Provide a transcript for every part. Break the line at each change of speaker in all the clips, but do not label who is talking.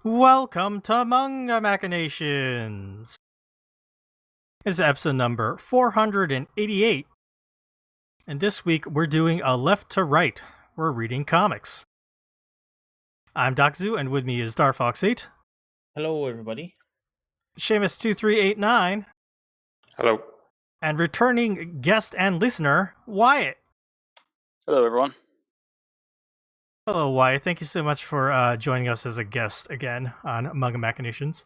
Welcome to Manga Machinations! This is episode number 488, and this week we're doing a left to right. We're reading comics. I'm Doc-Zoo, and with me is Darfox8.
Hello, everybody.
Seamus2389.
Hello.
And returning guest and listener, Wyatt.
Hello, everyone.
Hello, Wyatt. Thank you so much for joining us as a guest again on Manga Machinations.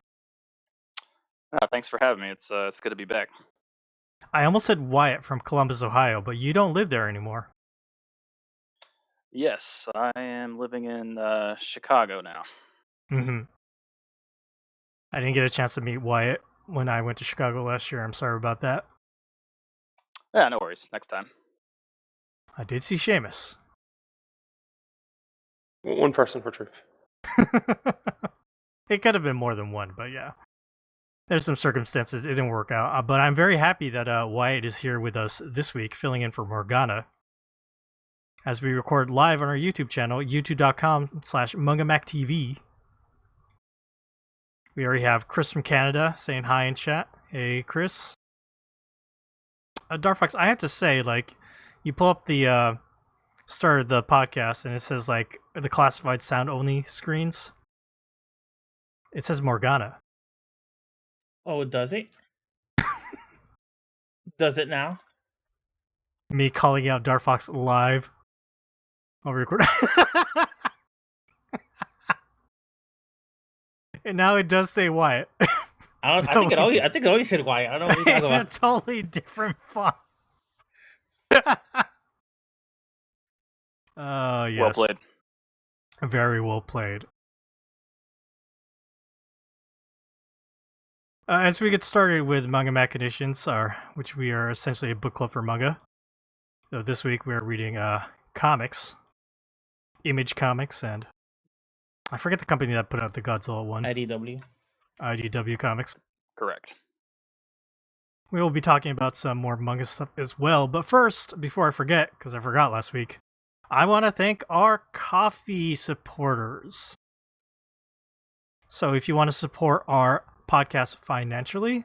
Thanks for having me. It's good to be back.
I almost said Wyatt from Columbus, Ohio, but you don't live there anymore.
Yes, I am living in Chicago now.
Mm-hmm. I didn't get a chance to meet Wyatt when I went to Chicago last year. I'm sorry about that.
Yeah, no worries. Next time.
I did see Seamus.
One person for truth.
It could have been more than one, but yeah. There's some circumstances it didn't work out. But I'm very happy that Wyatt is here with us this week, filling in for Morgana. As we record live on our YouTube channel, youtube.com/MangaMacTV. We already have Chris from Canada saying hi in chat. Hey, Chris. Darfox, I have to say, you pull up the start of the podcast and it says, the classified sound only screens. It says Morgana.
Oh, does it? Does it now?
Me calling out Darfox live. I'll record. And now it does say Wyatt.
I think it always said Wyatt. I don't know what you're talking about.
A totally different font. Yes.
Well played.
Very well played. As we get started with Manga Machinations, which we are essentially a book club for manga. So this week we are reading comics. Image Comics, and I forget the company that put out the Godzilla one. IDW Comics.
Correct.
We will be talking about some more manga stuff as well, but first, before I forget, because I forgot last week, I want to thank our coffee supporters. So if you want to support our podcast financially,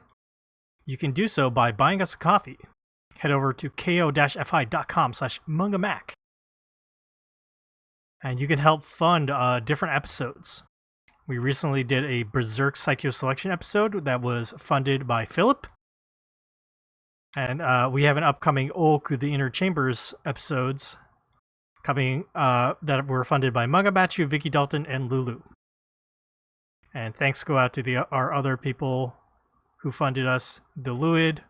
you can do so by buying us a coffee. Head over to ko-fi.com/mangamac. And you can help fund different episodes. We recently did a Berserk Psycho Selection episode that was funded by Philip. And we have an upcoming Oku the Inner Chambers episodes coming that were funded by Manga Machu, Vicky Dalton, and Lulu. And thanks go out to our other people who funded us: Deluid,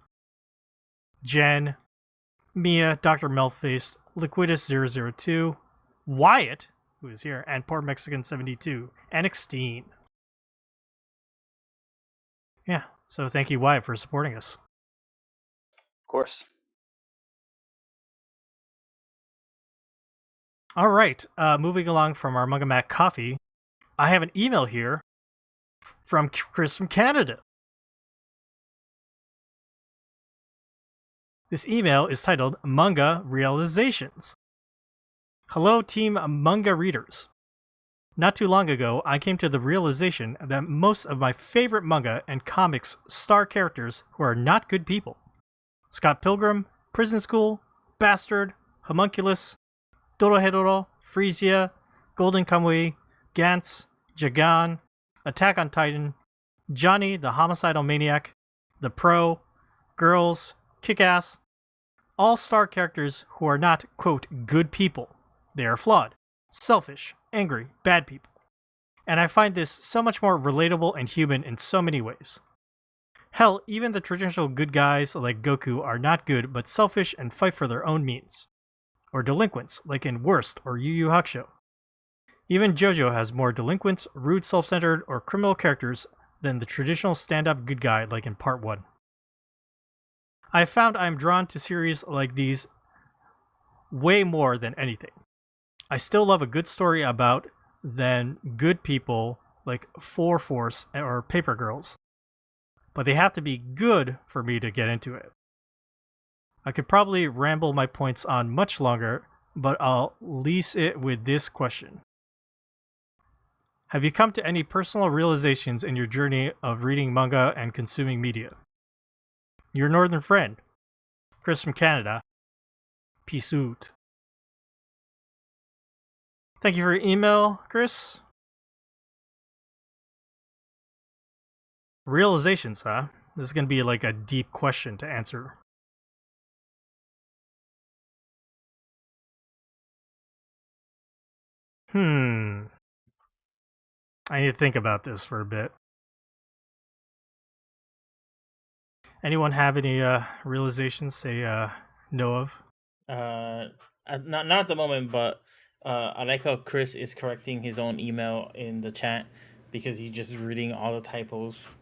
Jen, Mia, Dr. Melface, Liquidus002, Wyatt, who is here, and Poor Mexican 72, and Exteen. Yeah, so thank you, Wyatt, for supporting us.
Of course.
All right, moving along from our Manga Mac coffee, I have an email here from Chris from Canada. This email is titled Manga Realizations. Hello, team manga readers. Not too long ago, I came to the realization that most of my favorite manga and comics star characters who are not good people. Scott Pilgrim, Prison School, Bastard, Homunculus, Dorohedoro, Frisia, Golden Kamui, Gantz, Jagan, Attack on Titan, Johnny the Homicidal Maniac, The Pro, Girls, Kick-Ass, all star characters who are not, quote, good people. They are flawed, selfish, angry, bad people. And I find this so much more relatable and human in so many ways. Hell, even the traditional good guys like Goku are not good but selfish and fight for their own means. Or delinquents, like in Worst or Yu Yu Hakusho. Even JoJo has more delinquents, rude, self-centered, or criminal characters than the traditional stand-up good guy like in Part 1. I have found I am drawn to series like these way more than anything. I still love a good story about then good people like Four Force or Paper Girls. But they have to be good for me to get into it. I could probably ramble my points on much longer, but I'll lease it with this question. Have you come to any personal realizations in your journey of reading manga and consuming media? Your northern friend, Chris from Canada. Peace out. Thank you for your email, Chris. Realizations, huh? This is going to be like a deep question to answer. I need to think about this for a bit. Anyone have any realizations they know of?
Not at the moment, but I like how Chris is correcting his own email in the chat because he's just reading all the typos,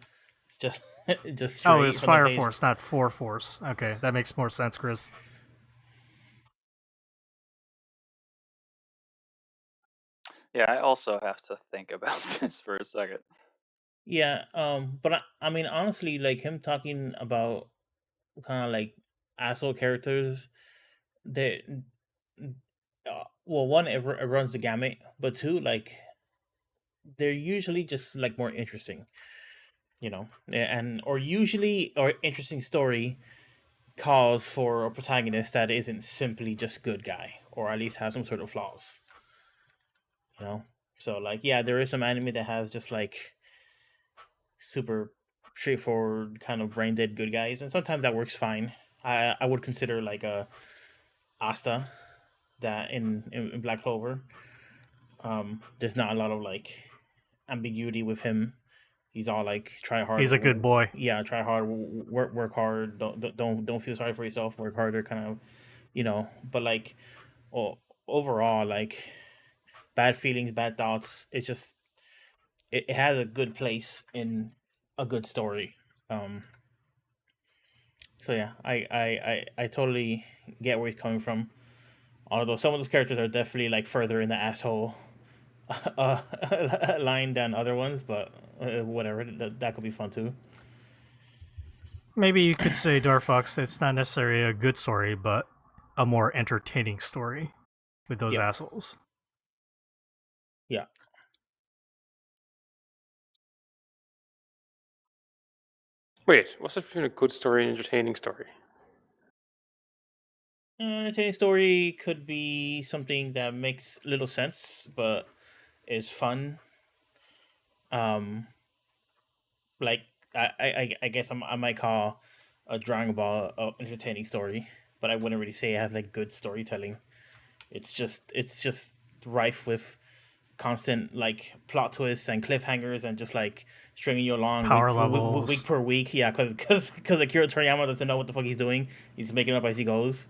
just straight.
Oh, it's
from the
Fire
page.
Force, not 4 Force. Okay, that makes more sense, Chris.
Yeah, I also have to think about this for a second.
Yeah, but I mean, honestly, like him talking about kind of like asshole characters, they, well, one, it runs the gamut, but two, like they're usually just like more interesting, and or usually or interesting story calls for a protagonist that isn't simply just good guy or at least has some sort of flaws, you know. So like, yeah, there is some anime that has just like super straightforward kind of brain dead good guys, and sometimes that works fine. I would consider like a Asta that in Black Clover. There's not a lot of like ambiguity with him. He's all like try hard.
He's a good boy.
Yeah, try hard, work hard. Don't feel sorry for yourself. Work harder, kind of, But like, overall, like bad feelings, bad thoughts. It's just it has a good place in a good story. So yeah, I totally get where he's coming from. Although some of those characters are definitely like further in the asshole line than other ones, but whatever, that could be fun too.
Maybe you could say, Darfox, it's not necessarily a good story, but a more entertaining story with those
Yeah.
assholes.
Yeah.
Wait, what's the difference between a good story and entertaining story?
Entertaining story could be something that makes little sense but is fun. Like I guess I might call a Dragon Ball an entertaining story, but I wouldn't really say it has like good storytelling. It's just rife with constant like plot twists and cliffhangers and just like stringing you along
Power levels.
week per week. Yeah, because Akira Toriyama doesn't know what the fuck he's doing. He's making it up as he goes.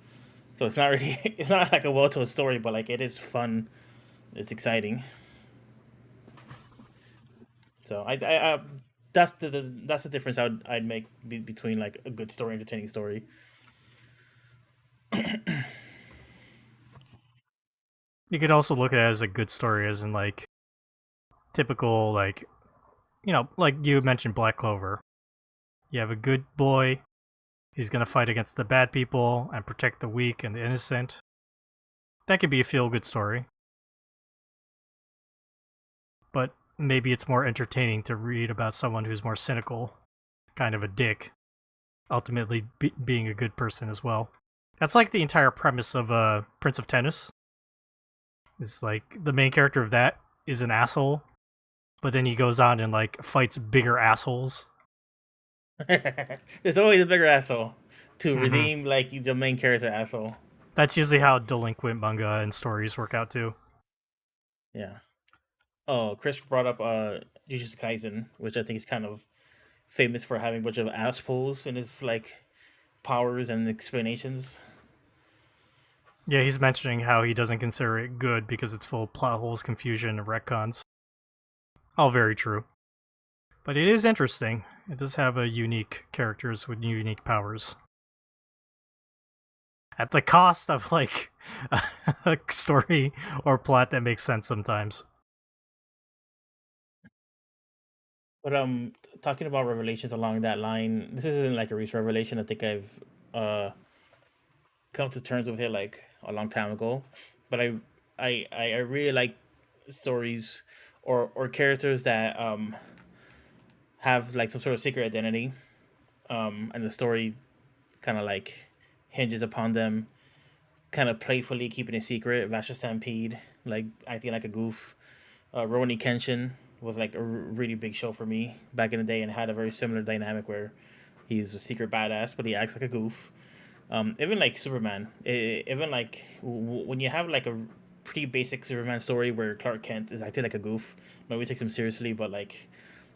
So it's not really it's not like a well told story, but like it is fun. It's exciting. So I that's the difference I'd make between like a good story, entertaining story.
You could also look at it as a good story, as in like typical, like, like you mentioned Black Clover. You have a good boy. He's going to fight against the bad people and protect the weak and the innocent. That could be a feel-good story. But maybe it's more entertaining to read about someone who's more cynical, kind of a dick, ultimately being a good person as well. That's like the entire premise of Prince of Tennis. It's like the main character of that is an asshole, but then he goes on and like fights bigger assholes.
There's always a bigger asshole to redeem like the main character asshole.
That's usually how delinquent manga and stories work out too.
Yeah. Oh, Chris brought up Jujutsu Kaisen, which I think is kind of famous for having a bunch of assholes in its like powers and explanations.
Yeah, he's mentioning how he doesn't consider it good because it's full of plot holes, confusion, and retcons. All very true. But it is interesting. It does have a unique characters with unique powers. At the cost of like a story or plot that makes sense sometimes.
But talking about revelations along that line, this isn't like a recent revelation. I think I've come to terms with it like a long time ago. But I really like stories or characters that have like some sort of secret identity, and the story kind of like hinges upon them kind of playfully keeping it secret. Vasher Stampede, like acting like a goof. Rurouni Kenshin was like a really big show for me back in the day, and had a very similar dynamic where he's a secret badass, but he acts like a goof. Even like Superman, even like when you have like a pretty basic Superman story where Clark Kent is acting like a goof, nobody takes him seriously, but like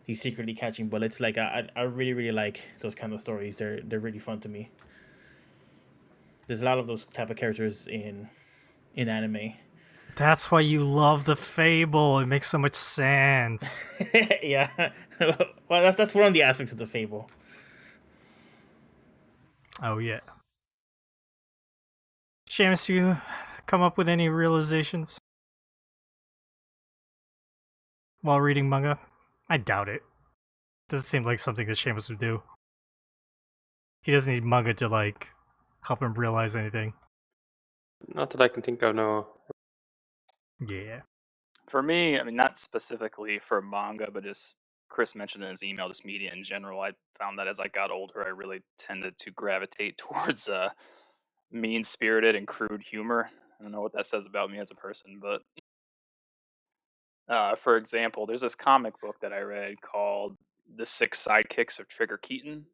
he's secretly catching bullets. Like I really like those kind of stories. They're really fun to me. There's a lot of those type of characters in anime.
That's why you love the Fable. It makes so much sense.
Yeah, well that's one of the aspects of the Fable.
Oh yeah. Seamus, you come up with any realizations while reading manga? I doubt it. Doesn't seem like something that Seamus would do. He doesn't need manga to like help him realize anything.
Not that I can think of, no.
Yeah.
For me, I mean, not specifically for manga, but just Chris mentioned in his email, just media in general. I found that as I got older, I really tended to gravitate towards mean-spirited and crude humor. I don't know what that says about me as a person, but for example, there's this comic book that I read called "The Six Sidekicks of Trigger Keaton"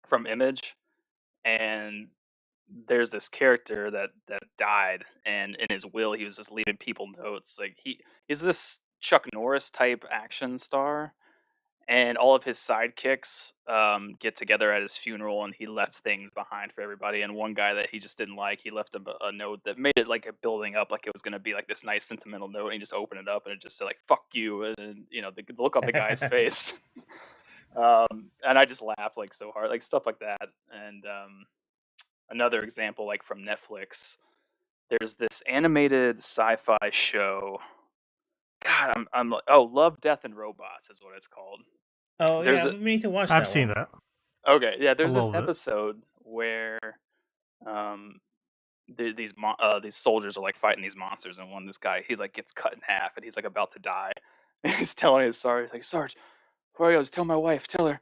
from Image, and there's this character that died, and in his will he was just leaving people notes. Like he's this Chuck Norris type action star, and all of his sidekicks get together at his funeral, and he left things behind for everybody. And one guy that he just didn't like, he left a note that made it like a building up, like it was going to be like this nice sentimental note, and he just opened it up and it just said like "fuck you," and the look on the guy's face. And I just laughed like so hard, like stuff like that. And another example, like from Netflix, there's this animated sci-fi show. God, I'm like, oh, Love, Death, and Robots is what it's called.
Oh
There's
yeah,
a
we need to watch that.
I've seen
one.
that.
okay, yeah. There's this
little bit.
episode where um these soldiers are like fighting these monsters, and this guy he like gets cut in half, and he's like about to die, and he's telling his Sarge like, Sarge, where he goes, tell my wife, tell her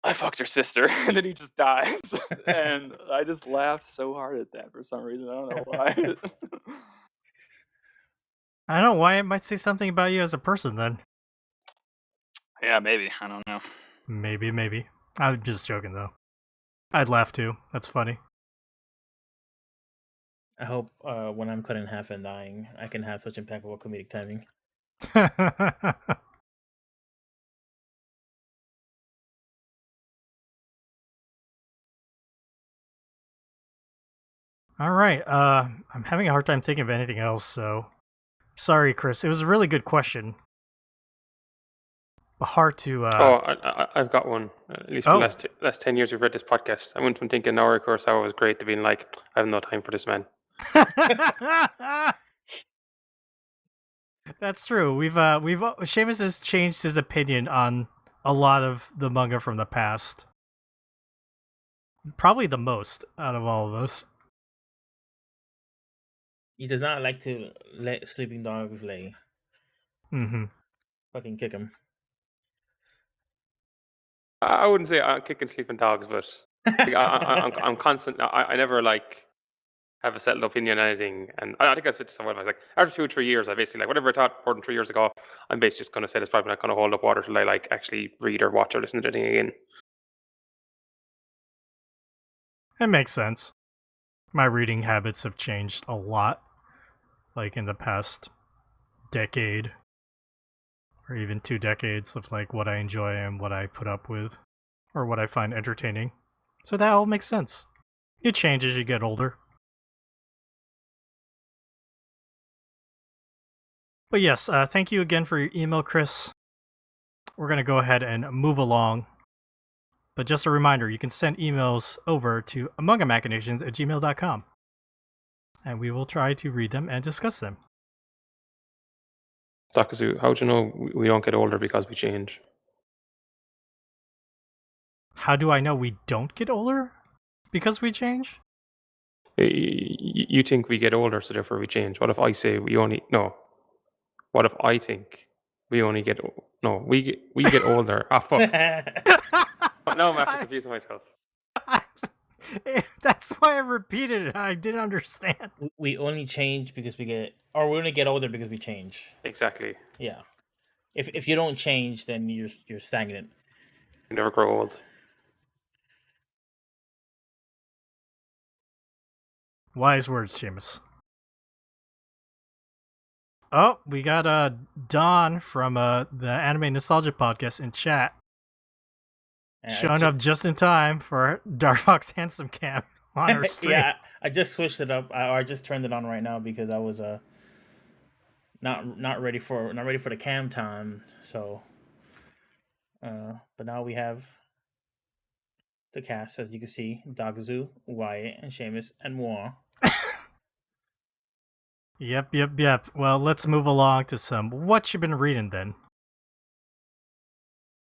I fucked her sister, and then he just dies. And I just laughed so hard at that for some reason. I don't know why.
I don't know why it might say something about you as a person then.
Yeah, maybe. I don't know.
Maybe. I'm just joking though. I'd laugh too. That's funny.
I hope when I'm cut in half and dying, I can have such impeccable comedic timing.
All right. I'm having a hard time thinking of anything else, so sorry, Chris. It was a really good question, but hard to.
I've got one. At least for the last 10 years we've read this podcast. I went from thinking Naruto Kurosawa was great to being like, I have no time for this man.
That's true. Seamus has changed his opinion on a lot of the manga from the past. Probably the most out of all of us.
He does not like to let sleeping dogs lay.
Mm-hmm.
Fucking kick him.
I wouldn't say I'm kicking sleeping dogs, but like, I'm constant. I never like have a settled opinion on anything, and I think I said to someone, I was like, after 2 or 3 years, I basically like whatever I thought more than 3 years ago, I'm basically just going to say it's probably not going to hold up water till I like actually read or watch or listen to anything again.
It makes sense. My reading habits have changed a lot, like in the past decade, or even 2 decades of like what I enjoy and what I put up with, or what I find entertaining. So that all makes sense. You change as you get older. But yes, thank you again for your email, Chris. We're going to go ahead and move along. But just a reminder, you can send emails over to amongamachinations@gmail.com. And we will try to read them and discuss them.
Takazu, how do you know we don't get older because we change?
How do I know we don't get older? Because we change?
You think we get older, so therefore we change. What if I say we only... No. What if I think we only get we get older? Ah, fuck. Now I'm after confusing myself.
That's why I repeated it. I didn't understand.
We only change because we only get older because we change.
Exactly.
Yeah. If you don't change, then you're stagnant.
You never grow old.
Wise words, Seamus. Oh, we got Don from the Anime Nostalgia Podcast in chat. Showing up just in time for Darfox Handsome Cam on our stream.
Yeah, I just switched it up. I just turned it on right now because I was not ready for the cam time. So, but now we have the cast, as you can see: Dagazu, Wyatt, and Seamus, and moi.
Yep. Well, let's move along to some what you been reading then.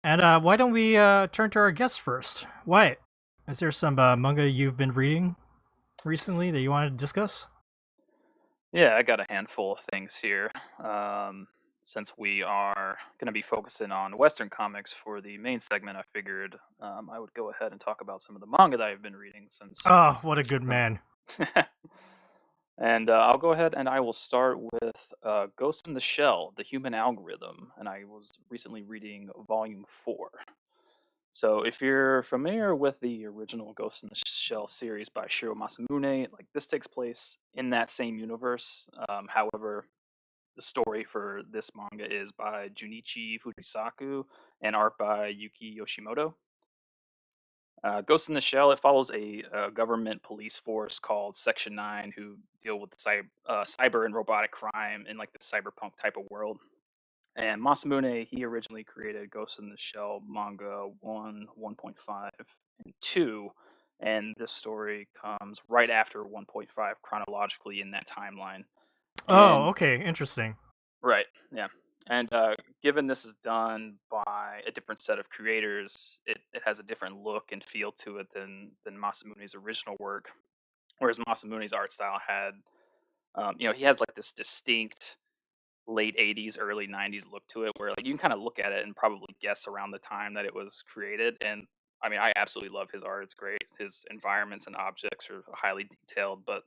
And why don't we turn to our guests first? Wyatt, is there some manga you've been reading recently that you want to discuss?
Yeah, I got a handful of things here. Since we are going to be focusing on Western comics for the main segment, I figured I would go ahead and talk about some of the manga that I've been reading since.
Oh, what a good man.
And I'll go ahead and I will start with Ghost in the Shell, The Human Algorithm. And I was recently reading Volume 4. So if you're familiar with the original Ghost in the Shell series by Shiro Masamune, like this takes place in that same universe. However, the story for this manga is by Junichi Fujisaku and art by Yuki Yoshimoto. Ghost in the Shell, it follows a government police force called Section 9 who deal with cyber and robotic crime in like the cyberpunk type of world. And Masamune, he originally created Ghost in the Shell manga 1, 1.5, and 2. And this story comes right after 1.5 chronologically in that timeline.
Oh, okay, interesting.
Right, yeah. And given this is done by a different set of creators, it has a different look and feel to it than Masamune's original work. Whereas Masamune's art style had, he has like this distinct late 80s, early 90s look to it where like you can kind of look at it and probably guess around the time that it was created. And I mean, I absolutely love his art. It's great. His environments and objects are highly detailed, but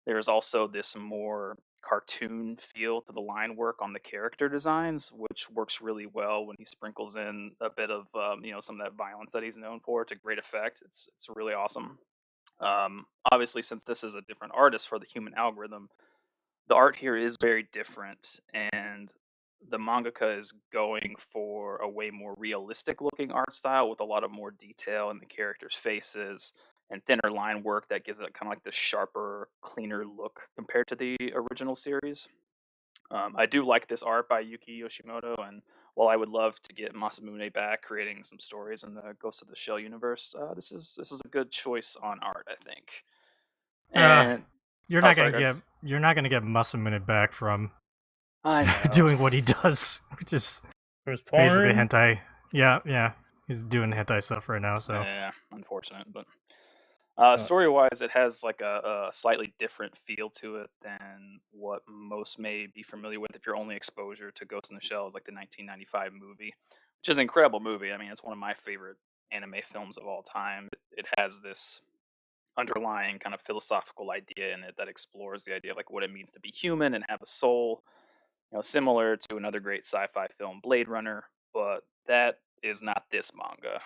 there's also this more cartoon feel to the line work on the character designs, which works really well when he sprinkles in a bit of some of that violence that he's known for to great effect. It's really awesome. Obviously, since this is a different artist for the Human Algorithm, the art here is very different, and the mangaka is going for a way more realistic looking art style with a lot of more detail in the characters' faces and thinner line work that gives it kind of like this sharper, cleaner look compared to the original series. I do like this art by Yuki Yoshimoto, and while I would love to get Masamune back creating some stories in the Ghost of the Shell universe, this is a good choice on art, I think. And
you're not gonna get Masamune back from doing what he does, which is basically hentai. Yeah, he's doing hentai stuff right now. So
yeah, unfortunate, but story-wise, it has like a slightly different feel to it than what most may be familiar with if your only exposure to Ghost in the Shell is like the 1995 movie, which is an incredible movie. I mean, it's one of my favorite anime films of all time. It has this underlying kind of philosophical idea in it that explores the idea of like what it means to be human and have a soul, similar to another great sci-fi film, Blade Runner, but that is not this manga.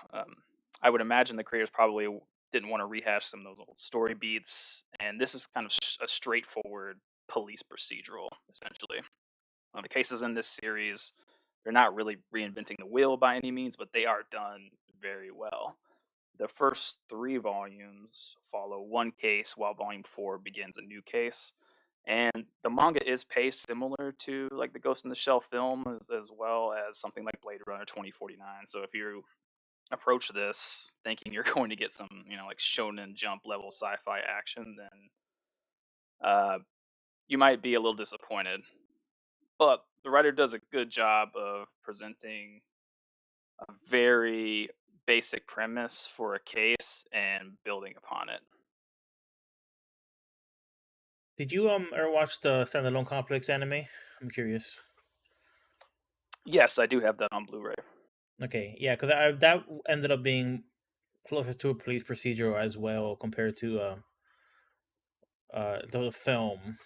I would imagine the creators probably didn't want to rehash some of those old story beats, and this is kind of a straightforward police procedural, essentially. The cases in this series, they're not really reinventing the wheel by any means, but they are done very well. The first 3 volumes follow one case, while volume 4 begins a new case. And the manga is paced similar to like the Ghost in the Shell film, as well as something like Blade Runner 2049. So if you approach this thinking you're going to get some, like Shonen Jump level sci-fi action, then you might be a little disappointed. But the writer does a good job of presenting a very basic premise for a case and building upon it.
Did you ever watch the Standalone Complex anime? I'm curious.
Yes, I do have that on Blu-ray.
Okay, yeah, because that ended up being closer to a police procedural as well compared to the film.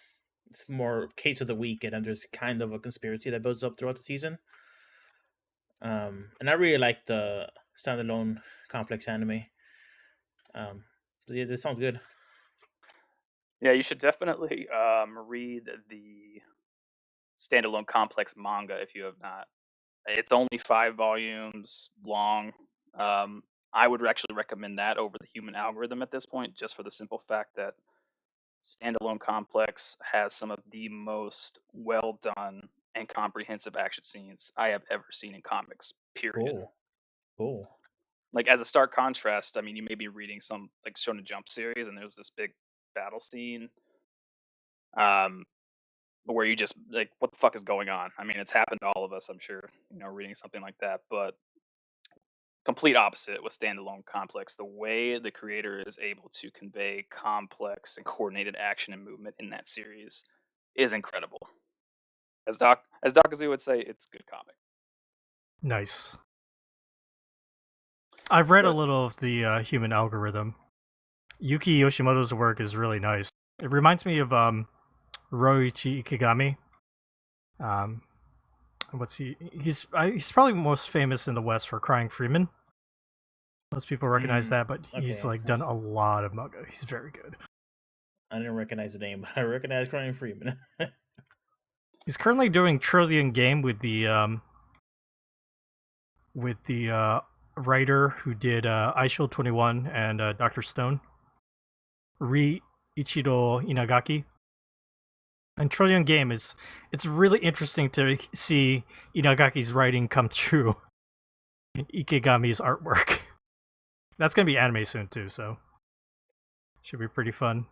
It's more case of the week, and then there's kind of a conspiracy that builds up throughout the season. And I really like the standalone complex anime. So yeah, this sounds good.
Yeah, you should definitely read the standalone complex manga if you have not. It's only 5 volumes long. I would actually recommend that over the Human Algorithm at this point, just for the simple fact that standalone complex has some of the most well done and comprehensive action scenes I have ever seen in comics. Period.
Cool.
Like as a stark contrast, I mean, you may be reading some like Shonen Jump series, and there's this big battle scene, um, where you just like, what the fuck is going on? I mean, it's happened to all of us, I'm sure. Reading something like that, but complete opposite with standalone complex. The way the creator is able to convey complex and coordinated action and movement in that series is incredible. As Doc Kazu would say, it's good comic.
Nice. I've read a
But
little of the Human Algorithm. Yuki Yoshimoto's work is really nice. It reminds me of Roichi Ikegami. What's he? He's probably most famous in the West for Crying Freeman. Most people recognize that, but he's
okay.
done a lot of manga. He's very good.
I didn't recognize the name, but I recognize Crying Freeman.
He's currently doing Trillion Game with the writer who did iShield 21 and Dr. Stone, Ri Ichiro Inagaki. And Trillion Game it's really interesting to see Inagaki's writing come through Ikegami's artwork. That's gonna be anime soon too, so should be pretty fun.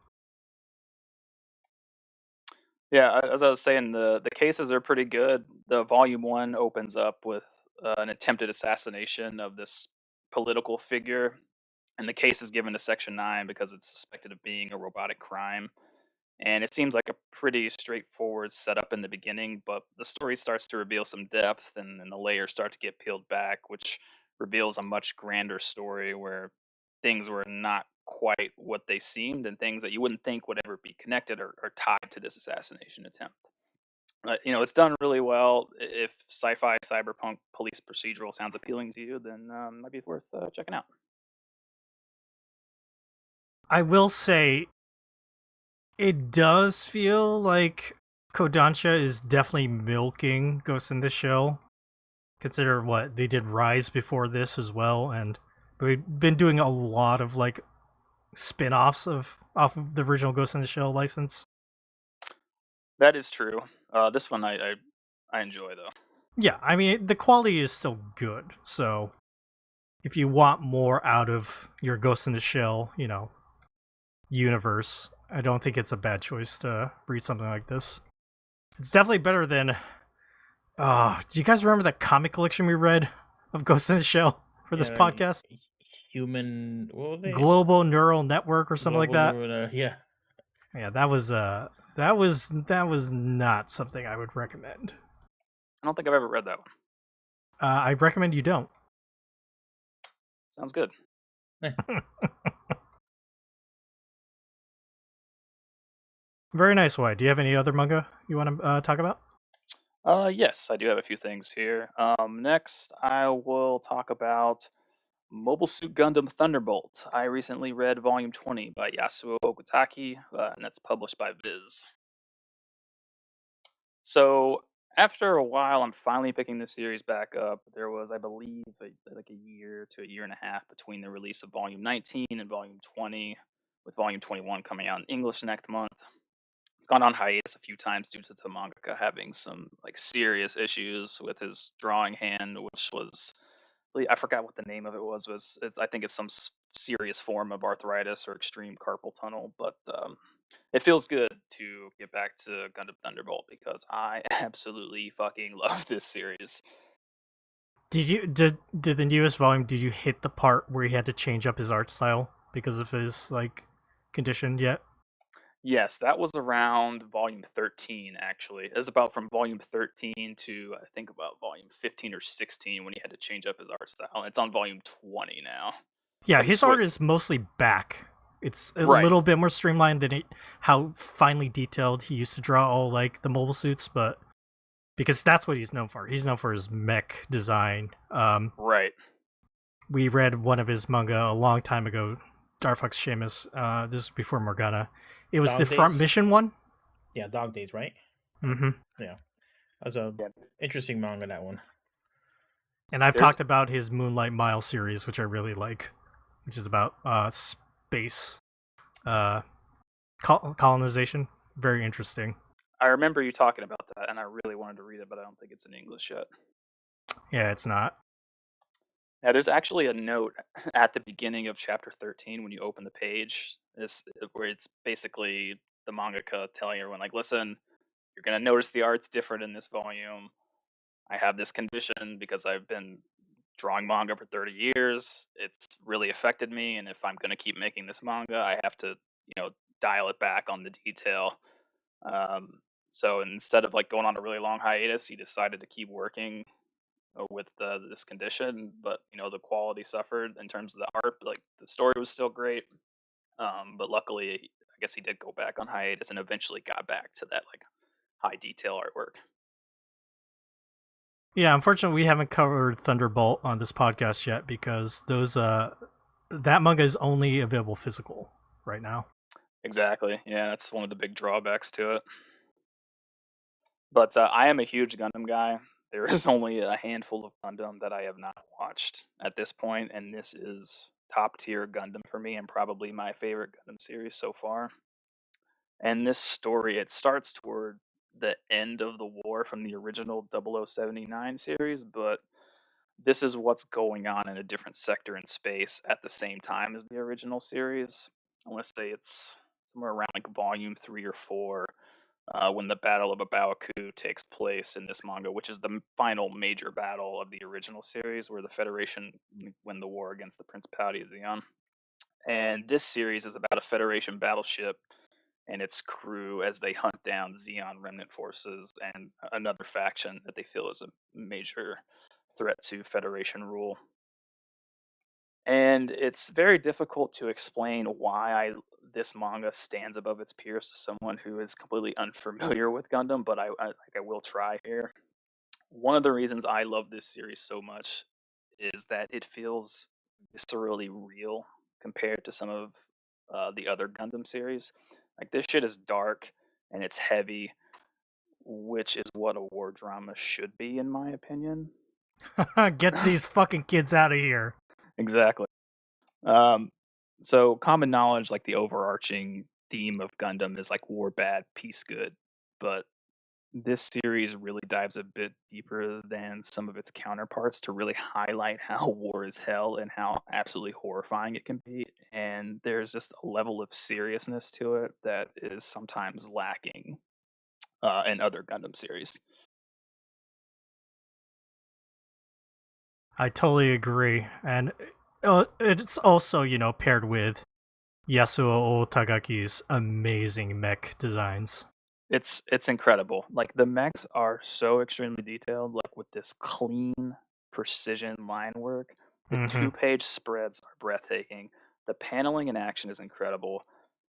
yeah, as I was saying, the cases are pretty good. The volume 1 opens up with an attempted assassination of this political figure, and the case is given to Section 9 because it's suspected of being a robotic crime. And it seems like a pretty straightforward setup in the beginning, but the story starts to reveal some depth, and then the layers start to get peeled back, which reveals a much grander story where things were not quite what they seemed, and things that you wouldn't think would ever be connected or tied to this assassination attempt. It's done really well. If sci-fi, cyberpunk, police procedural sounds appealing to you, then it might be worth checking out.
I will say, it does feel like Kodansha is definitely milking Ghost in the Shell. Consider what they did Rise before this as well, and we've been doing a lot of spin-offs off of the original Ghost in the Shell license.
That is true. This one I enjoy though.
Yeah, I mean the quality is still good. So if you want more out of your Ghost in the Shell, universe, I don't think it's a bad choice to read something like this. It's definitely better than. Do you guys remember that comic collection we read of Ghost in the Shell for this podcast?
Human, what were they?
Global Neural Network or something like that.
Yeah.
Yeah, that was not something I would recommend.
I don't think I've ever read that one.
I recommend you don't.
Sounds good.
Very nice, Why? Do you have any other manga you want to talk about?
Yes, I do have a few things here. Next, I will talk about Mobile Suit Gundam Thunderbolt. I recently read Volume 20 by Yasuo Okutaki, and that's published by Viz. So, after a while, I'm finally picking the series back up. There was, I believe, like a year to a year and a half between the release of Volume 19 and Volume 20, with Volume 21 coming out in English next month. It's gone on hiatus a few times due to the mangaka having some serious issues with his drawing hand, which was I forgot what the name of it was. I think it's some serious form of arthritis or extreme carpal tunnel. But it feels good to get back to Gundam Thunderbolt because I absolutely fucking love this series.
Did the newest volume? Did you hit the part where he had to change up his art style because of his condition yet?
Yes, that was around volume 13, actually. It was about from volume 13 to, I think, about volume 15 or 16 when he had to change up his art style. It's on volume 20 now.
Yeah,
So he
his art
switched.
is mostly back. It's a
Right.
little bit more streamlined than how finely detailed he used to draw all like the mobile suits, but because that's what he's known for. He's known for his mech design.
Right.
We read one of his manga a long time ago, Darfox Seamus. This was before Morgana. It was
Dog
the front
Days?
mission one.
Yeah, Dog Days, right?
Mm-hmm.
Yeah, that's a
Yeah.
interesting manga, that one.
And I've
There's-
talked about his Moonlight Mile series, which I really like, which is about space colonization. Very interesting.
I remember you talking about that, and I really wanted to read it, but I don't think it's in English yet.
Yeah, it's not.
Now, there's actually a note at the beginning of chapter 13 when you open the page, where it's basically the mangaka telling everyone, like, listen, you're going to notice the art's different in this volume. I have this condition because I've been drawing manga for 30 years. It's really affected me, and if I'm going to keep making this manga, I have to, dial it back on the detail. Um, so instead of like going on a really long hiatus, he decided to keep working with this condition, but the quality suffered in terms of the art. Like the story was still great, but luckily, I guess he did go back on hiatus and eventually got back to that like high detail artwork.
Yeah, unfortunately, we haven't covered Thunderbolt on this podcast yet because that manga is only available physical right now.
Exactly. Yeah, that's one of the big drawbacks to it. But I am a huge Gundam guy. There is only a handful of Gundam that I have not watched at this point, and this is top tier Gundam for me and probably my favorite Gundam series so far. And this story, it starts toward the end of the war from the original 0079 series, but this is what's going on in a different sector in space at the same time as the original series. I want to say it's somewhere around like volume 3 or 4 when the Battle of Abaoku takes place in this manga, which is the final major battle of the original series, where the Federation win the war against the Principality of Zeon. And this series is about a Federation battleship and its crew as they hunt down Zeon remnant forces and another faction that they feel is a major threat to Federation rule. And it's very difficult to explain why this manga stands above its peers to someone who is completely unfamiliar with Gundam, but I will try here. One of the reasons I love this series so much is that it feels viscerally real compared to some of the other Gundam series. Like this shit is dark and it's heavy, which is what a war drama should be, in my opinion.
Get these fucking kids out of here.
Exactly. So common knowledge, like the overarching theme of Gundam is like war bad, peace good. But this series really dives a bit deeper than some of its counterparts to really highlight how war is hell and how absolutely horrifying it can be. And there's just a level of seriousness to it that is sometimes lacking in other Gundam series.
I totally agree. And it's also, paired with Yasuo Otagaki's amazing mech designs.
It's incredible. Like the mechs are so extremely detailed, like with this clean precision line work. The
Mhm.
2-page spreads are breathtaking. The paneling in action is incredible.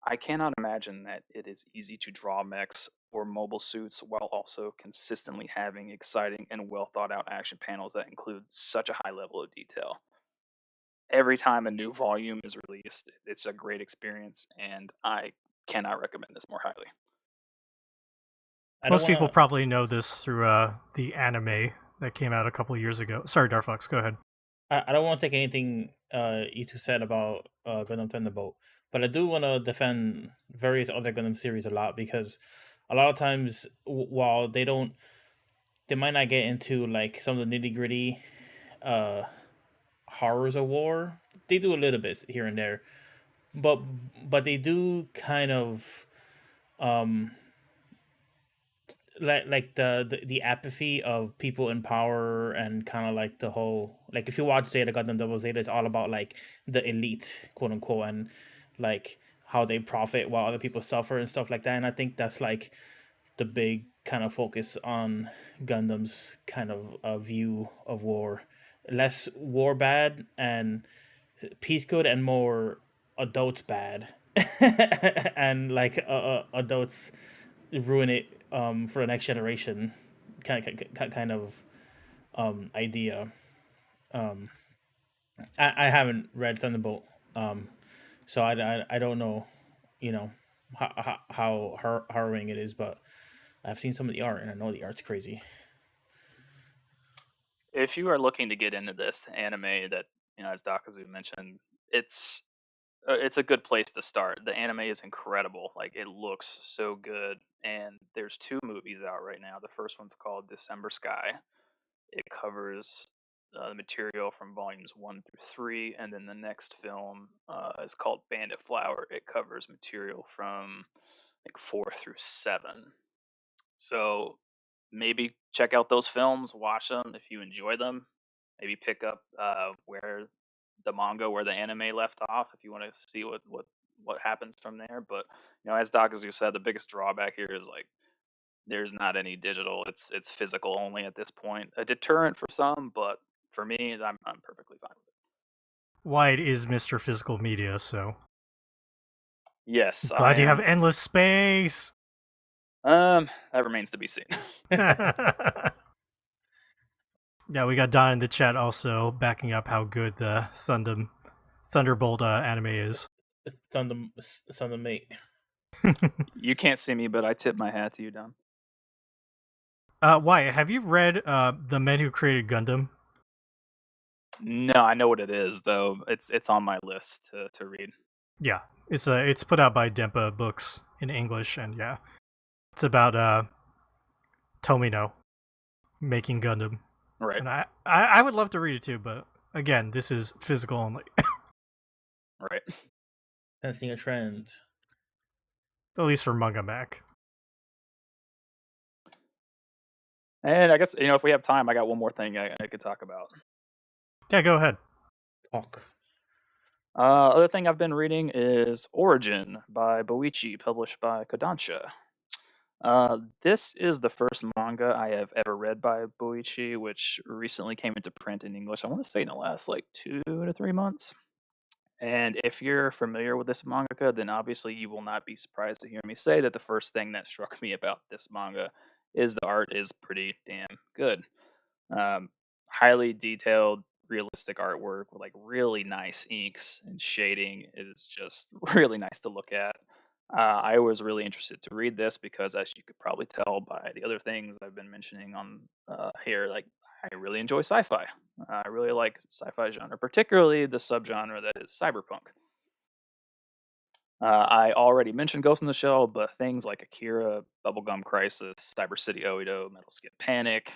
I cannot imagine that it is easy to draw mechs or mobile suits while also consistently having exciting and well thought out action panels that include such a high level of detail. Every time a new volume is released, it's a great experience, and I cannot recommend this more highly.
I don't
Most people
wanna,
probably know this through the anime that came out a couple years ago. Sorry, Darfox, go ahead.
I don't want to take anything you two said about Gundam Thunderbolt, but I do want to defend various other Gundam series a lot because a lot of times, while they might not get into like some of the nitty gritty uh, horrors of war. They do a little bit here and there, but they do kind of um like the apathy of people in power and kind of like the whole, like if you watch Zeta Gundam Double Zeta, it's all about like the elite, quote unquote, and like how they profit while other people suffer and stuff like that. And I think that's like the big kind of focus on Gundam's kind of view of war. Less war bad and peace good, and more adults bad, and like adults ruin it for the next generation, kind of idea. Um, I haven't read Thunderbolt, so I don't know, you know, how harrowing it is, but I've seen some of the art and I know the art's crazy.
If you are looking to get into this, the anime that, as Dakazu mentioned, it's a good place to start. The anime is incredible. Like, it looks so good. And there's 2 movies out right now. The first one's called December Sky. It covers the material from volumes 1 through 3, and then the next film is called Bandit Flower. It covers material from like 4 through 7. So maybe check out those films, watch them if you enjoy them. Maybe pick up where the anime left off, if you want to see what happens from there. But as Dakazu said, the biggest drawback here is like there's not any digital. It's physical only at this point. A deterrent for some, but for me, I'm perfectly fine with it.
Wyatt is Mr. Physical Media, so
Yes,
glad
I
you have
am.
endless space.
That remains to be seen.
Yeah, we got Don in the chat also backing up how good the Thunderbolt anime is.
Thunder mate.
You can't see me, but I tip my hat to you, Don.
Wyatt, have you read The Men Who Created Gundam?
No, I know what it is though. It's on my list to read.
Yeah, it's put out by Dempa Books in English, and yeah, it's about Tomino making Gundam.
Right.
And I would love to read it too, but again, this is physical only.
Right.
Sensing a trend.
At least for Manga Mac.
And I guess if we have time, I got one more thing I could talk about.
Yeah, go ahead.
Talk.
Other thing I've been reading is Origin by Boichi, published by Kodansha. This is the first manga I have ever read by Boichi, which recently came into print in English. I want to say in the last like 2 to 3 months. And if you're familiar with this mangaka, then obviously you will not be surprised to hear me say that the first thing that struck me about this manga is the art is pretty damn good. Highly detailed, realistic artwork with like really nice inks and shading. It is just really nice to look at. I was really interested to read this because, as you could probably tell by the other things I've been mentioning on here, like I really enjoy sci-fi. I really like sci-fi genre, particularly the subgenre that is cyberpunk. I already mentioned Ghost in the Shell, but things like Akira, Bubblegum Crisis, Cyber City Oedo, Metal Skip Panic,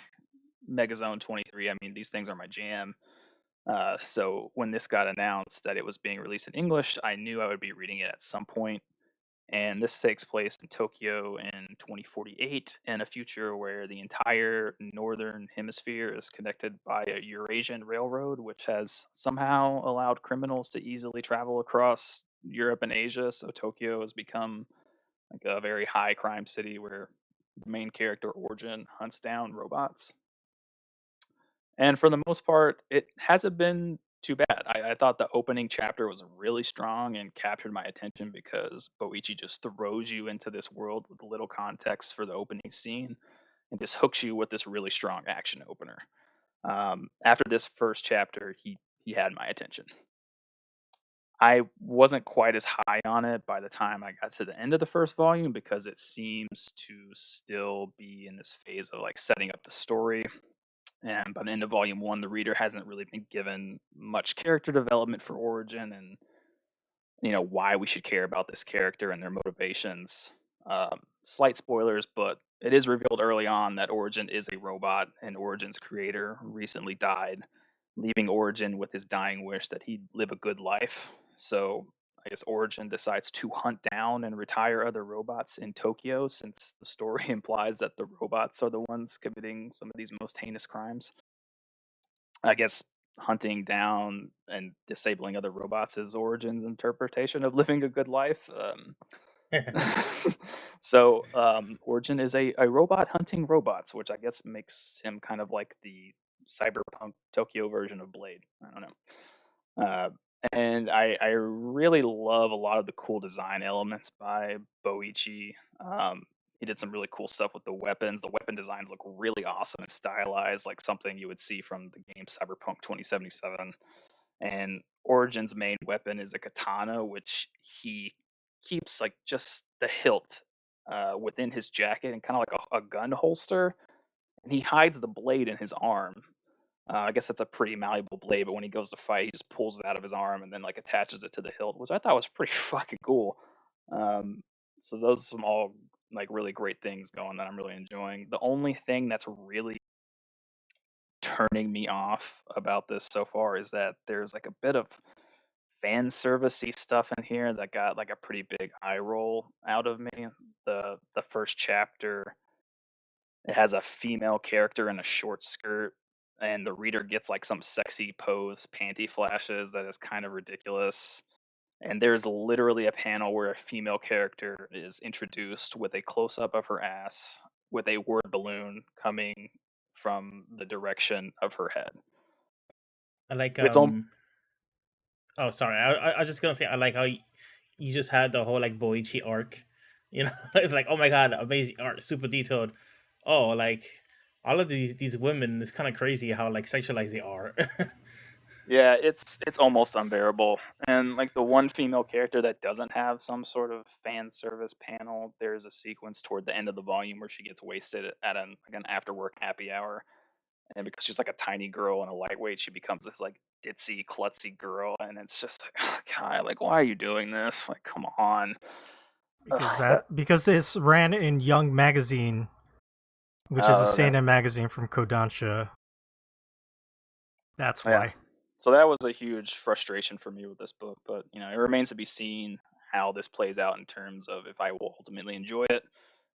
Megazone 23, I mean, these things are my jam. So when this got announced that it was being released in English, I knew I would be reading it at some point. And this takes place in Tokyo in 2048, in a future where the entire northern hemisphere is connected by a Eurasian railroad, which has somehow allowed criminals to easily travel across Europe and Asia. So Tokyo has become like a very high crime city where the main character Origin hunts down robots. And for the most part, it hasn't been too bad. I thought the opening chapter was really strong and captured my attention because Boichi just throws you into this world with little context for the opening scene and just hooks you with this really strong action opener. After this first chapter, he had my attention. I wasn't quite as high on it by the time I got to the end of the first volume because it seems to still be in this phase of like setting up the story. And by the end of volume 1, the reader hasn't really been given much character development for Origin and why we should care about this character and their motivations. Slight spoilers, but it is revealed early on that Origin is a robot, and Origin's creator recently died, leaving Origin with his dying wish that he'd live a good life. So I guess Origin decides to hunt down and retire other robots in Tokyo, since the story implies that the robots are the ones committing some of these most heinous crimes. I guess hunting down and disabling other robots is Origin's interpretation of living a good life. So Origin is a robot hunting robots, which I guess makes him kind of like the cyberpunk Tokyo version of Blade. I don't know. And I really love a lot of the cool design elements by Boichi. He did some really cool stuff with the weapons. The weapon designs look really awesome and stylized, like something you would see from the game Cyberpunk 2077. And Origin's main weapon is a katana, which he keeps like just the hilt within his jacket and kind of like a gun holster, and he hides the blade in his arm. I guess that's a pretty malleable blade, but when he goes to fight, he just pulls it out of his arm and then like attaches it to the hilt, which I thought was pretty fucking cool. Um, so those are some all like really great things going that I'm really enjoying. The only thing that's really turning me off about this so far is that there's like a bit of fan servicey stuff in here that got like a pretty big eye roll out of me. The first chapter, it has a female character in a short skirt, and the reader gets like some sexy pose panty flashes that is kind of ridiculous. And there's literally a panel where a female character is introduced with a close up of her ass with a word balloon coming from the direction of her head.
I like
It's all
Oh, sorry. I was just gonna say I like how you just had the whole like Boichi arc. You know, it's like, oh my god, amazing art, super detailed. Oh, like all of these women, it's kind of crazy how like sexualized they are.
yeah, it's almost unbearable. And like the one female character that doesn't have some sort of fan service panel, there's a sequence toward the end of the volume where she gets wasted at an after work happy hour. And because she's like a tiny girl and a lightweight, she becomes this like ditzy, klutzy girl, and it's just like, oh god, like why are you doing this? Like, come on.
Because this ran in Young Magazine, which is a
Okay.
seinen magazine from Kodansha. That's
Yeah.
why.
So that was a huge frustration for me with this book, but you know, it remains to be seen how this plays out in terms of if I will ultimately enjoy it.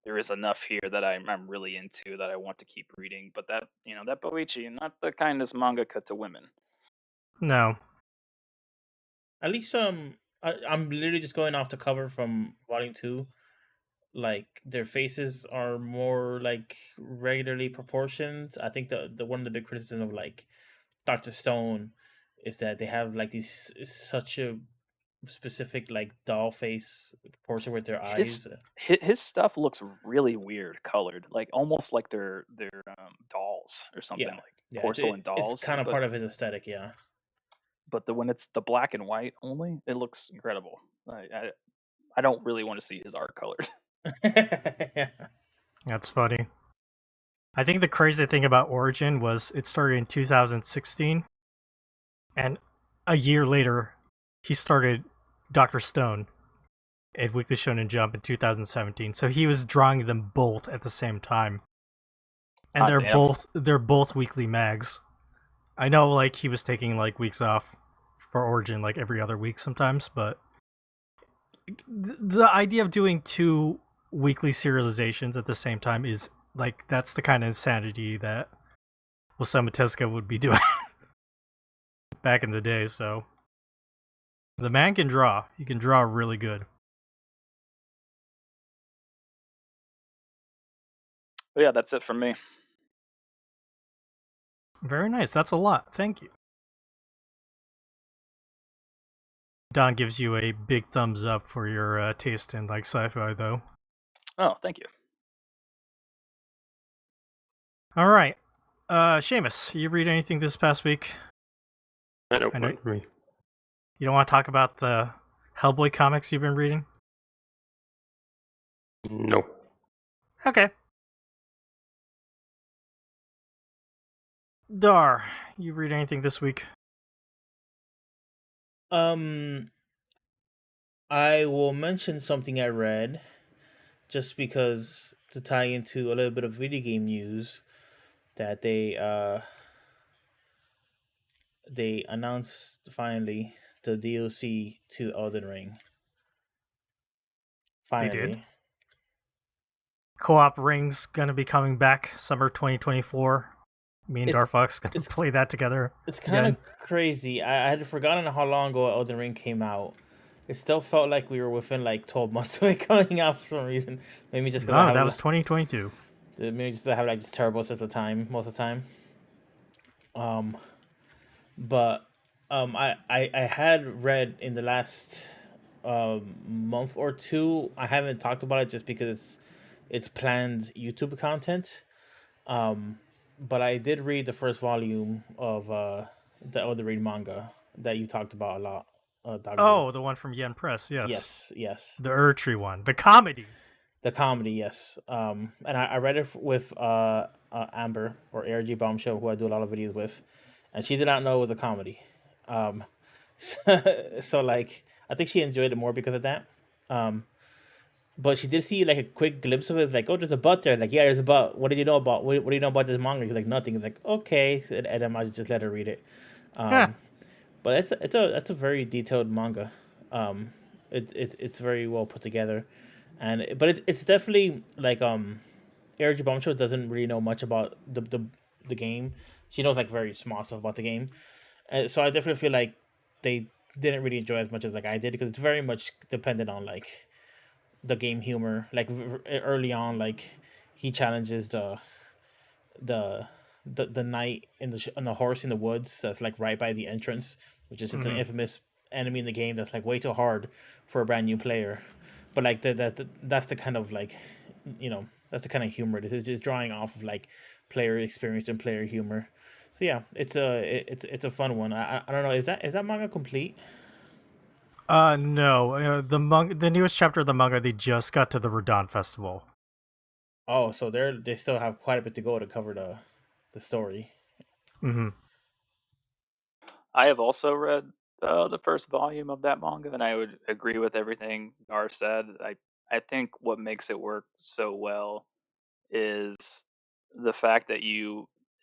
There is enough here that I'm really into that I want to keep reading, but that that Boichi, not the kindest mangaka to women.
No.
At least I'm literally just going off the cover from volume 2. Like their faces are more like regularly proportioned. I think the one of the big criticism of like Dr. Stone is that they have like these such a specific like doll face proportion with their eyes.
His stuff looks really weird colored, like almost like they're dolls or something,
Yeah,
like
yeah,
porcelain
it's
dolls.
kind of part of his aesthetic. Yeah.
But when it's the black and white only, it looks incredible. I don't really want to see his art colored.
That's funny. I think the crazy thing about Origin was it started in 2016, and a year later, he started Dr. Stone at Weekly Shonen Jump in 2017. So he was drawing them both at the same time, and they're both weekly mags. I know, like he was taking like weeks off for Origin, like every other week sometimes, but the idea of doing two weekly serializations at the same time is like that's the kind of insanity that Osamu Tezuka would be doing back in the day. So the man can draw. He can draw really good.
But yeah, that's it from me.
Very nice. That's a lot. Thank you. Don gives you a big thumbs up for your taste in like sci-fi, though.
Oh, thank you.
All right, Seamus, you read anything this past week?
I know.
know-
Not for me.
You don't want to talk about the Hellboy comics you've been reading?
No.
Okay. Dar, you read anything this week?
I will mention something I read just because to tie into a little bit of video game news that they announced finally the DLC to Elden Ring. Finally.
They did. Co-op Ring's gonna be coming back summer 2024. Me and
It's-
Darfox gonna
it's-
play that together.
It's kind
again.
of crazy. I had forgotten how long ago Elden Ring came out. It still felt like we were within like 12 months of it coming out for some reason. Maybe just because I
No,
have
that was 2022.
maybe just I have like just terrible sense of time most of the time. But I had read in the last month or two. I haven't talked about it just because it's planned YouTube content. But I did read the first volume of the Elden Ring manga that you talked about a lot. Dr.
Oh, the one from Yen Press.
Yes.
The Erdtree one, the comedy.
The comedy, yes. And I read it with Amber or ARG Bombshell, who I do a lot of videos with, and she did not know it was a comedy. So like I think she enjoyed it more because of that. But she did see like a quick glimpse of it, like, oh, there's a butt there. Like, yeah, there's a butt. What did you know about? What do you know about this manga? He's like, nothing. He's like, okay, and then I just let her read it. But it's a very detailed manga. It's very well put together, but it's definitely like Eric Bombshell doesn't really know much about the game. She knows like very small stuff about the game, so I definitely feel like they didn't really enjoy as much as like I did because it's very much dependent on like the game humor. Like early on, like he challenges the knight in on the horse in the woods that's like right by the entrance, which is just an infamous enemy in the game that's like way too hard for a brand new player. But like that's the kind of like, that's the kind of humor. This is just drawing off of like player experience and player humor. So yeah, it's a fun one. I don't know. Is that manga complete?
No. The newest chapter of the manga, they just got to the Rodon Festival.
Oh, so they still have quite a bit to go to cover the story.
Mm-hmm.
I have also read the first volume of that manga, and I would agree with everything Gar said. I think what makes it work so well is the fact that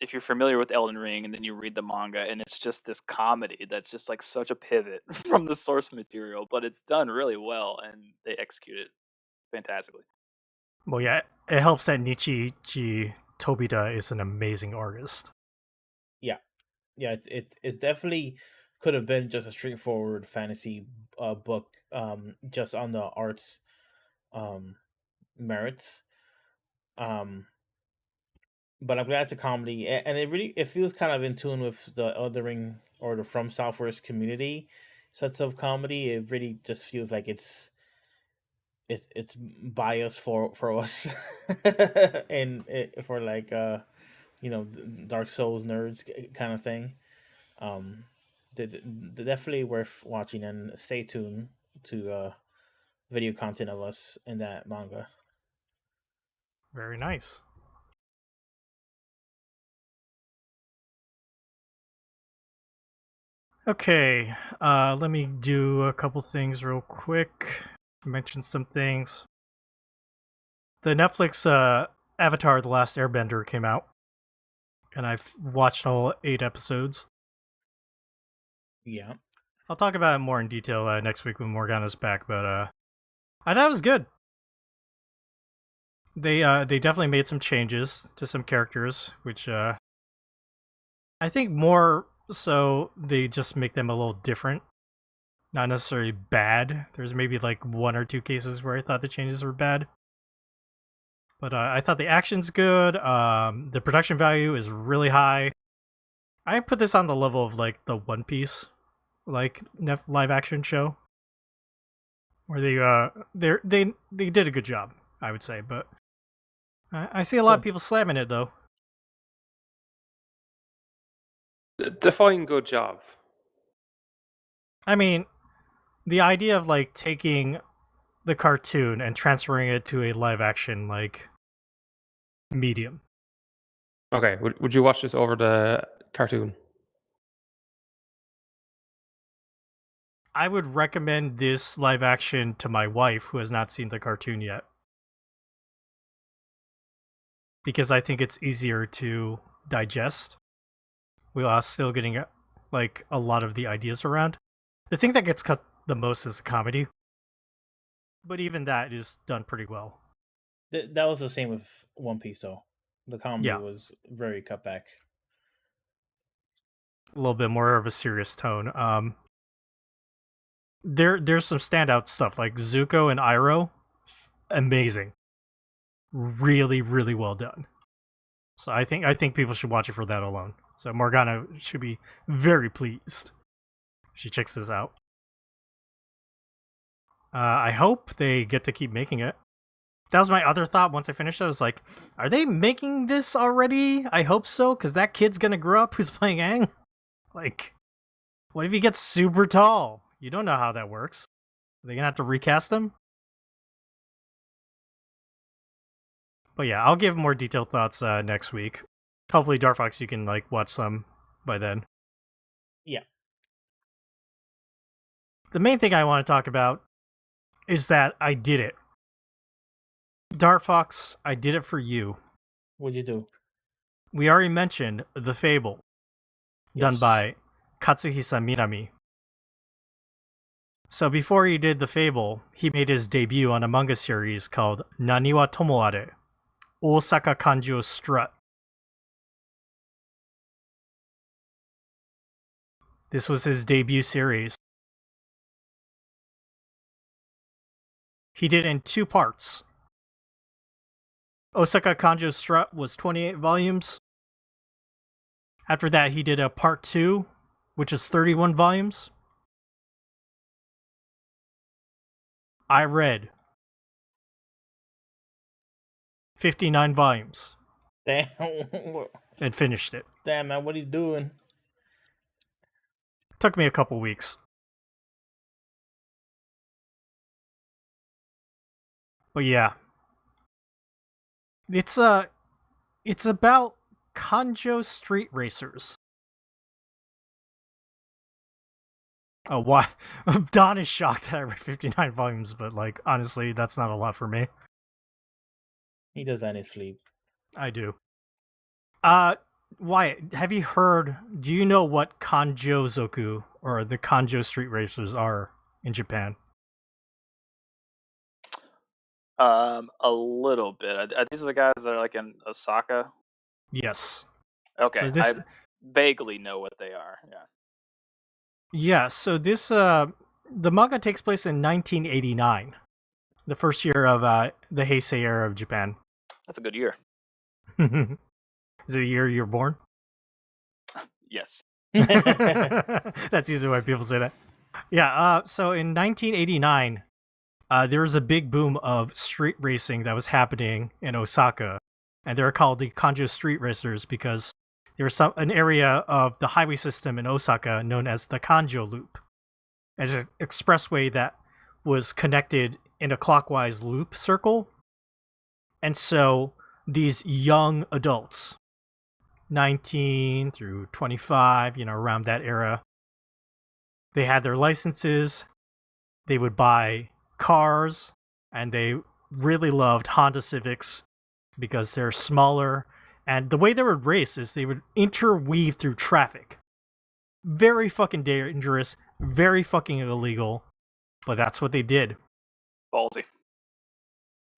if you're familiar with Elden Ring and then you read the manga, and it's just this comedy that's just like such a pivot from the source material, but it's done really well and they execute it fantastically.
Well, yeah, it helps that Nichichi Tobita is an amazing artist.
Yeah, it's definitely could have been just a straightforward fantasy book, just on the arts merits. But I'm glad it's a comedy, and it feels kind of in tune with the Elden Ring or the From Software's community sets of comedy. It really just feels like it's biased for us, and for like Dark Souls nerds kind of thing. They're definitely worth watching, and stay tuned to video content of us in that manga.
Very nice. Okay, let me do a couple things real quick. Mention some things. The Netflix Avatar: The Last Airbender came out, and I've watched all 8 episodes.
Yeah.
I'll talk about it more in detail next week when Morgana's back, but I thought it was good. They definitely made some changes to some characters, which I think more so they just make them a little different. Not necessarily bad. There's maybe like 1 or 2 cases where I thought the changes were bad. But I thought the action's good. The production value is really high. I put this on the level of like the One Piece like live action show, where they did a good job, I would say. But I see a lot of people slamming it though.
Define good job.
I mean, the idea of like taking the cartoon and transferring it to a live action like medium.
Okay, would you watch this over the cartoon?
I would recommend this live action to my wife who has not seen the cartoon yet, because I think it's easier to digest while still getting like a lot of the ideas around. The thing that gets cut the most is the comedy, but even that is done pretty well.
That was the same with One Piece though. The comedy
Yeah.
was very cut back.
a little bit more of a serious tone. There's some standout stuff like Zuko and Iroh, amazing, really really well done. So I think people should watch it for that alone. So Morgana should be very pleased if she checks this out. I hope they get to keep making it. That was my other thought once I finished it. I was like, are they making this already? I hope so, because that kid's gonna grow up who's playing Aang. Like, what if he gets super tall? You don't know how that works. Are they gonna have to recast him? But yeah, I'll give more detailed thoughts next week. Hopefully, Dark Fox, you can like watch some by then.
Yeah.
The main thing I want to talk about is that I did it. Dark Fox, I did it for you.
What'd you do?
We already mentioned The Fable, done
Yes.
by Katsuhisa Minami. So before he did The Fable, he made his debut on a manga series called Naniwa Tomoare, Osaka Kanjo Strut. This was his debut series. He did it in 2 parts. Osaka Kanjo Strut was 28 volumes. After that, he did a part 2, which is 31 volumes. I read 59 volumes
Damn.
and finished it.
Damn, man, what are you doing?
Took me a couple weeks. But yeah. It's about Kanjo street racers. Oh, why? Don is shocked that I read 59 volumes, but like honestly, that's not a lot for me.
He does that in his sleep.
I do. Wyatt, have you heard, do you know what Kanjo-zoku, or the Kanjo street racers, are in Japan?
A little bit. Are these the guys that are like in Osaka?
Yes.
Okay,
So this,
I vaguely know what they are. Yeah.
yeah, so this, the manga takes place in 1989, the first year of the Heisei era of Japan.
That's a good year.
Is it the year you're born?
Yes.
That's usually why people say that. Yeah, so in 1989, there was a big boom of street racing that was happening in Osaka, and they were called the Kanjo Street Racers because there was an area of the highway system in Osaka known as the Kanjo Loop. It's an expressway that was connected in a clockwise loop circle, and so these young adults, 19 through 25, around that era, they had their licenses, they would buy cars, and they really loved Honda Civics because they're smaller, and the way they would race is they would interweave through traffic. Very fucking dangerous, very fucking illegal, but that's what they did.
Ballsy.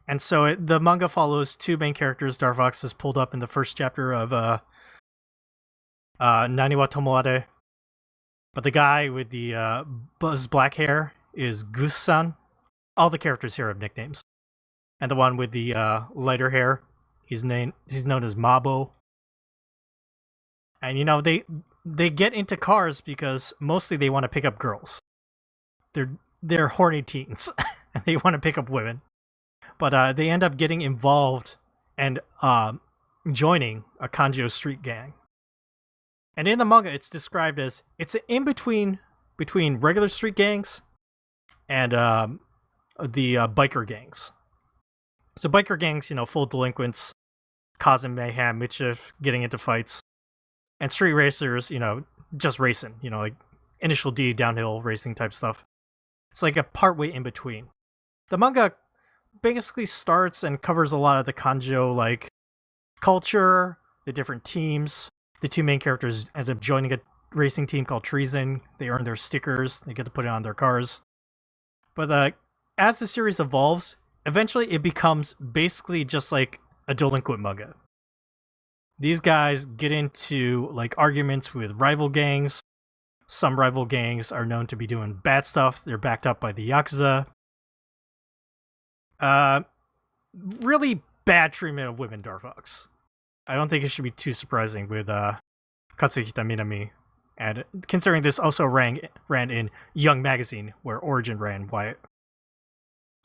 And so the manga follows 2 main characters Dark Fox has pulled up in the first chapter of Naniwa Tomoare. But the guy with the buzz black hair is Gus-san. All the characters here have nicknames. And the one with the lighter hair, he's known as Mabo. And they get into cars because mostly they want to pick up girls. They're horny teens and they want to pick up women. But they end up getting involved and joining a Kanjo street gang. And in the manga, it's described as it's an in-between between regular street gangs and the biker gangs. So biker gangs, full delinquents, causing mayhem, mischief, getting into fights. And street racers, just racing, like Initial D, downhill racing type stuff. It's like a partway in between. The manga basically starts and covers a lot of the Kanjo, like, culture, the different teams. The 2 main characters end up joining a racing team called Treason. They earn their stickers. They get to put it on their cars. But as the series evolves, eventually it becomes basically just like a delinquent manga. these guys get into like arguments with rival gangs. Some rival gangs are known to be doing bad stuff. They're backed up by the Yakuza. Really bad treatment of women, Darfox. I don't think it should be too surprising with Katsuhita Minami. And considering this also ran in Young Magazine, where Origin ran Wyatt.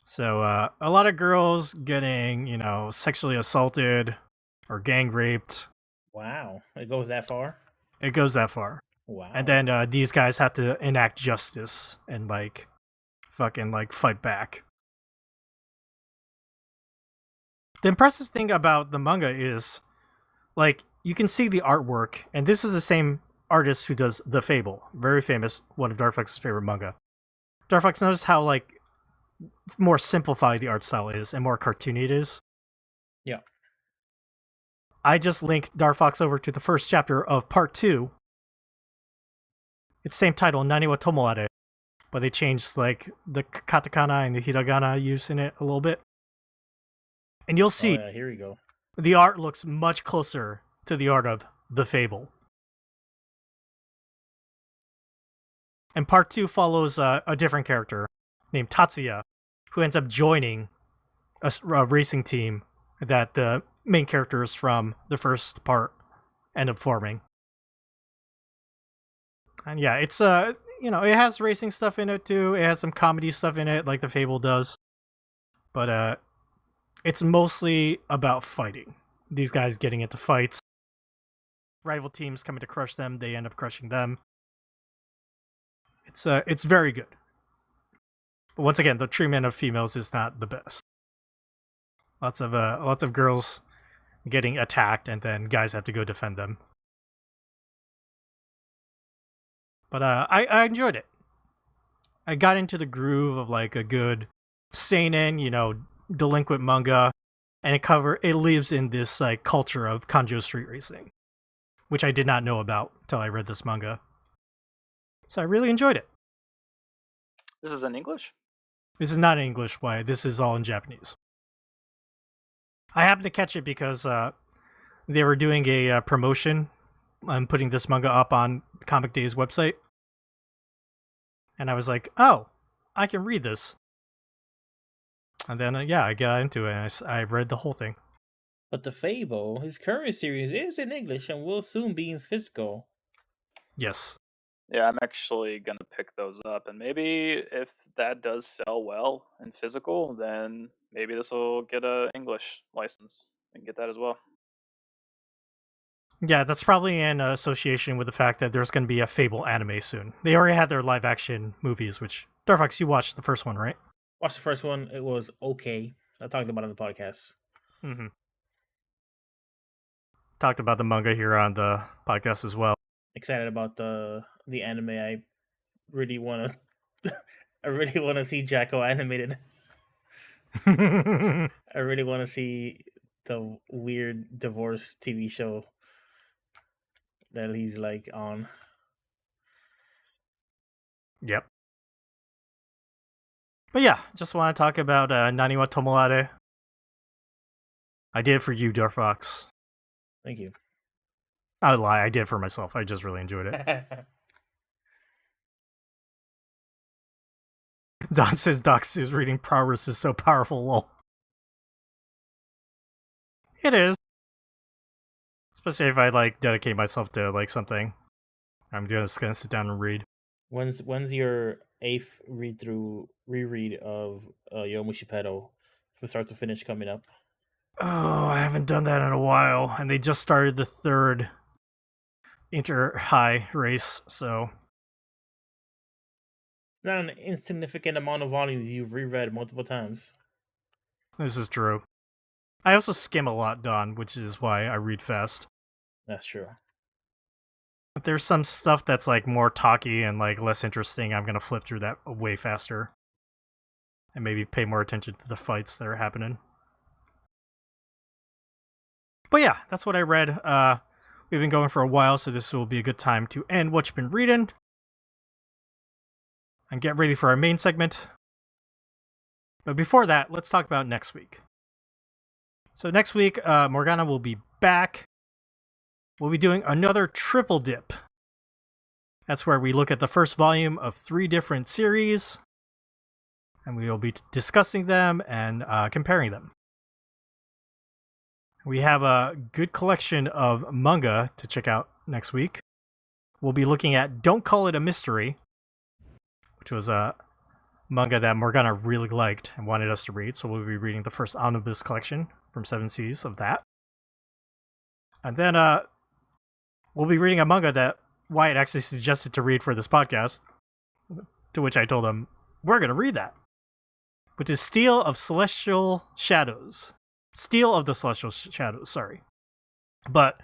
So a lot of girls getting, sexually assaulted or gang raped.
Wow, it goes that far.
It goes that far.
Wow.
And then these guys have to enact justice and fucking fight back. The impressive thing about the manga is, you can see the artwork, and this is the same artist who does The Fable, very famous, one of Darfox's favorite manga. Darfox, notice how more simplified the art style is and more cartoony it is.
Yeah.
I just linked Darfox over to the first chapter of part 2. It's same title, Nani wa Tomoare, but they changed the katakana and the hiragana use in it a little bit. And you'll see,
here we go.
The art looks much closer to the art of The Fable. And part 2 follows a different character named Tatsuya, who ends up joining a racing team that the main characters from the first part end up forming. And yeah, it's it has racing stuff in it too. It has some comedy stuff in it, like The Fable does. But it's mostly about fighting. These guys getting into fights. Rival teams coming to crush them, they end up crushing them. It's very good. But once again, the treatment of females is not the best. Lots of girls getting attacked, and then guys have to go defend them. But I enjoyed it. I got into the groove of a good seinen, delinquent manga, and it lives in this culture of kanjo street racing, which I did not know about until I read this manga. So I really enjoyed it.
This is in English?
This is not in English. Why? This is all in Japanese. I happened to catch it because they were doing a promotion. I'm putting this manga up on Comic Day's website. And I was like, oh, I can read this. And then, I got into it, and I read the whole thing.
But The Fable, his current series, is in English and will soon be in physical.
Yes.
Yeah, I'm actually going to pick those up. And maybe if that does sell well in physical, then maybe this will get a English license and get that as well.
Yeah, that's probably in association with the fact that there's going to be a Fable anime soon. They already had their live-action movies, which... Darfox, you watched the first one, right?
Watched the first one. It was okay. I talked about it on the podcast.
Mm-hmm. Talked about the manga here on the podcast as well.
Excited about the anime. I really want to... I really want to see Jacko animated. I really want to see the weird divorce TV show that he's on.
Yep. But yeah, just want to talk about Nani wa Tomoare. I did it for you, Darfox.
Thank you.
I lie, I did it for myself. I just really enjoyed it. Don says Dox's reading prowess is so powerful, lol. It is. Especially if I dedicate myself to something. I'm just gonna sit down and read.
When's your 8th reread of Yomushi Pedal from start to finish coming up?
Oh, I haven't done that in a while, and they just started the 3rd inter-high race, so...
Not an insignificant amount of volumes you've reread multiple times.
This is true. I also skim a lot, Don, which is why I read fast.
That's true.
If there's some stuff that's more talky and less interesting, I'm gonna flip through that way faster. And maybe pay more attention to the fights that are happening. But yeah, that's what I read. We've been going for a while, so this will be a good time to end what you've been reading. And get ready for our main segment. But before that, let's talk about next week. So next week, Morgana will be back. we'll be doing another triple dip. That's where we look at the first volume of 3 different series, and we will be discussing them and comparing them. We have a good collection of manga to check out next week. We'll be looking at Don't Call It a Mystery, which was a manga that Morgana really liked and wanted us to read, so we'll be reading the first omnibus collection from 7 Seas of that. And then we'll be reading a manga that Wyatt actually suggested to read for this podcast, to which I told him, we're going to read that, which is Steel of the Celestial Shadows, sorry. But,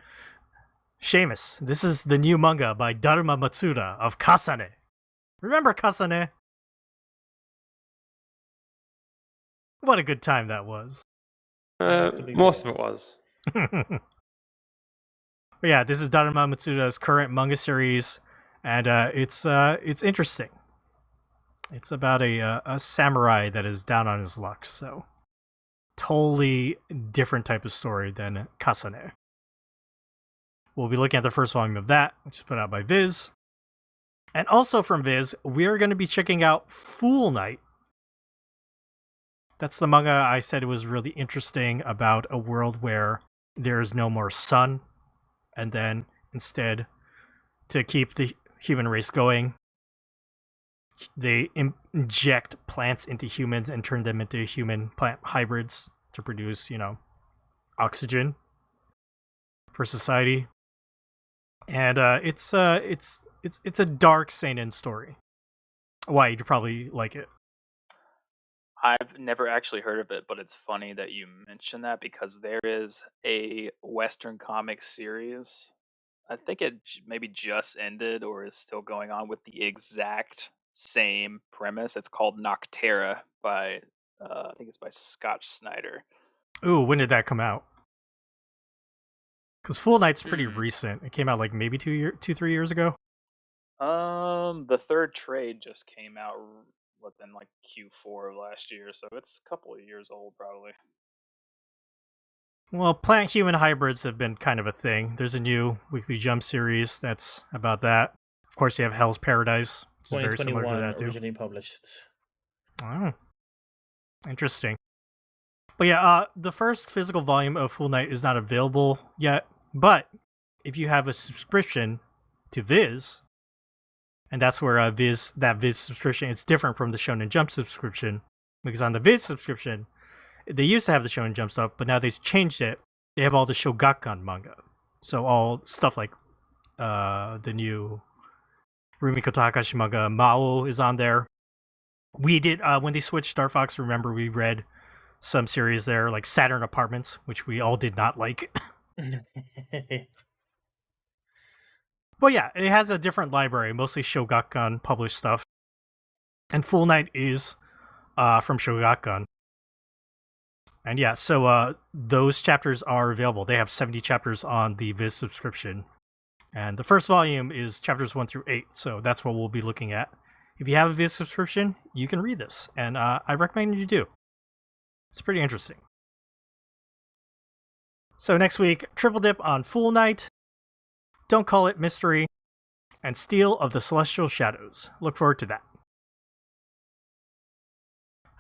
Seamus, this is the new manga by Dharma Matsuda of Kasane. Remember Kasane? What a good time that was.
Most of it was.
But yeah, this is Dharma Matsuda's current manga series, and it's interesting. It's about a samurai that is down on his luck, so totally different type of story than Kasane. We'll be looking at the first volume of that, which is put out by Viz. And also from Viz, we are going to be checking out Fool Knight. That's the manga I said was really interesting about a world where there is no more sun. And then, instead, to keep the human race going, they inject plants into humans and turn them into human-plant hybrids to produce, oxygen for society. And it's a dark seinen story. Why, you'd probably like it.
I've never actually heard of it, but it's funny that you mention that because there is a Western comic series. I think it maybe just ended or is still going on with the exact same premise. It's called Noctera by, I think it's by Scott Snyder.
Ooh, when did that come out? Because Fool Knight's pretty recent. It came out like maybe 3 years ago.
The third trade just came out within like Q4 of last year, so it's a couple of years old probably.
Well, plant-human hybrids have been kind of a thing. There's a new Weekly Jump series that's about that. Of course, you have Hell's Paradise, which is very similar to that too.
Originally published.
Oh, interesting. But yeah, the first physical volume of Fool Knight is not available yet, but if you have a subscription to Viz, and that's where Viz subscription, it's different from the Shonen Jump subscription, because on the Viz subscription, they used to have the Shonen Jump stuff, but now they've changed it. They have all the Shogakukan manga. So all stuff like the new Rumiko Takahashi manga, Mao, is on there. We did, when they switched Star Fox, remember we read some series there, like Saturn Apartments, which we all did not like. But yeah, it has a different library, mostly Shogakukan published stuff. And Fool Knight is from Shogakukan. And yeah, so those chapters are available. They have 70 chapters on the Viz subscription. And the first volume is chapters 1 through 8, so that's what we'll be looking at. If you have a Viz subscription, you can read this, and I recommend you do. It's pretty interesting. So next week, triple dip on Fool Knight, Don't Call It Mystery, and Steel of the Celestial Shadows. Look forward to that.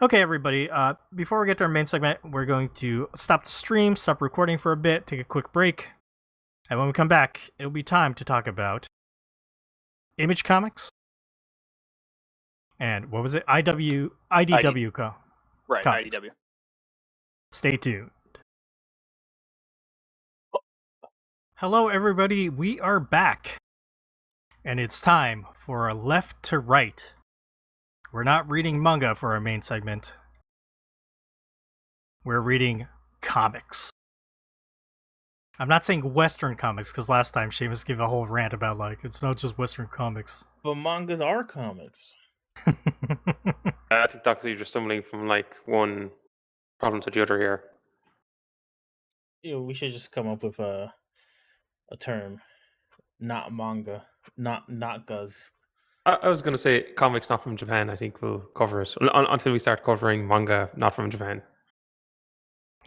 Okay, everybody, before we get to our main segment, we're going to stop the stream, stop recording for a bit, take a quick break. And when we come back, it'll be time to talk about Image Comics. And what was it? IDW.
Right,
Comics.
IDW.
Stay tuned. Hello, everybody. We are back. And it's time for a left to right. We're not reading manga for our main segment. We're reading comics. I'm not saying Western comics, because last time Seamus gave a whole rant about, like, it's not just Western comics.
But mangas are comics.
I think Doc, you're just stumbling from like one problem to the other here.
We should just come up with a term. Not manga. Not guz.
I was going to say comics not from Japan. I think we'll cover it until we start covering manga not from Japan.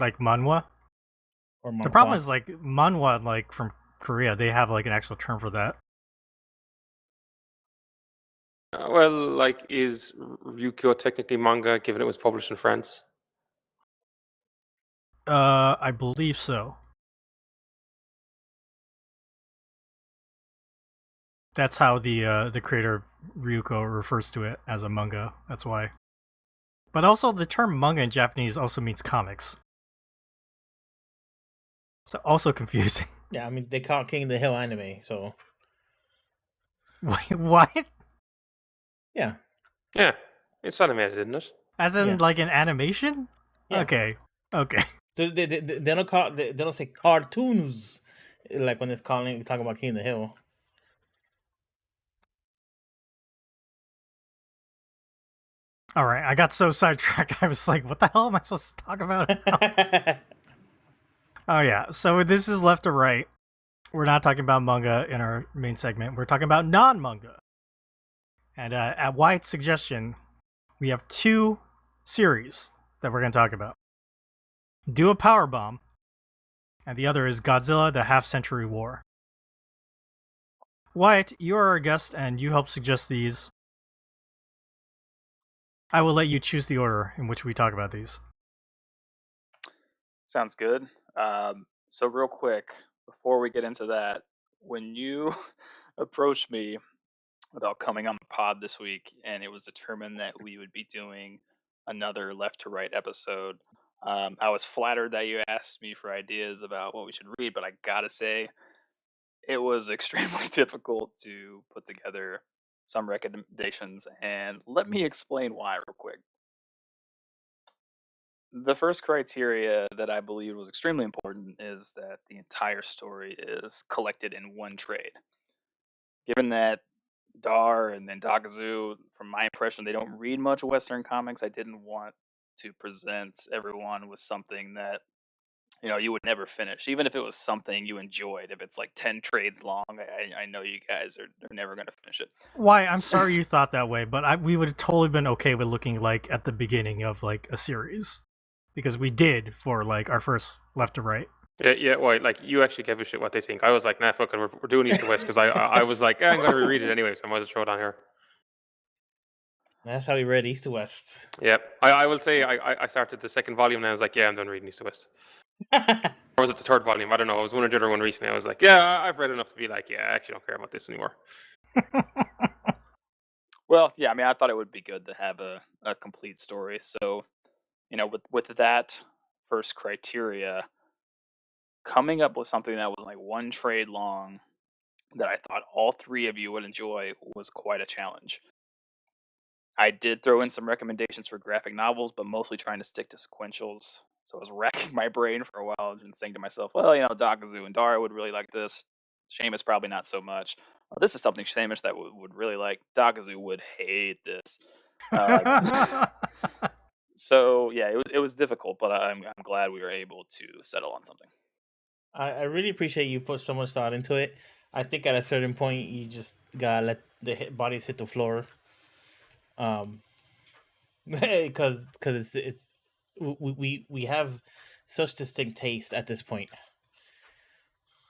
Like manhwa?
Or
The problem is, like, manhwa, like, from Korea. They have like an actual term for that.
Well, like, is Ryukyo technically manga, given it was published in France?
I believe so. That's how the creator of Ryuko refers to it, as a manga. That's why. But also, the term manga in Japanese also means comics. So also confusing.
Yeah, I mean they call it King of the Hill anime, so
Wait, what?
yeah.
Yeah, it's animated, isn't it?
As in
Yeah.
like an animation?
Yeah.
Okay.
They don't call they don't say cartoons like when it's talking about King of the Hill.
All right, I got so sidetracked. I was like, what the hell am I supposed to talk about? Oh yeah, so this is left to right. We're not talking about manga in our main segment. We're talking about non-manga. And at Wyatt's suggestion, we have 2 series that we're going to talk about. Do a Powerbomb, and the other is Godzilla, the Half-Century War. Wyatt, you are our guest, and you helped suggest these. I will let you choose the order in which we talk about these.
Sounds good. So real quick, before we get into that, when you approached me about coming on the pod this week, and it was determined that we would be doing another left to right episode, I was flattered that you asked me for ideas about what we should read, but I gotta say, it was extremely difficult to put together some recommendations, and let me explain why real quick. The first criteria that I believe was extremely important is that the entire story is collected in one trade. Given that Dar and then Dakazu, from my impression, they don't read much Western comics, I didn't want to present everyone with something that you would never finish, even if it was something you enjoyed. If it's like 10 trades long, I know you guys are never going to finish it.
Why? I'm sorry you thought that way, but we would have totally been okay with looking like at the beginning of like a series, because we did for like our first left to right.
Yeah. Why? Like, you actually give a shit what they think. I was like, nah, fuck it, we're doing East to West, because I was like, I'm gonna reread it anyway, so I might as well throw it on here.
That's how we read East to West.
Yep. I will say I started the second volume and I was like, yeah, I'm done reading East to West. Or was it the third volume? I don't know. I was one or the other one recently. I was like, yeah, I've read enough to be like, yeah, I actually don't care about this anymore.
Well, yeah, I mean, I thought it would be good to have a complete story. So, with that first criteria, coming up with something that was like one trade long that I thought all 3 of you would enjoy was quite a challenge. I did throw in some recommendations for graphic novels, but mostly trying to stick to sequentials. So I was racking my brain for a while and saying to myself, well, Dakazu and Dara would really like this. Seamus probably not so much. Well, this is something Seamus that would really like. Dakazu would hate this. So yeah, it was difficult, but I'm glad we were able to settle on something.
I really appreciate you put so much thought into it. I think at a certain point you just gotta let the bodies hit the floor. Because it's we have such distinct taste at this point.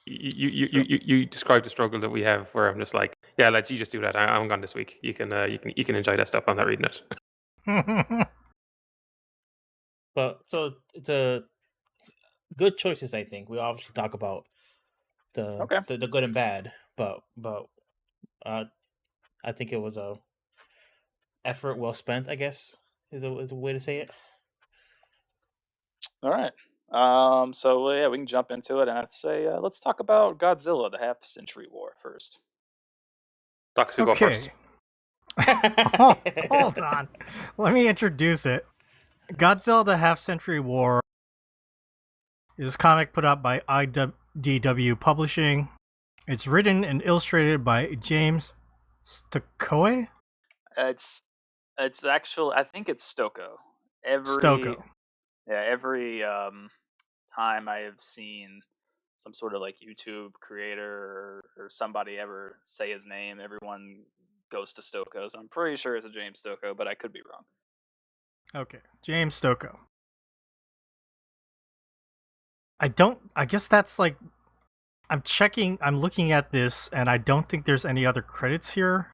You described the struggle that we have, where I'm just like, yeah, lads, you just do that. I'm gone this week. You can enjoy that stuff. I'm not reading it.
But so it's a good choices. I think we obviously talk about the good and bad, but I think it was a effort well spent, I guess is a way to say it.
All right. So yeah, we can jump into it, and I'd say let's talk about Godzilla: The Half-Century War first.
Dakasu, go first.
Hold on. Let me introduce it. Godzilla, the Half-Century War is a comic put out by IDW Publishing. It's written and illustrated by James Stokoe?
It's actually, I think it's Stoko.
Stoko.
Yeah, every time I have seen some sort of like YouTube creator or somebody ever say his name, everyone goes to Stoko. So I'm pretty sure it's a James Stoko, but I could be wrong.
Okay, James Stoko. I guess that's like, I'm checking, I'm looking at this, and I don't think there's any other credits here.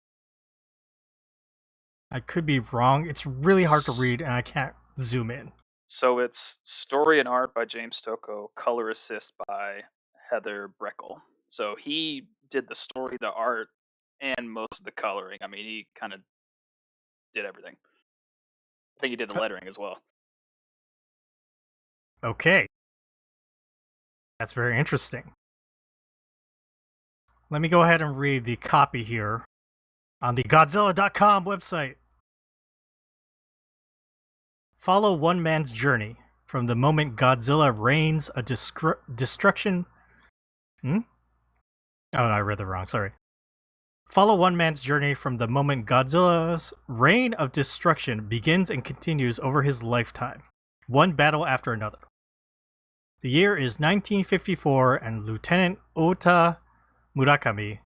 I could be wrong. It's really hard to read, and I can't zoom in.
So it's story and art by James Stocco, color assist by Heather Breckel. So he did the story, the art, and most of the coloring. I mean, he kind of did everything. I think he did the lettering as well.
Okay. That's very interesting. Let me go ahead and read the copy here on the Godzilla.com website. Follow one man's journey from the moment Godzilla rains a destruction. Oh, no, I read that wrong. Sorry. Follow one man's journey from the moment Godzilla's reign of destruction begins and continues over his lifetime, one battle after another. The year is 1954, and Lieutenant Ota Murakami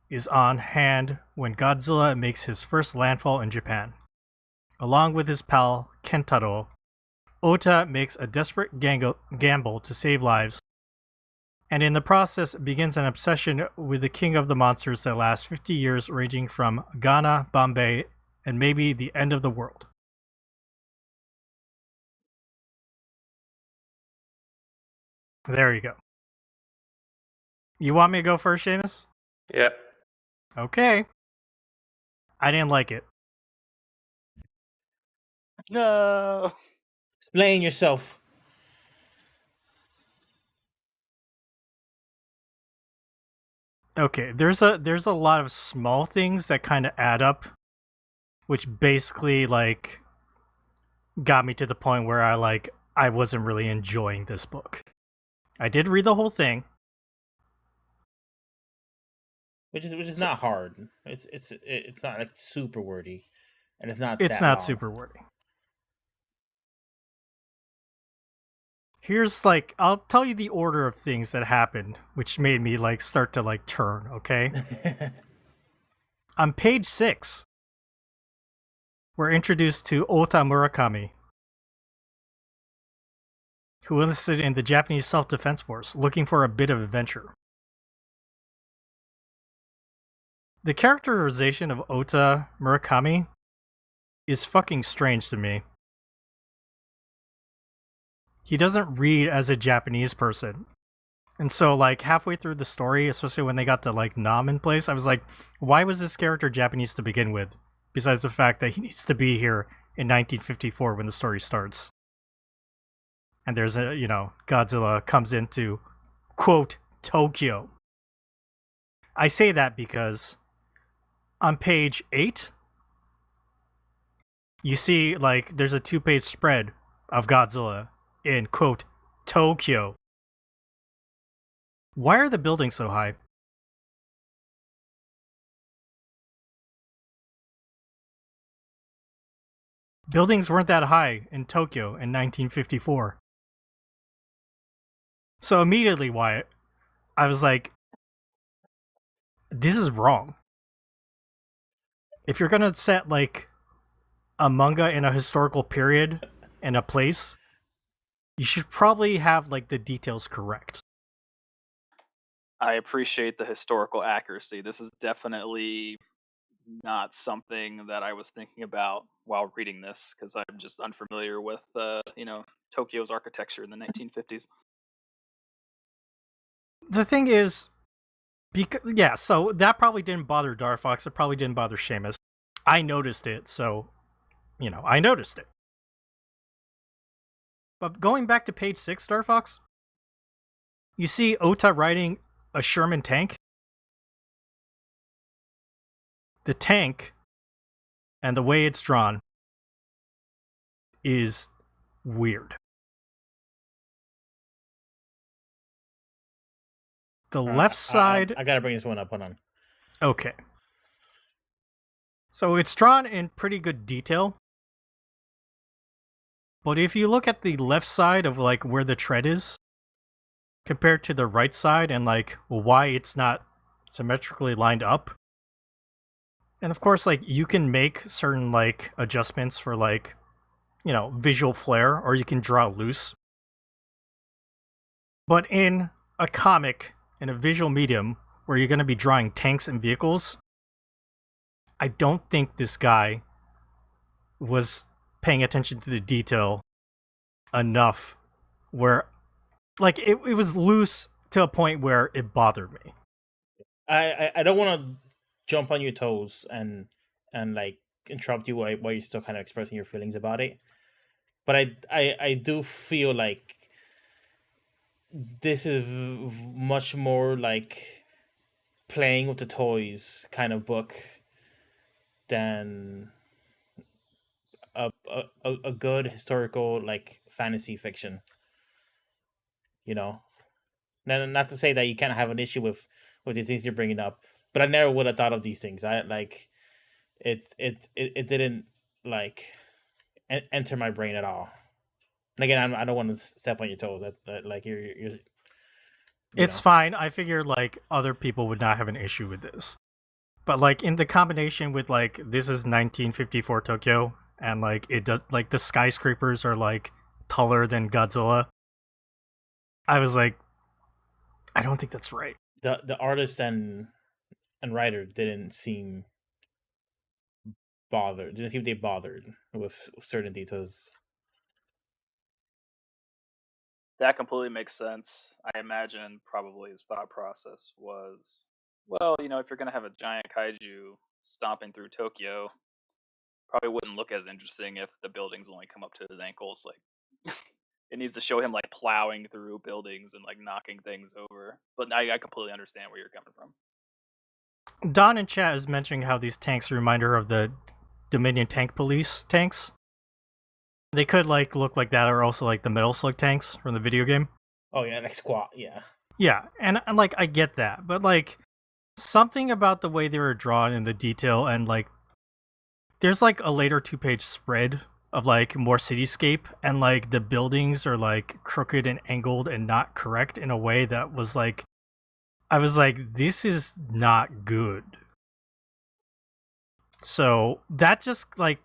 is on hand when Godzilla makes his first landfall in Japan. Along with his pal Kentaro, Ota makes a desperate gamble to save lives, and in the process begins an obsession with the king of the monsters that lasts 50 years, ranging from Ghana, Bombay, and maybe the end of the world. There you go. You want me to go first, Seamus?
Yeah.
Okay. I didn't like it.
No.
Explain yourself.
Okay, there's a lot of small things that kind of add up, which basically like got me to the point where I wasn't really enjoying this book. I did read the whole thing,
Which is not hard. It's not like super wordy, and it's not.
It's
that
not
long.
super wordy. Here's like, I'll tell you the order of things that happened, which made me like start to like turn, okay? On page 6, we're introduced to Ota Murakami, who enlisted in the Japanese Self-Defense Force, looking for a bit of adventure. The characterization of Ota Murakami is fucking strange to me. He doesn't read as a Japanese person. And so, like, halfway through the story, especially when they got the, like, Nam in place, I was like, why was this character Japanese to begin with? Besides the fact that he needs to be here in 1954 when the story starts. And there's a, Godzilla comes into, quote, Tokyo. I say that because on page 8, you see, like, there's a 2-page spread of Godzilla in, quote, Tokyo. Why are the buildings so high? Buildings weren't that high in Tokyo in 1954. So immediately, Wyatt, I was like, this is wrong. If you're gonna set, like, a manga in a historical period and a place, you should probably have, like, the details correct.
I appreciate the historical accuracy. This is definitely not something that I was thinking about while reading this, because I'm just unfamiliar with, Tokyo's architecture in the 1950s.
The thing is, so that probably didn't bother Darfox. It probably didn't bother Seamus. I noticed it, so, I noticed it. But going back to page 6, Darfox, you see Ota riding a Sherman tank. The tank and the way it's drawn is weird. The left side...
I gotta bring this one up. Hold on.
Okay. So it's drawn in pretty good detail. But if you look at the left side of, like, where the tread is, compared to the right side and, like, why it's not symmetrically lined up, and of course, like, you can make certain, like, adjustments for, like, visual flair, or you can draw loose. But in a comic in a visual medium where you're going to be drawing tanks and vehicles, I don't think this guy was paying attention to the detail enough where, like, it was loose to a point where it bothered me.
I don't want to jump on your toes and like interrupt you while you're still kind of expressing your feelings about it, but I do feel like this is much more like playing with the toys kind of book than a good historical like fantasy fiction. You know, not to say that you can't have an issue with these things you're bringing up, but I never would have thought of these things. I like it didn't like enter my brain at all. And again, I don't want to step on your toes. That like you're
It's fine. I figured like other people would not have an issue with this. But like in the combination with like this is 1954 Tokyo and like it does like the skyscrapers are like taller than Godzilla. I was like, I don't think that's right.
The artist and writer didn't seem bothered. Didn't seem they bothered with certain details.
That completely makes sense. I imagine probably his thought process was, well, if you're going to have a giant kaiju stomping through Tokyo, probably wouldn't look as interesting if the buildings only come up to his ankles. Like, it needs to show him like plowing through buildings and like knocking things over. But I completely understand where you're coming from.
Don in chat is mentioning how these tanks remind her of the Dominion Tank Police tanks. They could like look like that, or also like the Metal Slug tanks from the video game.
Oh yeah, like squat, yeah.
Yeah, and like I get that, but like something about the way they were drawn in the detail, and like there's like a later 2-page spread of like more cityscape, and like the buildings are like crooked and angled and not correct in a way that was like, I was like, this is not good. So that just like,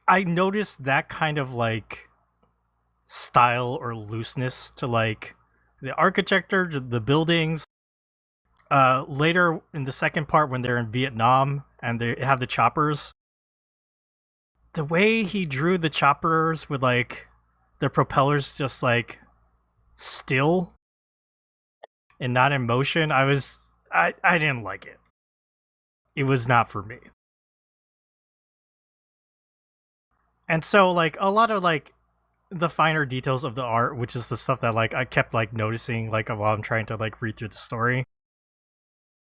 I noticed that kind of like style or looseness to like the architecture, the buildings. Later in the second part when they're in Vietnam and they have the choppers, the way he drew the choppers with like the propellers just like still and not in motion, I didn't like it. It was not for me. And so like a lot of like the finer details of the art, which is the stuff that like I kept like noticing like while I'm trying to like read through the story.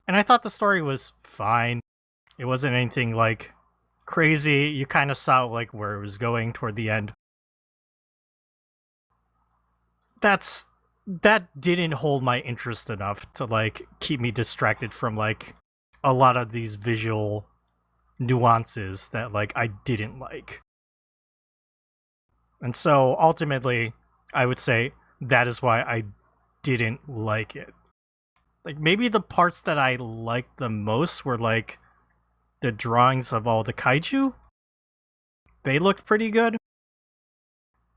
And I thought the story was fine. It wasn't anything like crazy. You kind of saw like where it was going toward the end. That didn't hold my interest enough to like keep me distracted from like a lot of these visual nuances that like I didn't like. And so ultimately, I would say that is why I didn't like it. Like maybe the parts that I liked the most were like the drawings of all the kaiju. They looked pretty good.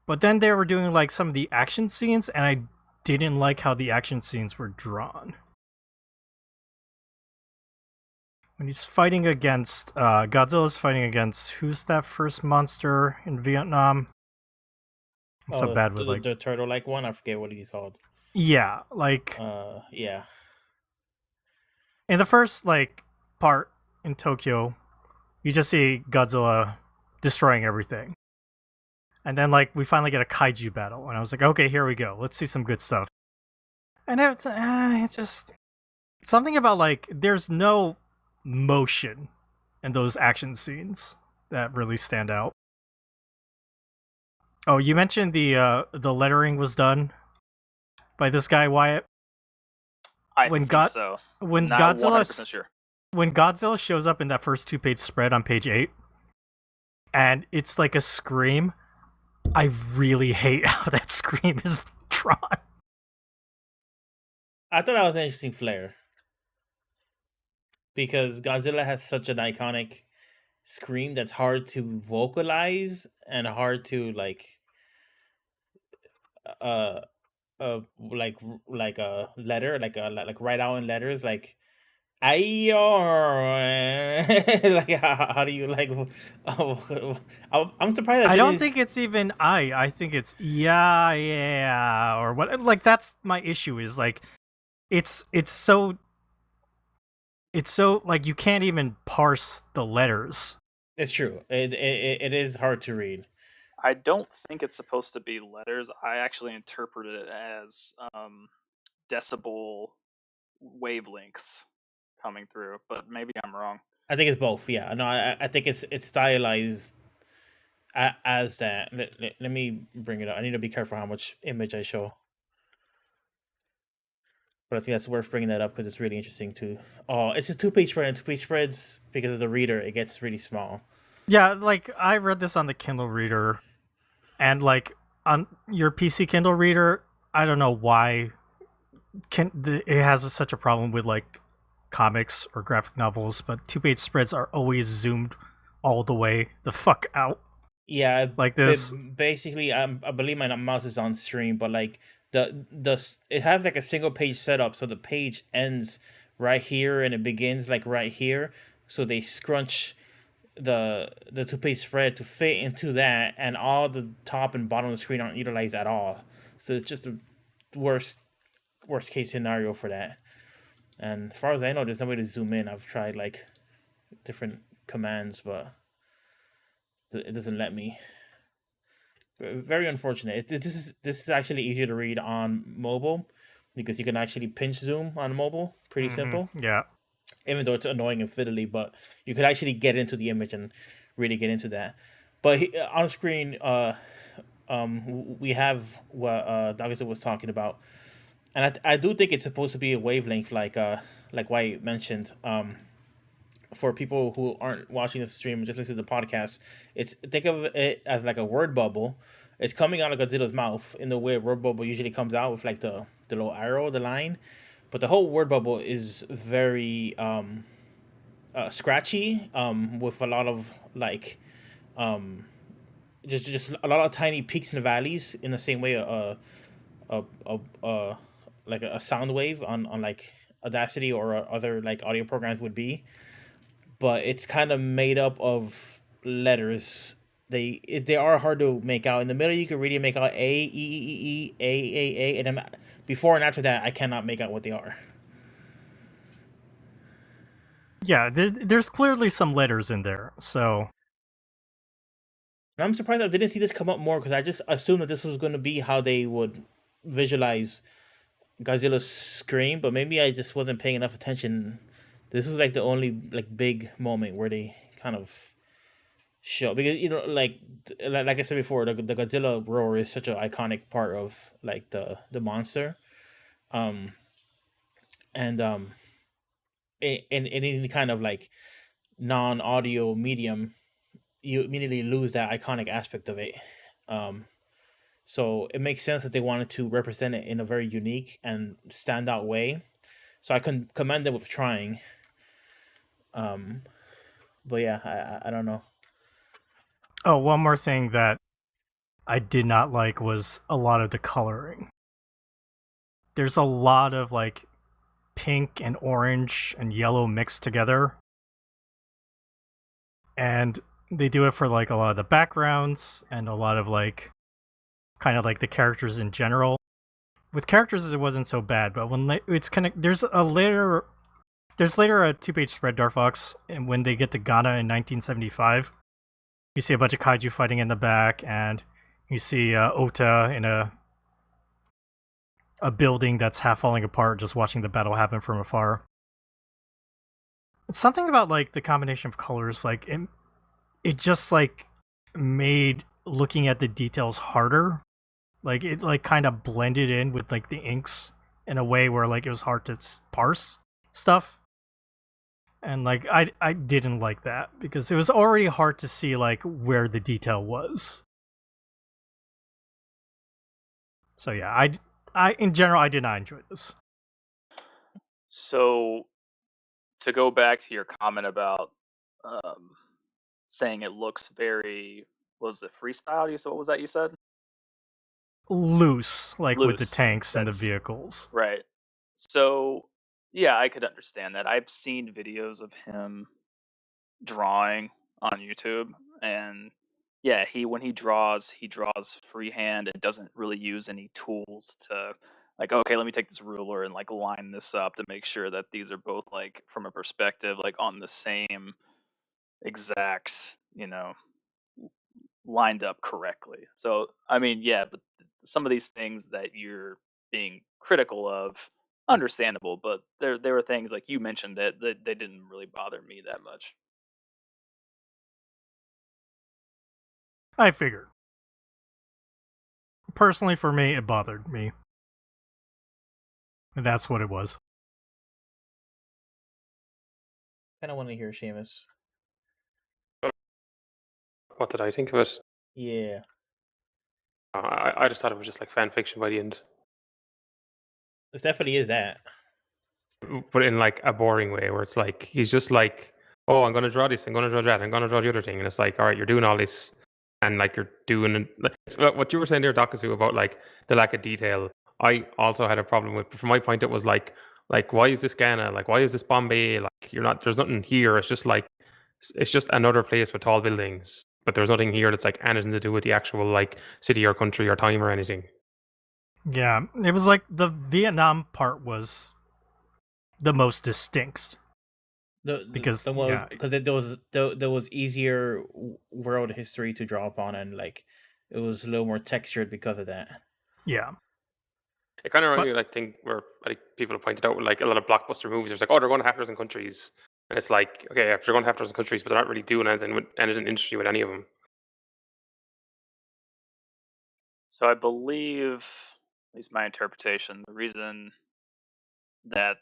But then they were doing like some of the action scenes, and I didn't like how the action scenes were drawn. When he's fighting against Godzilla's fighting against, who's that first monster in Vietnam? I'm so bad with like
the turtle-like one. I forget what he's called.
Yeah, like
yeah.
In the first like part in Tokyo, you just see Godzilla destroying everything. And then like we finally get a kaiju battle, and I was like, okay, here we go. Let's see some good stuff. And it's just something about like there's no motion in those action scenes that really stand out. Oh, you mentioned the lettering was done by this guy Wyatt.
I think so.
When
Not
Godzilla
100% sure.
When Godzilla shows up in that first 2-page spread on page 8, and it's like a scream, I really hate how that scream is drawn.
I thought that was an interesting flair, because Godzilla has such an iconic scream that's hard to vocalize and hard to like like a letter, like write out in letters, like I like how do you like? Oh, I'm surprised
I
I
don't
didn't.
think it's even I. I think it's yeah, or what. Like that's my issue. Is like it's so like you can't even parse the letters.
It's true. It is hard to read.
I don't think it's supposed to be letters. I actually interpreted it as decibel wavelengths coming through, but maybe I'm wrong.
I think it's both. Yeah. No, I think it's stylized as that. Let me bring it up. I need to be careful how much image I show. But I think that's worth bringing that up because it's really interesting too. Oh, it's a 2-page spread, and 2-page spreads because of the reader, it gets really small.
Yeah, like I read this on the Kindle reader, and like on your PC Kindle reader, I don't know why it has such a problem with like comics or graphic novels, but 2-page spreads are always zoomed all the way the fuck out.
Yeah,
Like this.
basically, I believe my mouse is on stream, but like it has like a single page setup, so the page ends right here and it begins like right here. So they scrunch the 2-page spread to fit into that, and all the top and bottom of the screen aren't utilized at all. So it's just the worst case scenario for that. And as far as I know, there's no way to zoom in. I've tried like different commands, but it doesn't let me. Very unfortunate. This is actually easier to read on mobile because you can actually pinch zoom on mobile. Pretty simple.
Yeah.
Even though it's annoying and fiddly, but you could actually get into the image and really get into that. But on screen, we have what Dagasa was talking about, and I do think it's supposed to be a wavelength, like White mentioned. For people who aren't watching the stream, just listen to the podcast. Think of it as like a word bubble. It's coming out of Godzilla's mouth in the way a word bubble usually comes out with like the little arrow, the line. But the whole word bubble is very scratchy, with a lot of like just a lot of tiny peaks and valleys in the same way like a sound wave on like Audacity or other like audio programs would be. But it's kind of made up of letters. They are hard to make out. In the middle, you can really make out A, E, E, E, A, and then before and after that, I cannot make out what they are.
Yeah, there's clearly some letters in there, so.
And I'm surprised I didn't see this come up more because I just assumed that this was going to be how they would visualize Godzilla's scream, but maybe I just wasn't paying enough attention. This was like the only like big moment where they kind of show, because like I said before, the Godzilla roar is such an iconic part of like the monster, and in any kind of like non-audio medium, you immediately lose that iconic aspect of it. So it makes sense that they wanted to represent it in a very unique and standout way. So I can commend them with trying. But yeah, I don't know.
Oh, one more thing that I did not like was a lot of the coloring. There's a lot of like pink and orange and yellow mixed together. And they do it for like a lot of the backgrounds and a lot of like kind of like the characters in general. With characters it wasn't so bad, but when it's kind of there's later a 2-page spread, Darfox, and when they get to Ghana in 1975, you see a bunch of kaiju fighting in the back, and you see Ota in a building that's half falling apart, just watching the battle happen from afar. It's something about like the combination of colors, like it just like made looking at the details harder. Like it like kind of blended in with like the inks in a way where like it was hard to parse stuff. And like I didn't like that because it was already hard to see like where the detail was. So yeah, I in general I did not enjoy this.
So, to go back to your comment about saying it looks very, what was it freestyle? What was that you said?
loose, like with the
Loose.
tanks and the
That's
vehicles.
right. So yeah, I could understand that. I've seen videos of him drawing on YouTube, and yeah, when he draws freehand and doesn't really use any tools to like, okay, let me take this ruler and like line this up to make sure that these are both like from a perspective like on the same exact, lined up correctly. So, I mean, yeah, but some of these things that you're being critical of, understandable, but there were things like you mentioned that they didn't really bother me that much.
I figured. Personally, for me, it bothered me. And that's what it was.
Kind of want to hear Seamus.
What did I think of it?
Yeah.
I just thought it was just like fan fiction by the end,
It definitely is that.
but in like a boring way, where it's like he's just like, oh, I'm gonna draw this, I'm gonna draw that, I'm gonna draw the other thing, and it's like, all right, you're doing all this, and like you're doing like, what you were saying there, Dakazu, about like the lack of detail. I also had a problem with. From my point, it was like why is this Ghana? Like why is this Bombay? Like you're not. There's nothing here. It's just another place with tall buildings, but there's nothing here that's like anything to do with the actual like city or country or time or anything.
Yeah, it was like the Vietnam part was the most distinct. Because
there was easier world history to draw upon, and like it was a little more textured because of that.
Yeah.
It kind of reminded me of like thing where like people have pointed out with, like a lot of blockbuster movies. There's like, oh, they're going to half a dozen countries, and it's like, okay, if they're going to half a dozen countries, but they're not really doing anything interesting with any of them.
So I believe, at least my interpretation, the reason that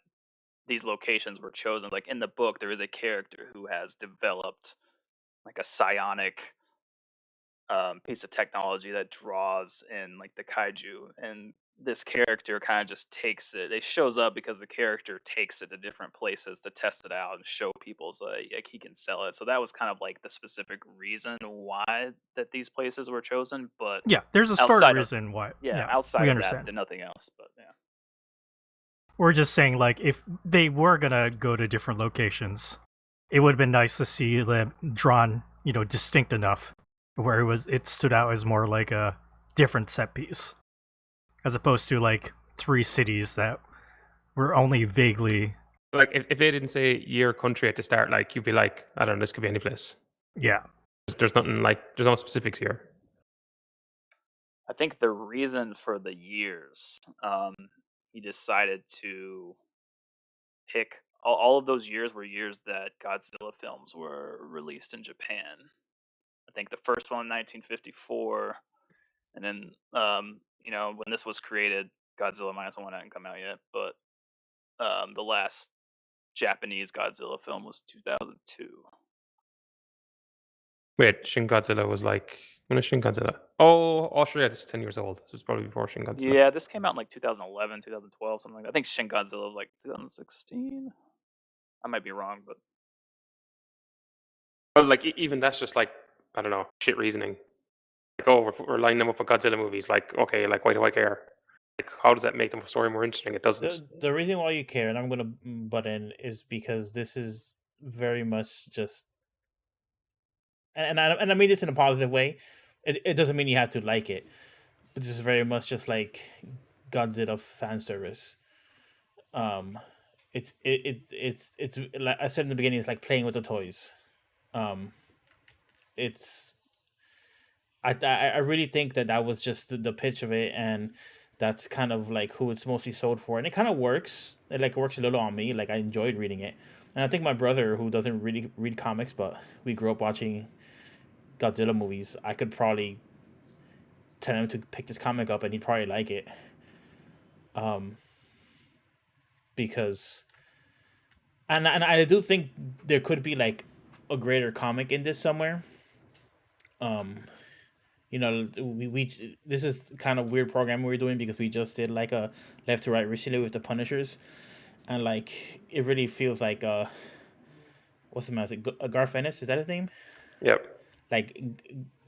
these locations were chosen, like in the book, there is a character who has developed like a psionic piece of technology that draws in like the kaiju, and this character kind of just takes it. It shows up because the character takes it to different places to test it out and show people so that, like he can sell it. So that was kind of like the specific reason why that these places were chosen. But
Yeah, there's a story
outside of
reason why.
outside
we
of
understand.
that, nothing else. But yeah.
We're just saying, like, if they were gonna go to different locations, it would have been nice to see them drawn, distinct enough where it stood out as more like a different set piece, as opposed to like 3 cities that were only vaguely.
Like if they didn't say year country at the start, like you'd be like, I don't know, this could be any place.
Yeah.
There's nothing like there's no specifics here.
I think the reason for the years, he decided to pick all of those years were years that Godzilla films were released in Japan. I think the first one in 1954, and then when this was created, Godzilla -1 hadn't come out yet, but the last Japanese Godzilla film was 2002.
Wait, Shin Godzilla was like, when is Shin Godzilla? Oh, Austria, this is 10 years old. So it's probably before Shin Godzilla.
Yeah, this came out in like 2011, 2012, something like that. I think Shin Godzilla was like 2016. I might be wrong, but
like even that's just like, I don't know, shit reasoning. Like, oh, we're lining them up with Godzilla movies. Like, okay, like why do I care? Like, how does that make the story more interesting? It doesn't.
The reason why you care, and I'm gonna butt in, is because this is very much just, and I mean this in a positive way. It doesn't mean you have to like it, but this is very much just like Godzilla fan service. It's like I said in the beginning, it's like playing with the toys. It's I really think that was just the pitch of it, and that's kind of like who it's mostly sold for, and it kind of works. It works a little on me. Like I enjoyed reading it, and I think my brother, who doesn't really read comics, but we grew up watching Godzilla movies, I could probably tell him to pick this comic up, and he'd probably like it. Because, and I do think there could be like a greater comic in this somewhere. We this is kind of weird programming we're doing because we just did like a left to right recently with the Punishers, and like it really feels like what's the matter? Garth Ennis, is that his name?
Yep.
Like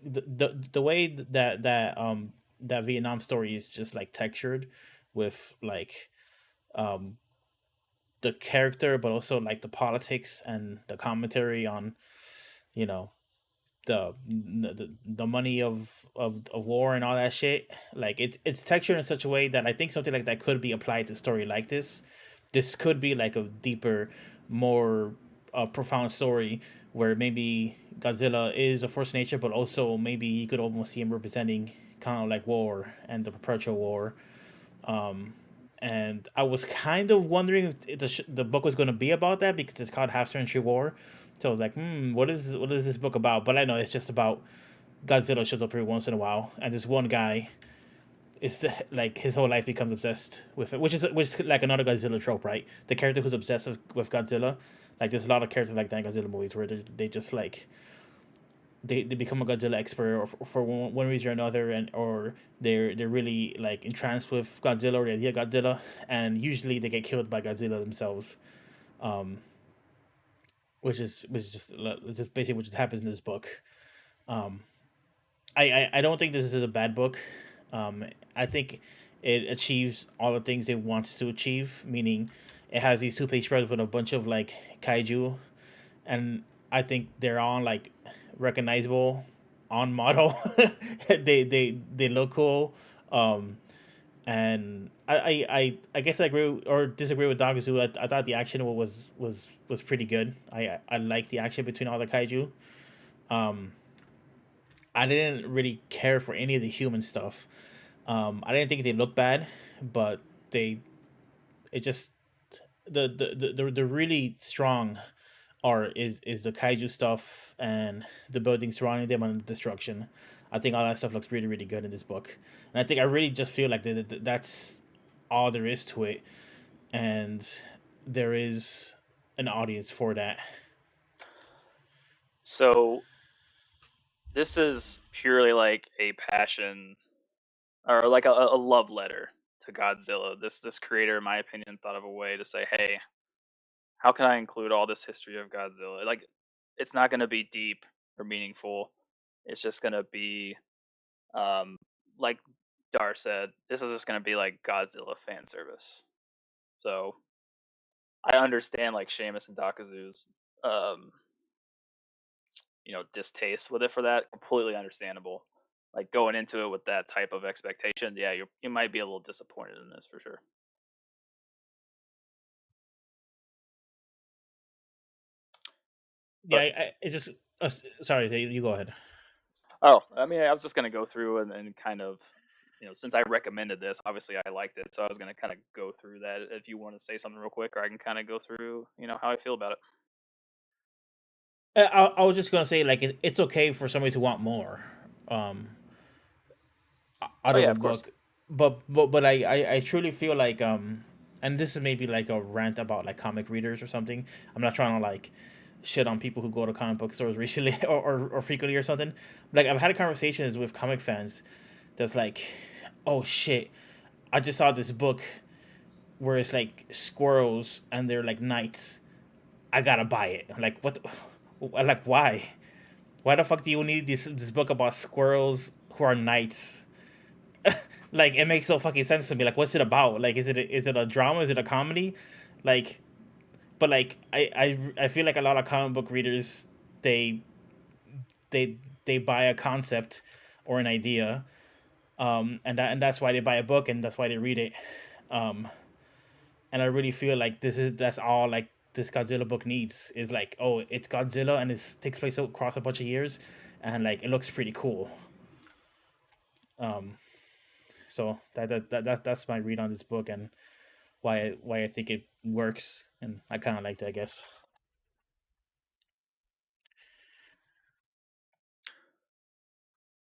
the way that that Vietnam story is just like textured with like um the character, but also like the politics and the commentary on, you know, the money of war and all that shit. Like it's textured in such a way that I think something like that could be applied to a story like this. This could be like a deeper, more profound story where maybe Godzilla is a force of nature, but also maybe you could almost see him representing kind of like war and the perpetual war. Um, and I was kind of wondering if the book was going to be about that because it's called Half Century War. So I was like, what is this book about? But I know it's just about Godzilla shows up every once in a while, and this one guy is like his whole life becomes obsessed with it, which is like another Godzilla trope, right? The character who's obsessed with Godzilla. Like there's a lot of characters like that in Godzilla movies where they just like they become a Godzilla expert or for one reason or another, and or they're really like entranced with Godzilla or the idea of Godzilla, and usually they get killed by Godzilla themselves, um, which is just basically what just happens in this book. Um, I don't think this is a bad book. I think it achieves all the things it wants to achieve, meaning it has these 2 page spreads with a bunch of like kaiju, and I think they're all like recognizable on model. They look cool. Um, and I guess I agree or disagree with Dagazu. I thought the action was pretty good. I like the action between all the kaiju. Um, I didn't really care for any of the human stuff. I didn't think they looked bad, but they it just the really strong art is the kaiju stuff and the buildings surrounding them and the destruction. I think all that stuff looks really really good in this book, and I think I really just feel like that's all there is to it, and there is an audience for that.
So this is purely like a passion or like a love letter to Godzilla. This creator, in my opinion, thought of a way to say, "Hey, how can I include all this history of Godzilla?" Like, it's not going to be deep or meaningful. It's just going to be, um, like Dar said, this is just going to be like Godzilla fan service. So I understand like Seamus and Dakazu's, um, distaste with it for that. Completely understandable. Like going into it with that type of expectation, yeah, you might be a little disappointed in this for sure.
Yeah,
But
it just sorry, you go ahead.
oh, I mean, I was just gonna go through and kind of, since I recommended this, obviously I liked it, so I was gonna kind of go through that. If you want to say something real quick, or I can kind of go through, how I feel about it.
I was just gonna say like it's okay for somebody to want more. Um, out
Oh
of
yeah,
a
of course.
book, but I truly feel like and this is maybe like a rant about like comic readers or something. I'm not trying to like shit on people who go to comic book stores recently or frequently or something. Like I've had conversations with comic fans that's like, oh shit, I just saw this book where it's like squirrels and they're like knights. I gotta buy it. Like what? Like why? Why the fuck do you need this book about squirrels who are knights? Like it makes no fucking sense to me. Like what's it about? Like is it a drama? Is it a comedy? Like but like I feel like a lot of comic book readers they they they buy a concept or an idea, and that's why they buy a book and that's why they read it. Um, and I really feel like that's all like this Godzilla book needs is like, oh, it's Godzilla and it takes place across a bunch of years, and like it looks pretty cool. Um, so that's my read on this book and why I think it works, and I kind of liked it, I guess.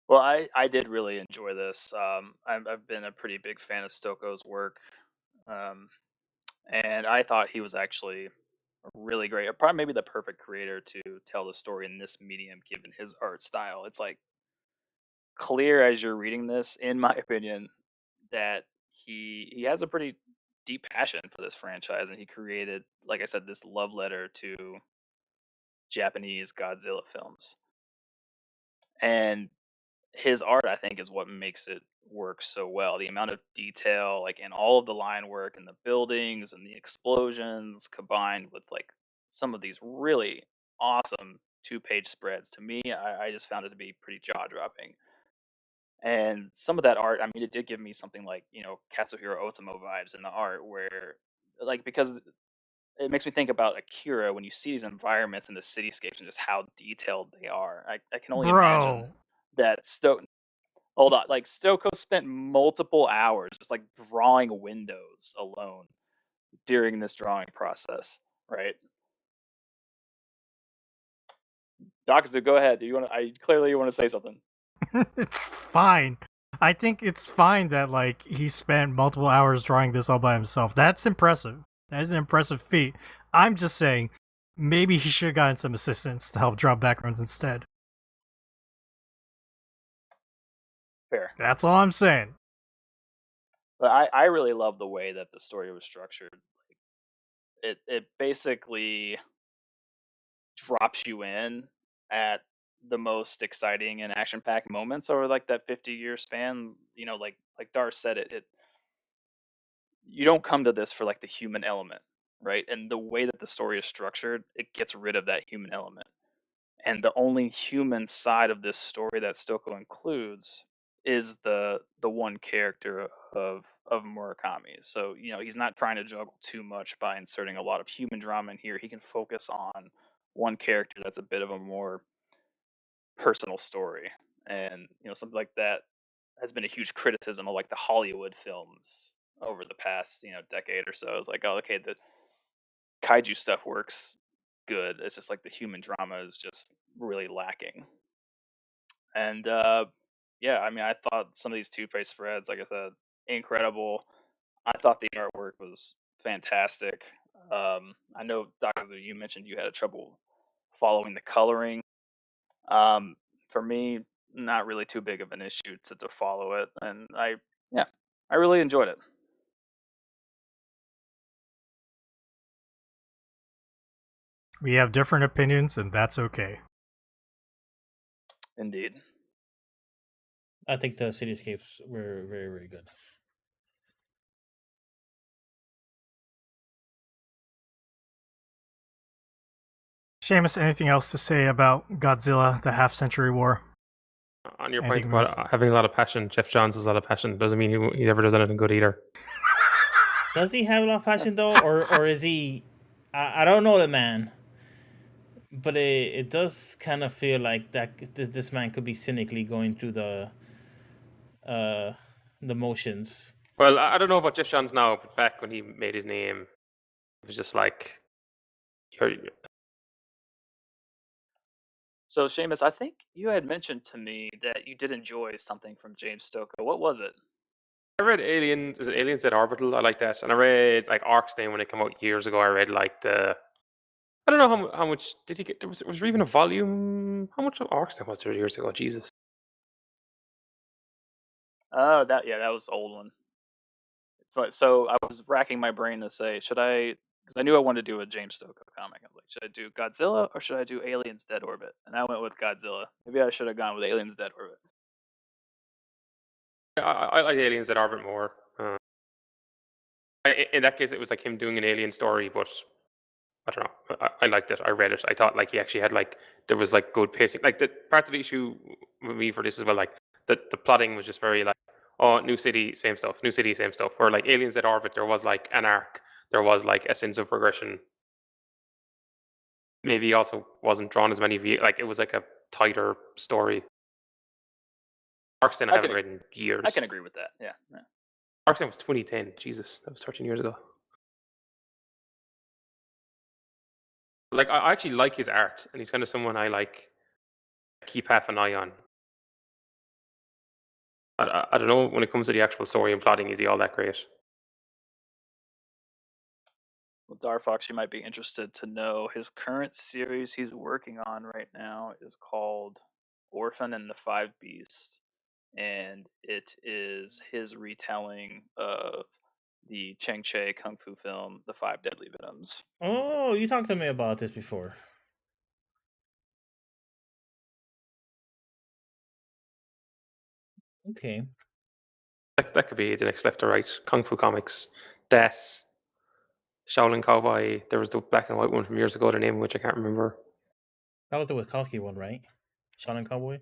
Well, I did really enjoy this. I've been a pretty big fan of Stokoe's work, um, and I thought he was actually really great. Probably maybe the perfect creator to tell the story in this medium, given his art style. It's like clear as you're reading this, in my opinion, that he has a pretty deep passion for this franchise, and he created, like I said, this love letter to Japanese Godzilla films. And his art, I think, is what makes it work so well. The amount of detail, like in all of the line work and the buildings and the explosions, combined with like some of these really awesome 2-page spreads. To me, I just found it to be pretty jaw dropping. And some of that art, I mean, it did give me something like, Katsuhiro Otomo vibes in the art, where, like, because it makes me think about Akira when you see these environments and the cityscapes and just how detailed they are. I can only imagine
Bro.
that hold on, like Stoko spent multiple hours just like drawing windows alone during this drawing process, right? Dakazu, go ahead. Do you want to? I clearly you want to say something.
It's fine. I think it's fine that like he spent multiple hours drawing this all by himself. That's impressive. That is an impressive feat. I'm just saying, maybe he should have gotten some assistants to help draw backgrounds instead.
Fair.
That's all I'm saying.
But I really love the way that the story was structured. It basically drops you in at the most exciting and action packed moments over like that 50-year span. Like Dar said, it you don't come to this for like the human element, right? And the way that the story is structured, it gets rid of that human element. And the only human side of this story that Stoko includes is the one character of Murakami. So, he's not trying to juggle too much by inserting a lot of human drama in here. He can focus on one character that's a bit of a more personal story. And, something like that has been a huge criticism of like the Hollywood films over the past, decade or so. It's like, oh, okay, the kaiju stuff works good. It's just like the human drama is just really lacking. And yeah, I mean, I thought some of these two-page spreads, like I said, incredible. I thought the artwork was fantastic. I know, Doctor, you mentioned you had trouble following the coloring. For me, not really too big of an issue to follow it, and yeah, I really enjoyed it.
We have different opinions, and that's okay.
Indeed.
I think the cityscapes were very, very good.
Seamus, anything else to say about Godzilla, the Half-Century War?
On your
I
point
think
about having a lot of passion, Jeff Johns has a lot of passion. Doesn't mean he ever does anything good either.
Does he have a lot of passion though, or is he? I don't know the man, but it does kind of feel like that this man could be cynically going through the motions.
Well, I don't know about Jeff Johns now, but back when he made his name, it was just like,
So, Seamus, I think you had mentioned to me that you did enjoy something from James Stoko. What was it?
I read Aliens. Is it Aliens Dead Orbital? I like that, and I read like Arcstein when it came out years ago. I read like the. I don't know how much did he get. Was there even a volume? How much of Arcstein was there years ago? Jesus.
Oh, that was the old one. So I was racking my brain to say, should I? Because I knew I wanted to do a James Stoko comic. I'm like, should I do Godzilla or should I do Aliens Dead Orbit? And I went with Godzilla. Maybe I should have gone with Aliens Dead Orbit.
I like Aliens Dead Orbit more. In that case, it was like him doing an alien story, but I don't know. I liked it. I read it. I thought like he actually had like there was like good pacing. Like the part of the issue with me for this as well, like the plotting was just very like, oh, new city, same stuff. New city, same stuff. Where like Aliens That Orbit, there was like an arc. There was like a sense of regression. Maybe he also wasn't drawn as many like it was like a tighter story. Arkston I haven't read in years.
I can agree with that. Yeah.
Arkston was 2010. Jesus, that was 13 years ago. Like I actually like his art, and he's kind of someone I like keep half an eye on. I don't know when it comes to the actual story and plotting, is he all that great?
Well, Darfox, you might be interested to know his current series he's working on right now is called Orphan and the Five Beasts, and it is his retelling of the Cheng Che kung fu film, The Five Deadly Venoms.
Oh, you talked to me about this before. Okay.
That could be the next left or right. Kung Fu comics. Death. Shaolin Cowboy. There was the black and white one from years ago, the name of which I can't remember.
That was the Wachowski one, right? Shaolin Cowboy.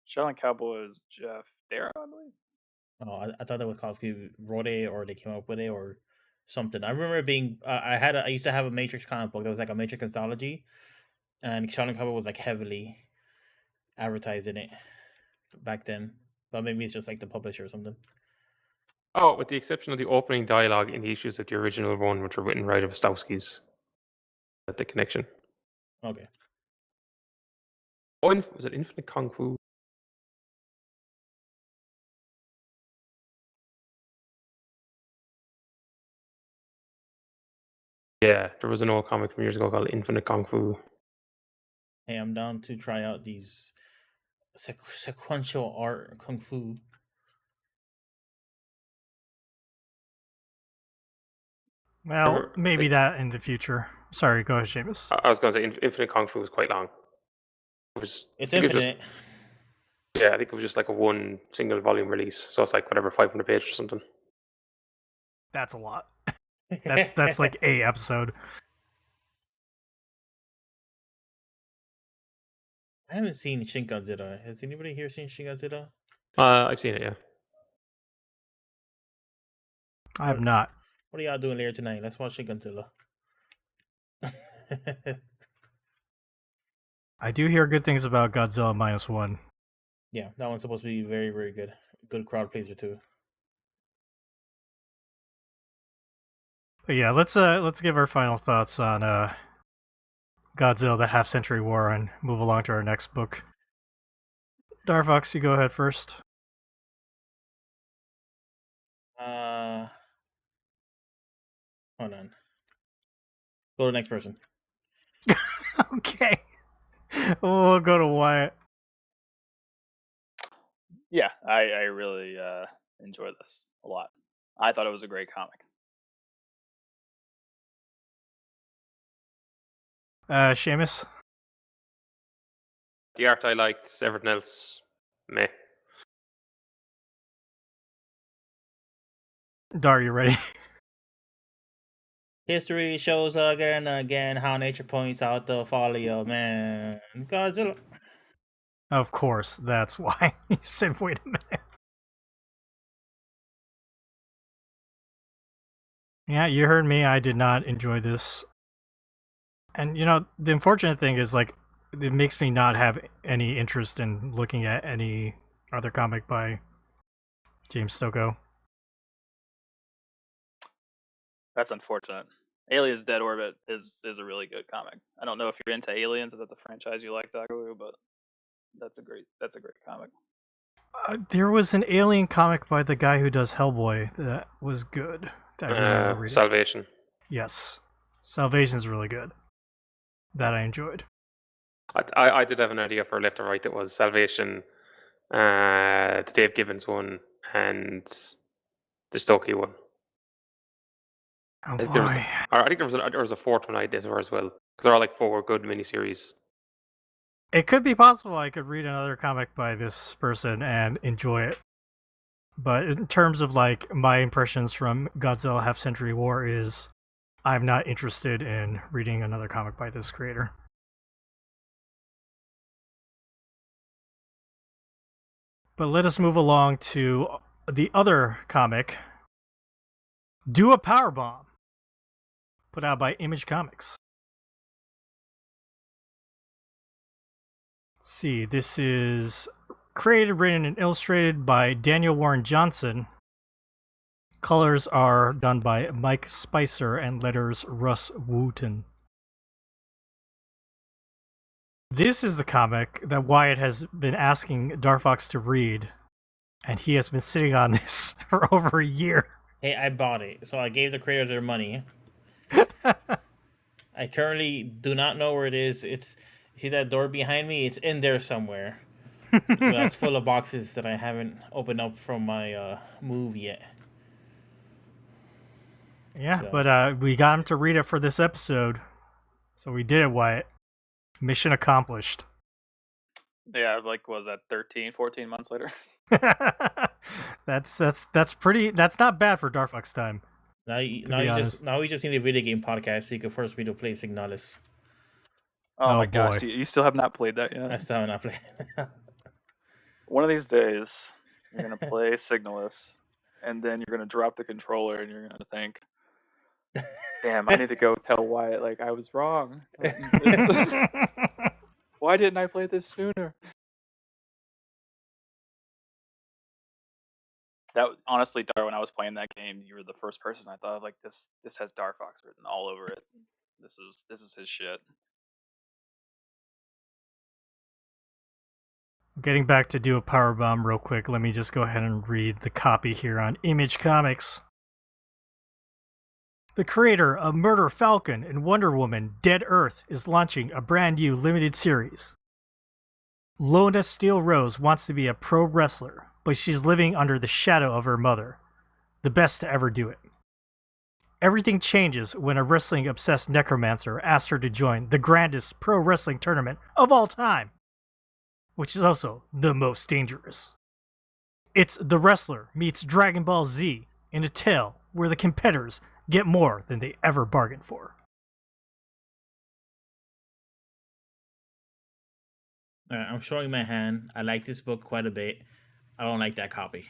Shaolin Cowboy is Jeff Darrow, I believe.
Oh, I thought that Wachowski wrote it or they came up with it or something. I remember it being. I used to have a Matrix comic book that was like a Matrix anthology, and Shaolin Cowboy was like heavily advertised in it back then. But maybe it's just like the publisher or something.
Oh, with the exception of the opening dialogue in the issues of the original one, which were written right of Wachowski's. That's the connection.
Okay.
Oh, was it Infinite Kung Fu? Yeah, there was an old comic from years ago called Infinite Kung Fu.
Hey, I'm down to try out these sequential art kung fu.
Well,
Remember,
maybe that in the future. Sorry, go ahead, Seamus.
I was going to say Infinite Kung Fu was quite long.
It's
I think it was
infinite.
I think it was just like a one single volume release. So it's like whatever, 500 pages or something.
That's a lot. That's like a episode.
I haven't seen Shin Godzilla. Has anybody here seen Shin Godzilla?
I've seen it, yeah.
I have not.
What are y'all doing later tonight? Let's watch Shin Godzilla.
I do hear good things about Godzilla -1.
Yeah, that one's supposed to be very, very good. Good crowd pleaser too.
But yeah, let's give our final thoughts on Godzilla: The Half-Century War and move along to our next book. Darfox, you go ahead first.
Hold on. Go to the next person.
Okay. We'll go to Wyatt.
Yeah, I really enjoyed this a lot. I thought it was a great comic.
Seamus.
The art I liked, everything else, meh.
Dar, you ready?
History shows again and again how nature points out the folly of man. Godzilla.
Of course, that's why. You said, wait a minute. Yeah, you heard me. I did not enjoy this. And, you know, the unfortunate thing is, like, it makes me not have any interest in looking at any other comic by James Stokoe.
That's unfortunate. Aliens Dead Orbit is a really good comic. I don't know if you're into Aliens, if that's a franchise you like, Dagaru, but that's a great comic.
There was an Alien comic by the guy who does Hellboy that was good. That I remember reading.
Salvation.
Yes. Salvation's really good. That I enjoyed.
I did have an idea for left or right that was Salvation, the Dave Gibbons one, and the Stokey one.
Oh
I think
boy.
there was a fourth one I did as well. Because they're all like 4 good miniseries.
It could be possible I could read another comic by this person and enjoy it. But in terms of like my impressions from Godzilla Half-Century War is I'm not interested in reading another comic by this creator. But let us move along to the other comic, Do a Powerbomb, put out by Image Comics. Let's see, this is created, written, and illustrated by Daniel Warren Johnson. Colors are done by Mike Spicer and letters Russ Wooten. This is the comic that Wyatt has been asking Darfox to read, and he has been sitting on this for over a year.
Hey, I bought it, so I gave the creator their money. I currently do not know where it is. See that door behind me? It's in there somewhere. That's full of boxes that I haven't opened up from my move yet.
Yeah,
So.
but we got him to read it for this episode, so we did it, Wyatt. Mission accomplished.
Yeah, like was that 13, 14 months later?
That's pretty. That's not bad for Dark Fox time.
Now you,
To be honest.
now we just need a video game podcast so you can force me to play Signalis.
Oh,
Oh,
my gosh,
boy.
you still have not played that
I
yet.
still have not played.
One of these days, you're gonna play Signalis, and then you're gonna drop the controller, and you're gonna think, "Damn, I need to go tell Wyatt like I was wrong. Why didn't I play this sooner?" That honestly, Dar, when I was playing that game, you were the first person I thought of, like this has Dark Fox written all over it. This is his shit.
Getting back to do a Powerbomb real quick, let me just go ahead and read the copy here on Image Comics. The creator of Murder Falcon and Wonder Woman Dead Earth is launching a brand new limited series. Lona Steele Rose wants to be a pro wrestler, but she's living under the shadow of her mother, the best to ever do it. Everything changes when a wrestling-obsessed necromancer asks her to join the grandest pro wrestling tournament of all time, which is also the most dangerous. It's The Wrestler meets Dragon Ball Z in a tale where the competitors get more than they ever bargained for.
Alright, I'm showing my hand. I like this book quite a bit. I don't like that copy.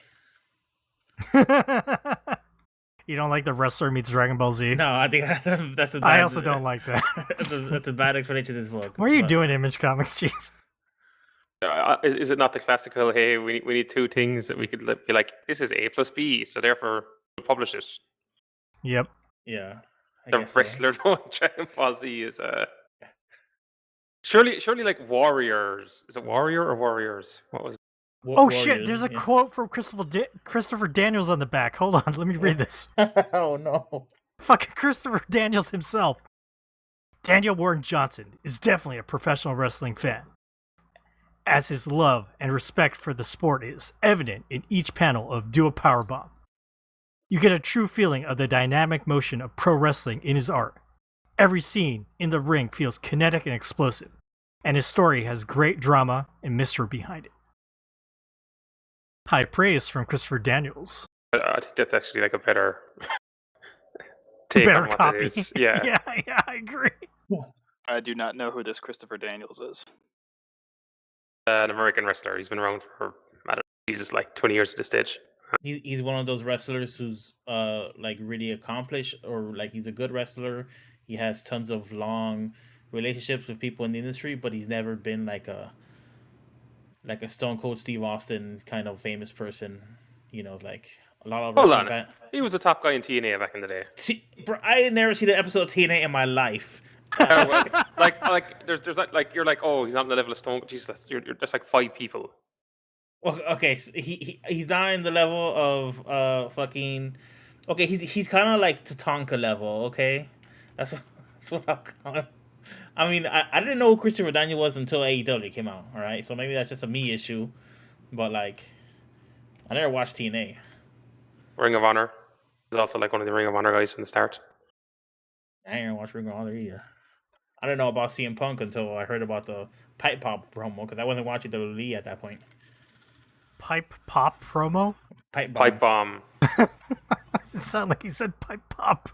You don't like The Wrestler meets Dragon Ball Z?
No, I think that's a bad,
I also don't like that.
that's a bad explanation of this book.
What are you
but-
doing, Image Comics? Jeez.
Is it not the classical, hey, we need two things that we could be like, this is A plus B, so therefore we'll publish it.
Yep.
Yeah. I
The
guess so.
wrestler doing Dragon Ball Z is surely like Warriors. Is it Warrior or Warriors? What was
Oh
Warriors,
shit, there's a
yeah.
quote from Christopher Daniels on the back. Hold on, let me read this.
Oh no.
Fucking Christopher Daniels himself. Daniel Warren Johnson is definitely a professional wrestling fan, as his love and respect for the sport is evident in each panel of Do a Powerbomb. You get a true feeling of the dynamic motion of pro wrestling in his art. Every scene in the ring feels kinetic and explosive, and his story has great drama and mystery behind it. High praise from Christopher Daniels.
I think that's actually like a better take
Better
on what
copy.
it is. Yeah.
yeah, I agree.
I do not know who this Christopher Daniels is.
An American wrestler. He's been around for I don't know, Jesus, like 20 years at this stage.
He's one of those wrestlers who's like really accomplished, or like he's a good wrestler. He has tons of long relationships with people in the industry, but he's never been like a Stone Cold Steve Austin kind of famous person. You know, like a lot of
Hold
wrestling
on. He was the top guy in TNA back in the day.
See, bro, I had never seen an episode of TNA in my life.
Well, like there's like you're like, oh, he's not on the level of Stone. Jesus, that's like 5 people.
Well, okay, so he's not in the level of fucking. Okay, he's kind of like Tatanka level. Okay, that's what I'll call him. I mean, I didn't know who Christopher Daniel was until AEW came out. All right, so maybe that's just a me issue, but like, I never watched TNA.
Ring of Honor. He's also like one of the Ring of Honor guys from the start.
I ain't watched Ring of Honor either. I didn't know about CM Punk until I heard about the Pipe Pop promo, because I wasn't watching WWE at that point.
Pipe pop promo?
Pipe
Bomb.
It sounded like he said pipe pop.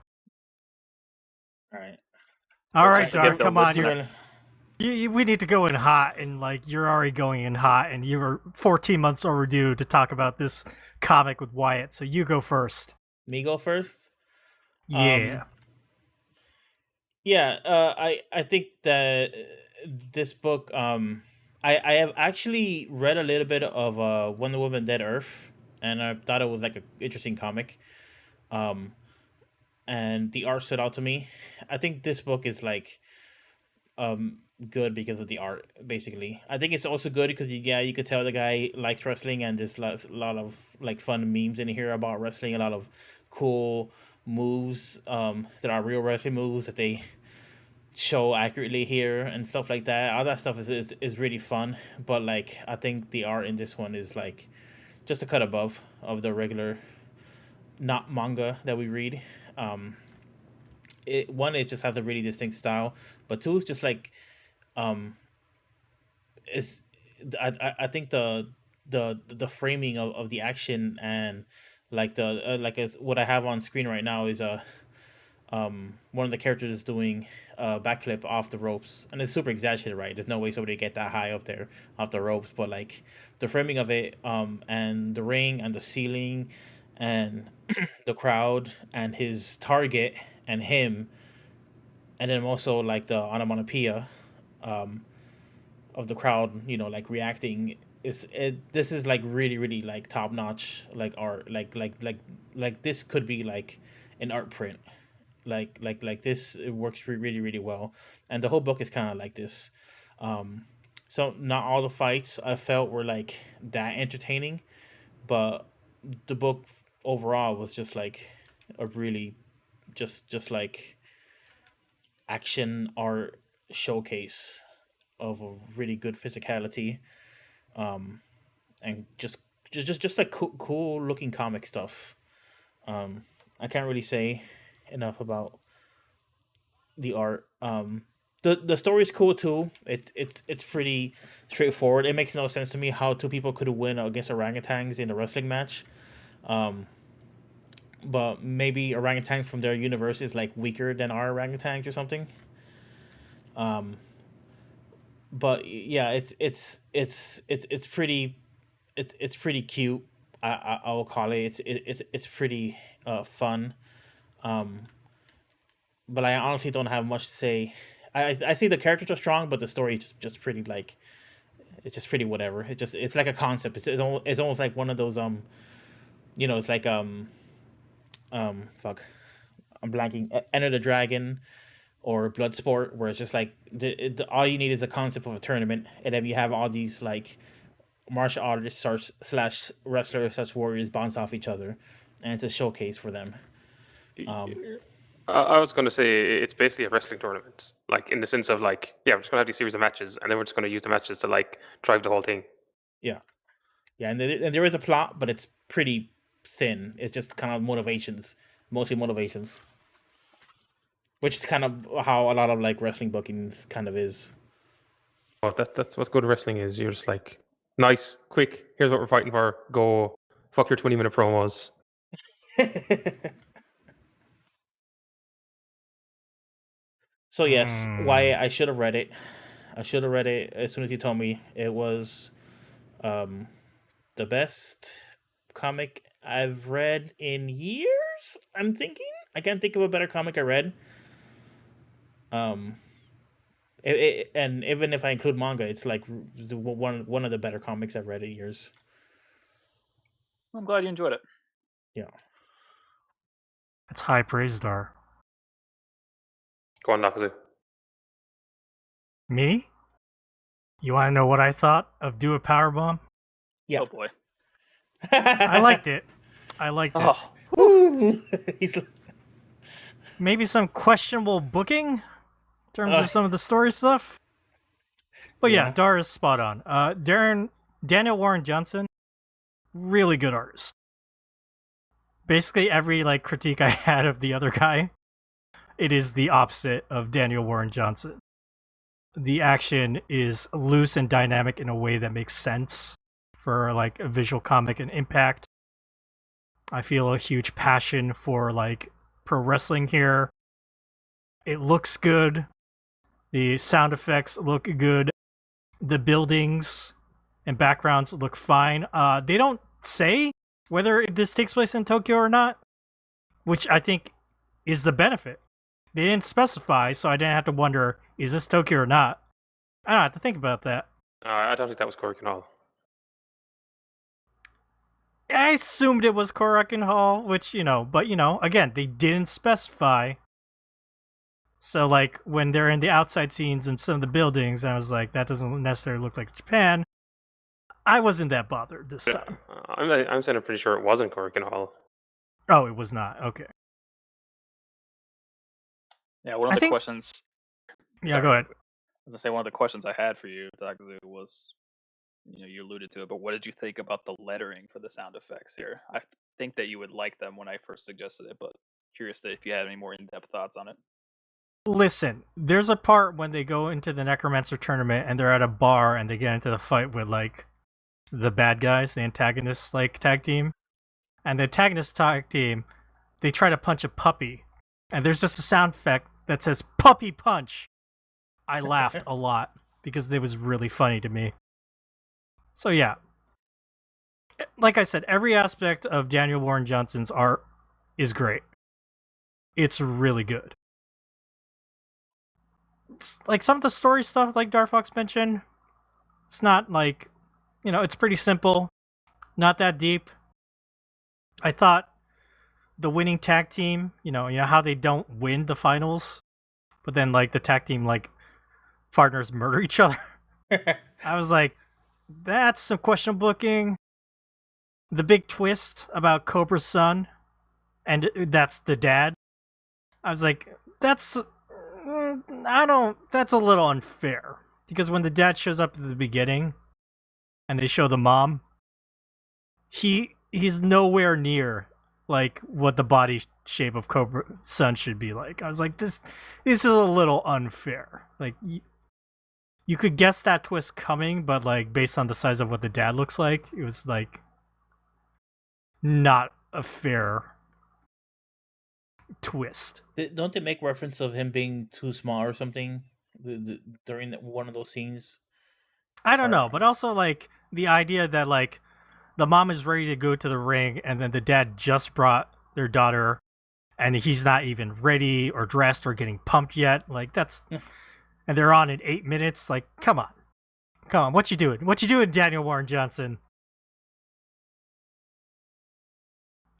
All right.
All right,
Just to
Dark,
get the
come on.
listener-
We need to go in hot, and like you're already going in hot, and you were 14 months overdue to talk about this comic with Wyatt. So you go first.
Me go first.
Yeah.
Yeah, I think that this book, I have actually read a little bit of Wonder Woman Dead Earth, and I thought it was like an interesting comic. And the art stood out to me. I think this book is like good because of the art, basically. I think it's also good because you could tell the guy likes wrestling, and there's a lot of like fun memes in here about wrestling, a lot of cool moves that are real wrestling moves that they show accurately here and stuff like that. All that stuff is really fun, but like I think the art in this one is like just a cut above of the regular not manga that we read. It just has a really distinct style, but two, it's just like it's I think the framing of the action and like what I have on screen right now is one of the characters is doing a backflip off the ropes, and it's super exaggerated, right? There's no way somebody get that high up there off the ropes, but like the framing of it, and the ring and the ceiling, and the crowd and his target and him, and then also like the onomatopoeia, um, of the crowd, like reacting. This is like really really like top notch like art, like this could be like an art print, like this. It works really really well, and the whole book is kind of like this. um so not all the fights I felt were like that entertaining, but the book overall was just like a really just like action art showcase of a really good physicality, um and just like cool looking comic stuff. I can't really say enough about the art. The story is cool too. It's pretty straightforward. It makes no sense to me how two people could win against orangutans in a wrestling match. Um, but maybe orangutans from their universe is like weaker than our orangutans or something. Um, but yeah, it's pretty it's pretty cute. I will call it. It's pretty fun. Um, but I honestly don't have much to say. I see the characters are strong, but the story is just pretty like it's just pretty whatever. It's like a concept. It's almost like one of those it's like fuck, I'm blanking. Enter the Dragon or Bloodsport, where it's just like all you need is a concept of a tournament, and then you have all these like martial artists slash wrestlers slash warriors bounce off each other, and it's a showcase for them. Um,
I was going to say it's basically a wrestling tournament, like in the sense of like, yeah, we're just going to have these series of matches, and then we're just going to use the matches to like drive the whole thing.
yeah, yeah, and there is a plot, but it's pretty thin. It's just kind of motivations, mostly motivations, which is kind of how a lot of like wrestling bookings kind of is.
But that's what good wrestling is. You're just like, nice, quick. Here's what we're fighting for. Go, fuck your 20-minute promos.
So yes, why I should have read it. I should have read it as soon as you told me. It was the best comic I've read in years. I'm thinking I can't think of a better comic I read. And even if I include manga, it's like one of the better comics I've read in years.
I'm glad you enjoyed it.
Yeah.
That's high praise, Dar.
Go on, Nakazu.
Me? You want to know what I thought of Do a Powerbomb?
Yeah.
Oh boy.
I liked it. I liked it.
Oh,
He's
Maybe some questionable booking in terms of some of the story stuff. But yeah,
Yeah.
Dar is spot on. Daniel Warren Johnson, really good artist. Basically every like critique I had of the other guy, it is the opposite of Daniel Warren Johnson. The action is loose and dynamic in a way that makes sense for like a visual comic and impact. I feel a huge passion for like pro wrestling here. It looks good. The sound effects look good. The buildings and backgrounds look fine. They don't say whether this takes place in Tokyo or not, which I think is the benefit. They didn't specify, so I didn't have to wonder, is this Tokyo or not? I don't have to think about that.
I don't think that was Korean Hall.
I assumed it was Korakuen Hall, which, but again, they didn't specify. So, like, when they're in the outside scenes and some of the buildings, I was like, that doesn't necessarily look like Japan. I wasn't that bothered this time.
I'm saying I'm pretty sure it wasn't Korakuen Hall.
Oh, it was not. Okay.
yeah. One of the questions.
Yeah,
Sorry.
go ahead.
I was gonna say one of the questions I had for you, Dakazu, was, you alluded to it, but what did you think about the lettering for the sound effects here? I think that you would like them when I first suggested it, but curious if you had any more in-depth thoughts on it.
Listen, there's a part when they go into the Necromancer tournament and they're at a bar and they get into the fight with like the bad guys, the antagonists like tag team. And the antagonist tag team, they try to punch a puppy. And there's just a sound effect that says puppy punch. I laughed a lot because it was really funny to me. So yeah. Like I said, every aspect of Daniel Warren Johnson's art is great. It's really good. It's like some of the story stuff, like Darfox mentioned, it's not like, it's pretty simple, not that deep. I thought the winning tag team, you know how they don't win the finals, but then like the tag team like partners murder each other. I was like, that's some questionable booking. The big twist about Cobra's son, and that's the dad. I was like, that's a little unfair. Because when the dad shows up at the beginning, and they show the mom, he's nowhere near like what the body shape of Cobra's son should be like. I was like, this is a little unfair. Like, you could guess that twist coming, but like based on the size of what the dad looks like, it was like not a fair twist.
Don't they make reference of him being too small or something during one of those scenes?
I don't know, but also like the idea that like the mom is ready to go to the ring and then the dad just brought their daughter and he's not even ready or dressed or getting pumped yet. Like that's and they're on in 8 minutes. Like, come on, what you doing, Daniel Warren Johnson?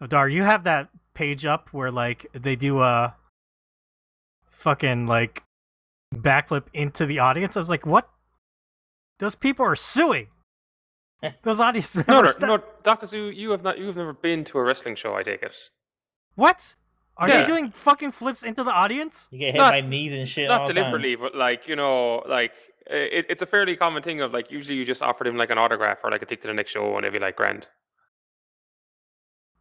Oh, Dar, you have that page up where like they do a fucking like backflip into the audience. I was like, what? Those people are suing. Those audience members.
No, Dakazu, you've never been to a wrestling show, I take it.
What? Are
Yeah.
they doing fucking flips into the audience?
You get hit by knees and shit all
Not
the time.
deliberately, but like, it's a fairly common thing of like, usually you just offer them like an autograph or like a ticket to the next show and they'll be like grand.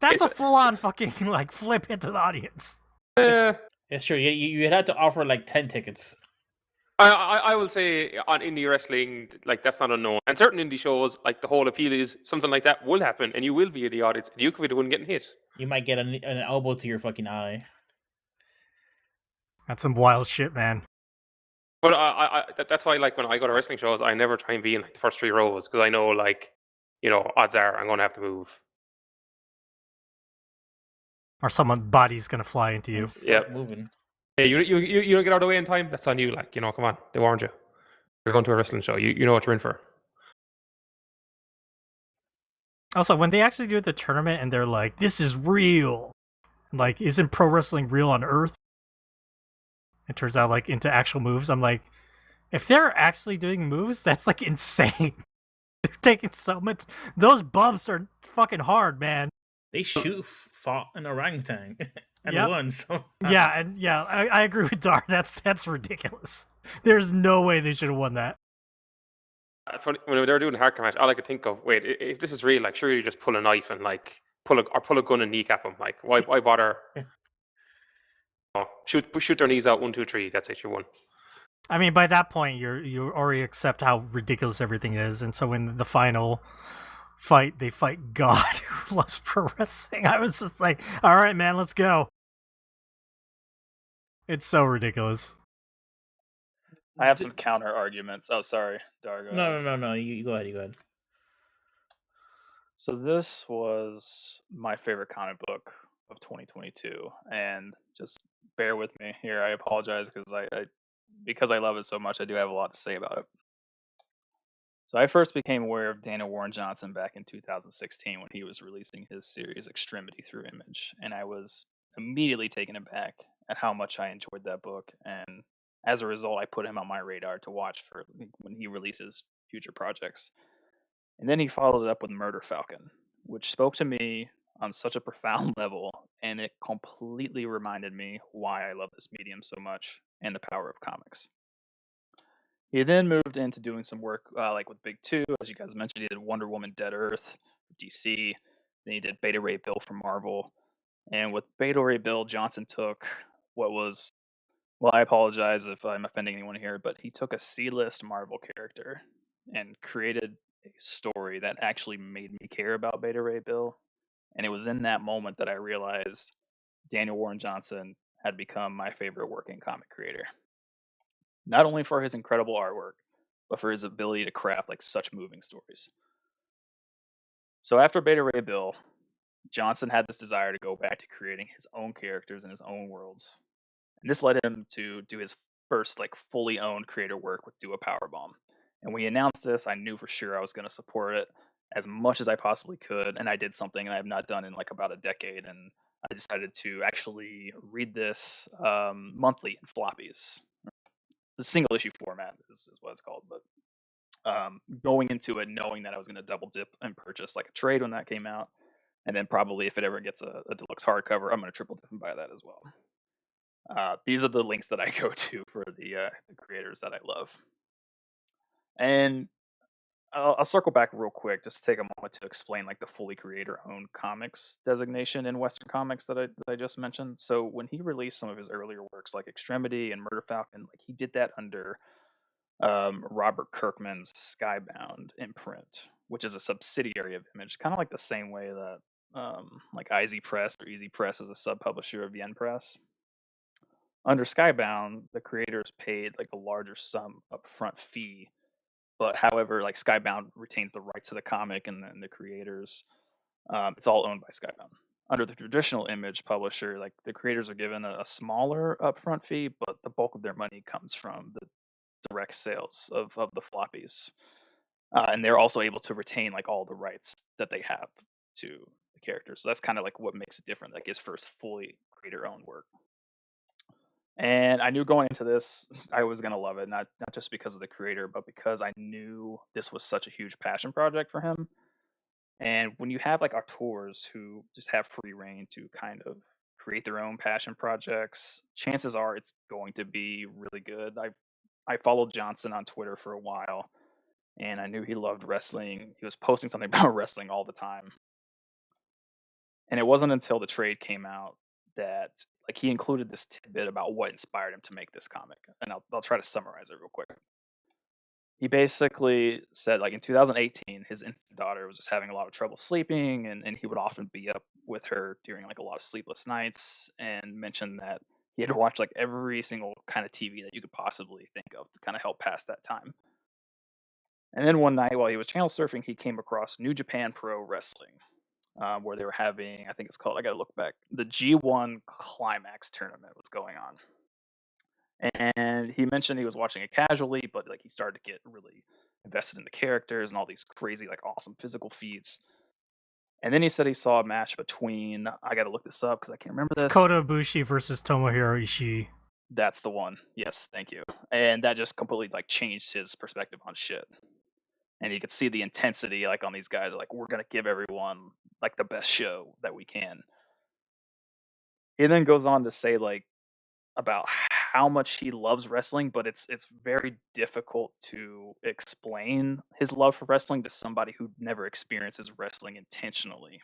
That's a full-on fucking like flip into the audience.
It's true. You had to offer like 10 tickets.
I will say on indie wrestling, like that's not unknown. And certain indie shows, like the whole appeal is something like that will happen, and you will be in the audience, and you could be the one getting hit.
You might get an elbow to your fucking eye.
That's some wild shit, man.
But that's why, like when I go to wrestling shows, I never try and be in like the first 3 rows because I know, like, odds are I'm going to have to move.
Or someone's body's gonna fly into you.
Yeah,
moving.
Hey, you don't get out of the way in time. That's on you. Like, come on, they warned you. You're going to a wrestling show. You know what you're in for.
Also, when they actually do the tournament and they're like, "This is real," like, isn't pro wrestling real on Earth? It turns out like into actual moves. I'm like, if they're actually doing moves, that's like insane. They're taking so much. Those bumps are fucking hard, man.
They fought an orangutan and won. So
I agree with Dar. That's ridiculous. There's no way they should have won that.
When they were doing the hardcore match, all I could think of, wait, if this is real, like, surely you just pull a knife and like pull a gun and kneecap them. Like, why bother? Shoot their knees out, 1, 2, 3. That's it. You won.
I mean, by that point, you already accept how ridiculous everything is, and so in the final fight, they fight God, who loves pro wrestling. I was just like, all right, man, let's go. It's so ridiculous.
I have some counter arguments. Oh, sorry, Dargo.
No. You go ahead. So
this was my favorite comic book of 2022, and just bear with me here. I apologize because I love it so much. I do have a lot to say about it. So I first became aware of Daniel Warren Johnson back in 2016 when he was releasing his series Extremity through Image, and I was immediately taken aback at how much I enjoyed that book, and as a result, I put him on my radar to watch for when he releases future projects. And then he followed it up with Murder Falcon, which spoke to me on such a profound level, and it completely reminded me why I love this medium so much and the power of comics. He then moved into doing some work like with Big 2, as you guys mentioned. He did Wonder Woman Dead Earth for DC. Then he did Beta Ray Bill for Marvel. And with Beta Ray Bill, Johnson took what was Well, I apologize if I'm offending anyone here, but he took a C-list Marvel character and created a story that actually made me care about Beta Ray Bill. And it was in that moment that I realized Daniel Warren Johnson had become my favorite working comic creator. Not only for his incredible artwork, but for his ability to craft like such moving stories. So after Beta Ray Bill, Johnson had this desire to go back to creating his own characters and his own worlds. And this led him to do his first like fully owned creator work with Do a Powerbomb. And when he announced this, I knew for sure I was going to support it as much as I possibly could. And I did something I have not done in like about a decade. And I decided to actually read this monthly in floppies. The single issue format is what it's called. But going into it knowing that I was going to double dip and purchase like a trade when that came out. And then probably if it ever gets a deluxe hardcover, I'm going to triple dip and buy that as well. These are the links that I go to for the creators that I love. And I'll circle back real quick, just to take a moment to explain like the fully creator-owned comics designation in Western comics that I just mentioned. So when he released some of his earlier works like Extremity and Murder Falcon, like he did that under Robert Kirkman's Skybound imprint, which is a subsidiary of Image, kind of like the same way that like IZ Press or Easy Press is a sub-publisher of Yen Press. Under Skybound, the creators paid like a larger sum upfront fee, but however, like Skybound retains the rights to the comic and the creators. It's all owned by Skybound. Under the traditional Image publisher, like the creators are given a smaller upfront fee, but the bulk of their money comes from the direct sales of the floppies, and they're also able to retain like all the rights that they have to the characters. So that's kind of like what makes it different. Like his first fully creator-owned work. And I knew going into this, I was gonna love it, not just because of the creator, but because I knew this was such a huge passion project for him. And when you have like auteurs who just have free reign to kind of create their own passion projects, chances are it's going to be really good. I followed Johnson on Twitter for a while, and I knew he loved wrestling. He was posting something about wrestling all the time. And it wasn't until the trade came out that like he included this tidbit about what inspired him to make this comic. And I'll try to summarize it real quick. He basically said like in 2018 his infant daughter was just having a lot of trouble sleeping, and he would often be up with her during like a lot of sleepless nights, and mentioned that he had to watch like every single kind of TV that you could possibly think of to kind of help pass that time. And then one night while he was channel surfing, he came across New Japan Pro Wrestling, where they were having, I think it's called, I gotta look back, the G1 Climax tournament was going on. And he mentioned he was watching it casually, but like he started to get really invested in the characters and all these crazy, like awesome physical feats. And then he said he saw a match between, I gotta look this up because I can't remember
It's
this.
Kota Ibushi versus Tomohiro Ishii.
That's the one. Yes, thank you. And that just completely like changed his perspective on shit. And you could see the intensity like on these guys, like we're gonna give everyone like the best show that we can. He then goes on to say like about how much he loves wrestling, but it's very difficult to explain his love for wrestling to somebody who never experiences wrestling intentionally.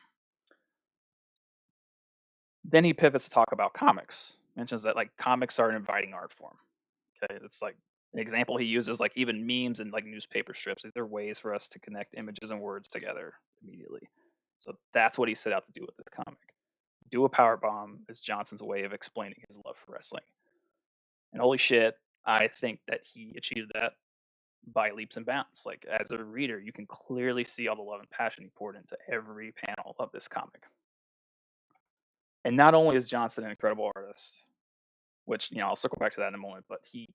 Then he pivots to talk about comics. Mentions that like comics are an inviting art form. Okay, it's like an example he uses like even memes and like newspaper strips. These are ways for us to connect images and words together immediately. So that's what he set out to do with this comic. Do a Powerbomb is Johnson's way of explaining his love for wrestling. And holy shit, I think that he achieved that by leaps and bounds. Like as a reader, you can clearly see all the love and passion he poured into every panel of this comic. And not only is Johnson an incredible artist, which I'll circle back to that in a moment, but he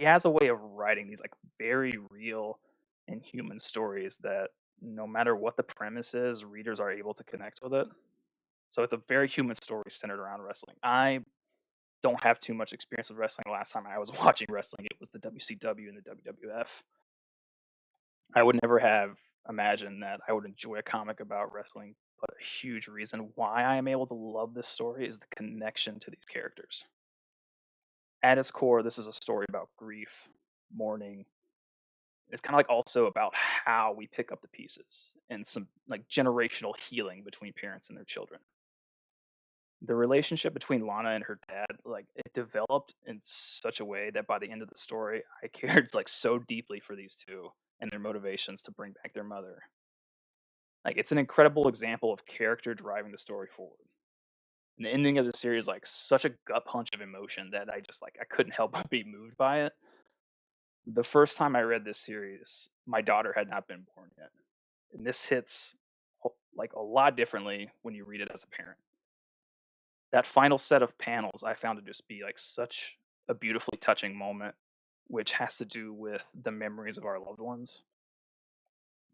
has a way of writing these like very real and human stories that no matter what the premise is, readers are able to connect with it. So it's a very human story centered around wrestling. I don't have too much experience with wrestling. Last time I was watching wrestling, it was the WCW and the WWF. I would never have imagined that I would enjoy a comic about wrestling, but a huge reason why I am able to love this story is the connection to these characters. At its core, this is a story about grief, mourning. It's kind of like also about how we pick up the pieces and some like generational healing between parents and their children. The relationship between Lana and her dad, like it developed in such a way that by the end of the story, I cared like so deeply for these two and their motivations to bring back their mother. Like it's an incredible example of character driving the story forward. And the ending of the series, like such a gut punch of emotion that I just like I couldn't help but be moved by it. The first time I read this series, my daughter had not been born yet, and this hits like a lot differently when you read it as a parent. That final set of panels I found to just be like such a beautifully touching moment, which has to do with the memories of our loved ones.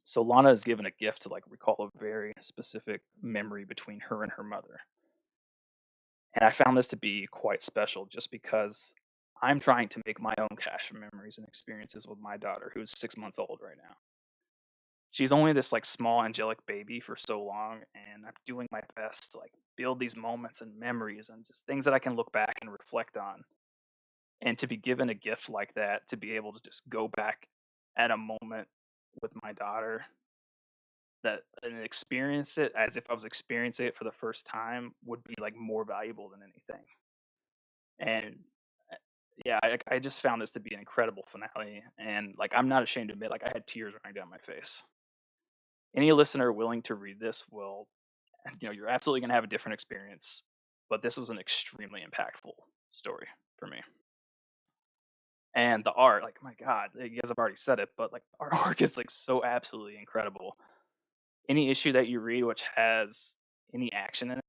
So Lana is given a gift to like recall a very specific memory between her and her mother. And I found this to be quite special just because I'm trying to make my own cache of memories and experiences with my daughter, who's 6 months old right now. She's only this like small angelic baby for so long, and I'm doing my best to like build these moments and memories and just things that I can look back and reflect on. And to be given a gift like that, to be able to just go back at a moment with my daughter that and experience it as if I was experiencing it for the first time would be like more valuable than anything. And yeah, I just found this to be an incredible finale, and like I'm not ashamed to admit, like I had tears running down my face. Any listener willing to read this will, you're absolutely gonna have a different experience, but this was an extremely impactful story for me. And the art, like my God, you guys have already said it, but like the artwork is like so absolutely incredible. Any issue that you read which has any action in it,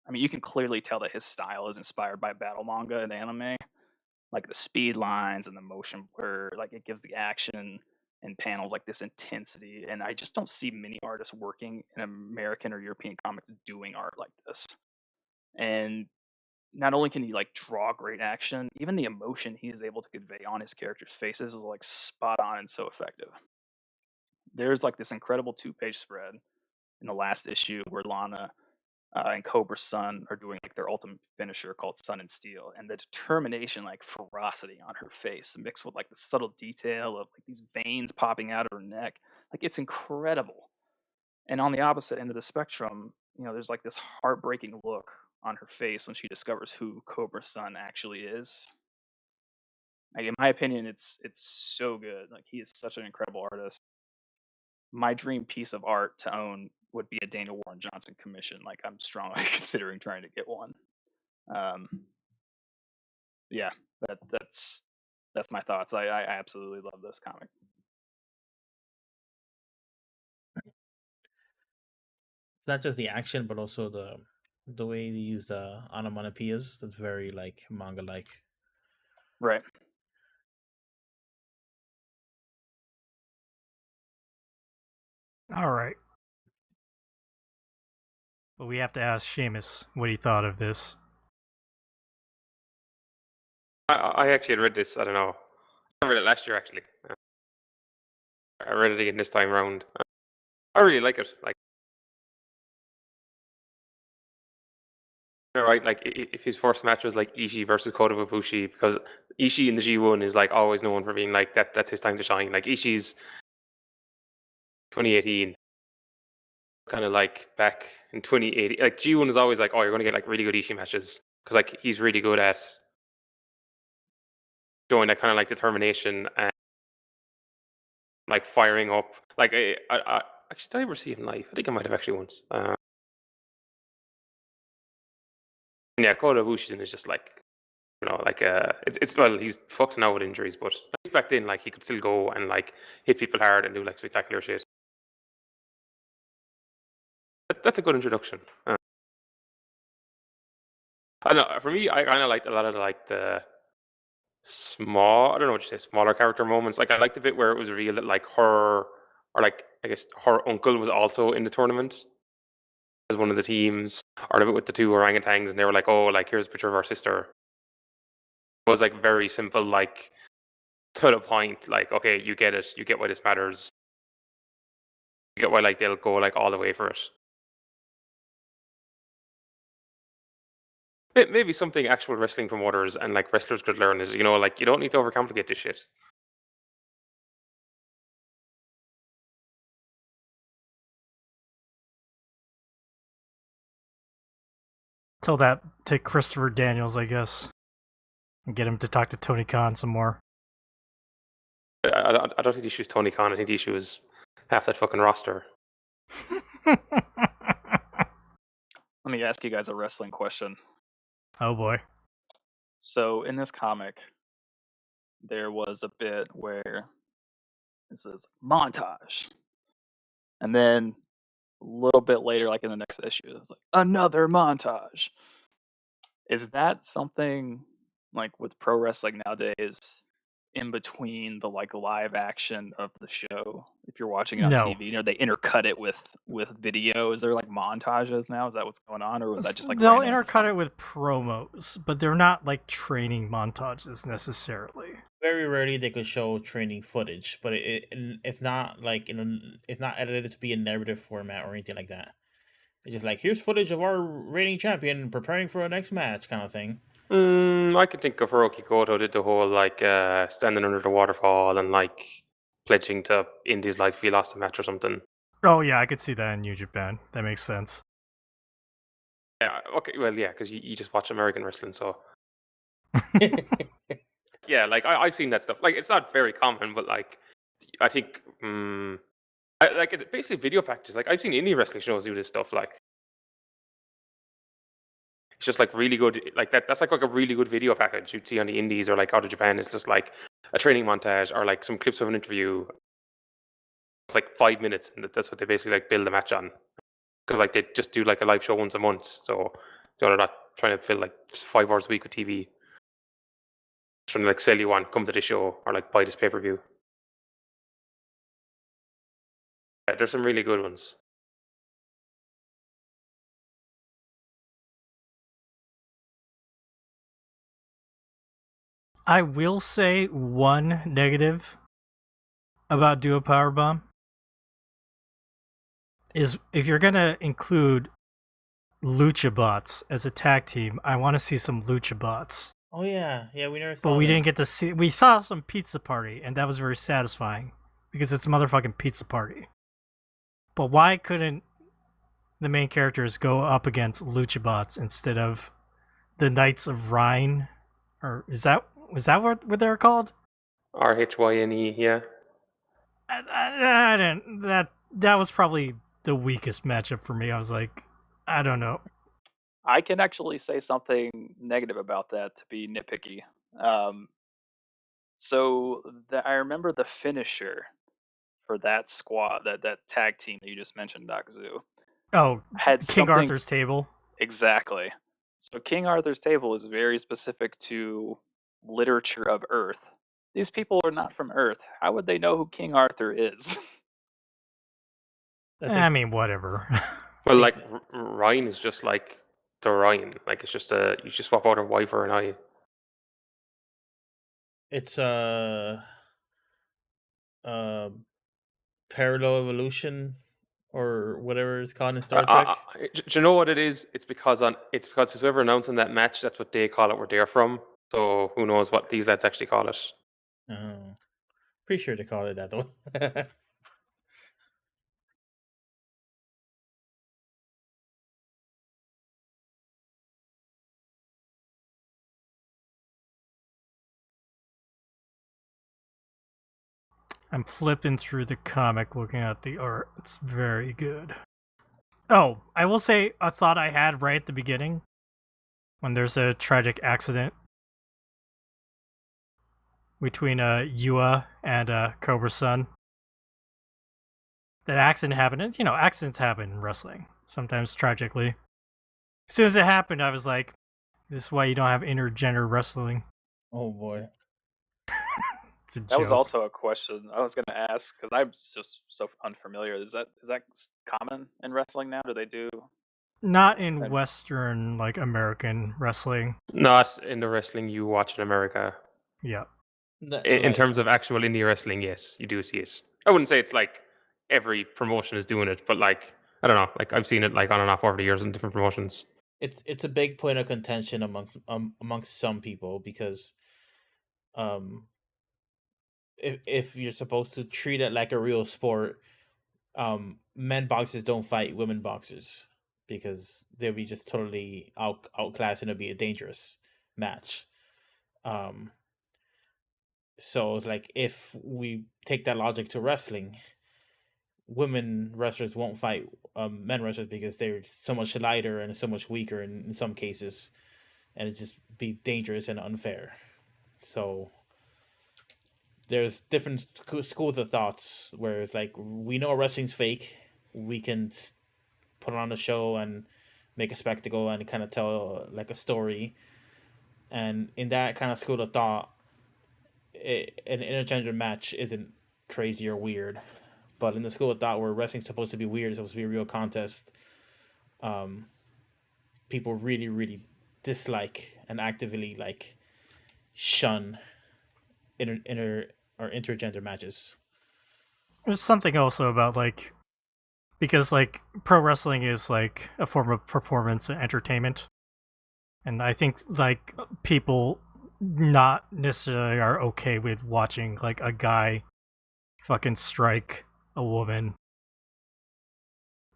I mean, you can clearly tell that his style is inspired by battle manga and anime. Like the speed lines and the motion blur, like it gives the action and panels like this intensity. And I just don't see many artists working in American or European comics doing art like this. And not only can he like draw great action, even the emotion he is able to convey on his characters' faces is like spot on and so effective. There's like this incredible 2-page spread in the last issue where Lana and Cobra's son are doing like their ultimate finisher called Sun and Steel, and the determination, like ferocity on her face, mixed with like the subtle detail of like these veins popping out of her neck, like it's incredible. And on the opposite end of the spectrum, there's like this heartbreaking look on her face when she discovers who Cobra's son actually is. Like in my opinion, it's so good. Like he is such an incredible artist. My dream piece of art to own would be a Daniel Warren Johnson commission. Like I'm strongly considering trying to get one. Um, yeah, that's my thoughts. I absolutely love this comic.
It's not just the action, but also the way they use the onomatopoeias. That's very like manga like.
Right.
All right. But we have to ask Seamus what he thought of this.
I actually had read this. I don't know. I read it last year actually. I read it again this time around. I really like it. Like, right, like if his first match was like Ishii versus Kota Ibushi, because Ishii in the G1 is like always known for being like that. That's his time to shine. Like Ishii's 2018, kind of like back in 2018. Like G1 is always like, oh, you're going to get like really good Ishii matches because like he's really good at showing that kind of like determination and like firing up. Like I actually did I ever see him live? I think I might have actually once. Yeah, Kota Ibushin is just like like it's well, he's fucked now with injuries, but at least back then, like he could still go and like hit people hard and do like spectacular shit. That's a good introduction. I don't know. For me, I kind of liked a lot of like the small, I don't know what you say, smaller character moments. Like I liked the bit where it was revealed that like her, or like I guess her uncle was also in the tournament as one of the teams, or the bit with the two orangutans, and they were like, oh, like here's a picture of our sister. It was like very simple, like to the point. Like okay, you get it, you get why this matters, you get why like they'll go like all the way for it. Maybe something actual wrestling promoters and like wrestlers could learn is like you don't need to overcomplicate this shit.
Tell that to Christopher Daniels, I guess, and get him to talk to Tony Khan some more.
I don't think the issue is Tony Khan. I think the issue is half that fucking roster.
Let me ask you guys a wrestling question.
Oh boy.
So in this comic, there was a bit where it says montage, and then a little bit later, like in the next issue, it's like another montage. Is that something like with pro wrestling nowadays? In between the like live action of the show, if you're watching it on
No.
TV, they intercut it with video. Is there like montages now? Is that what's going on, or was that just like
They'll
random in this
intercut
comic?
it with promos, but they're not like training montages necessarily.
Very rarely they could show training footage, but it's not like it's not edited to be a narrative format or anything like that. It's just like, here's footage of our reigning champion preparing for a next match kind of thing.
I can think of Hiroki Goto did the whole like standing under the waterfall and like pledging to end his life if he lost a match or something.
Oh yeah, I could see that in New Japan. That makes sense.
Yeah, okay, well, yeah, because you just watch American wrestling, so yeah, like I've seen that stuff. Like it's not very common, but like I think like it's basically video packages. Like I've seen indie wrestling shows do this stuff. Like it's just like really good. Like that's like a really good video package you'd see on the indies or like out of Japan. It's just like a training montage or like some clips of an interview. It's like 5 minutes, and that's what they basically like build a match on. Because like they just do like a live show once a month, so they're not trying to fill like 5 hours a week with TV. Trying to like sell you on, come to the show or like buy this pay-per-view. Yeah, there's some really good ones.
I will say one negative about Duo Powerbomb is if you're gonna include Lucha Bots as a tag team, I want to see some Lucha Bots.
Oh yeah, we never saw.
But we
them.
didn't get to see. We saw some Pizza Party, and that was very satisfying because it's a motherfucking Pizza Party. But why couldn't the main characters go up against Lucha Bots instead of the Knights of Rhine? Or was that what they're called?
RHYNE, yeah.
I didn't. That was probably the weakest matchup for me. I was like, I don't know.
I can actually say something negative about that to be nitpicky. So I remember the finisher for that squad, that tag team that you just mentioned, Doc Zoo,
Oh,
had
King
something
Arthur's table.
exactly. So King Arthur's table is very specific to literature of Earth. These people are not from Earth. How would they know who King Arthur is?
I mean, whatever.
Well, like Ryan is just like the Ryan. Like it's just you just swap out a Y for an I.
It's parallel evolution or whatever it's called in Star Trek.
Do you know what it is? It's because whoever announcing that match, that's what they call it where they're from. So who knows what these lads actually call it?
Oh, pretty sure they call it that though.
I'm flipping through the comic looking at the art. It's very good. Oh, I will say a thought I had right at the beginning when there's a tragic accident between Yua and Cobra's son. That accident happened, and accidents happen in wrestling, sometimes tragically. As soon as it happened, I was like, this is why you don't have intergender wrestling.
Oh boy.
It's a
That was
joke.
also a question I was going to ask because I'm just so unfamiliar. Is that common in wrestling now? Do they do?
Not in Western, like, American wrestling.
Not in the wrestling you watch in America.
Yeah.
In terms of actual indie wrestling, yes, you do see it. I wouldn't say it's like every promotion is doing it, but like I don't know, like I've seen it like on and off over the years in different promotions.
It's a big point of contention amongst some people because if you're supposed to treat it like a real sport, men boxers don't fight women boxers. because they'll be just totally outclassed and it'll be a dangerous match. So it's like, if we take that logic to wrestling, women wrestlers won't fight men wrestlers because they're so much lighter and so much weaker in some cases, and it just be dangerous and unfair. So there's different schools of thoughts where it's like, we know wrestling's fake, we can put on a show and make a spectacle and kind of tell like a story, and in that kind of school of thought, an intergender match isn't crazy or weird. But in the school of thought where wrestling's supposed to be weird, it's supposed to be a real contest, people really, really dislike and actively like shun or intergender matches.
There's something also about like, because like pro wrestling is like a form of performance and entertainment, and I think like people not necessarily are okay with watching like a guy fucking strike a woman.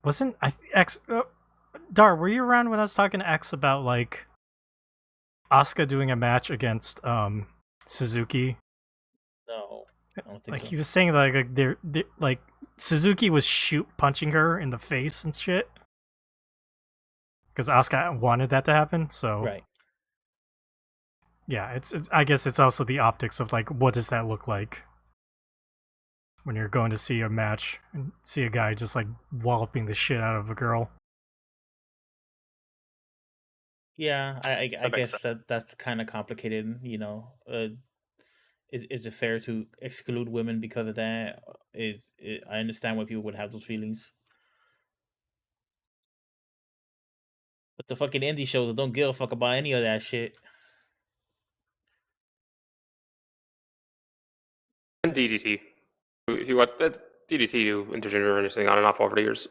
Wasn't X Dar, were you around when I was talking to X about like Asuka doing a match against Suzuki?
No, I don't think
Like
so.
he was saying like they're like Suzuki was punching her in the face and shit because Asuka wanted that to happen. So
Right.
yeah, it's I guess it's also the optics of like, what does that look like when you're going to see a match and see a guy just like walloping the shit out of a girl.
Yeah, I
That makes
guess that's kind of complicated. You know, is it fair to exclude women because of that? I understand why people would have those feelings. But the fucking indie shows don't give a fuck about any of that shit.
And DDT. If you watch DDT do intergender or anything on and off over the years.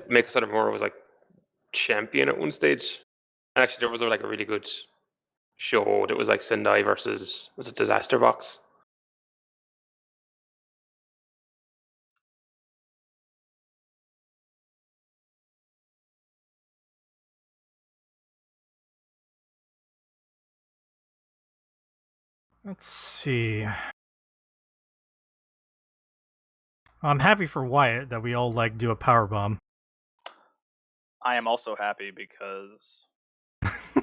Make Satomura was like champion at one stage. And actually there was like a really good show that was like Sendai versus, was it Disaster Box?
Let's see. I'm happy for Wyatt that we all like do a power bomb.
I am also happy because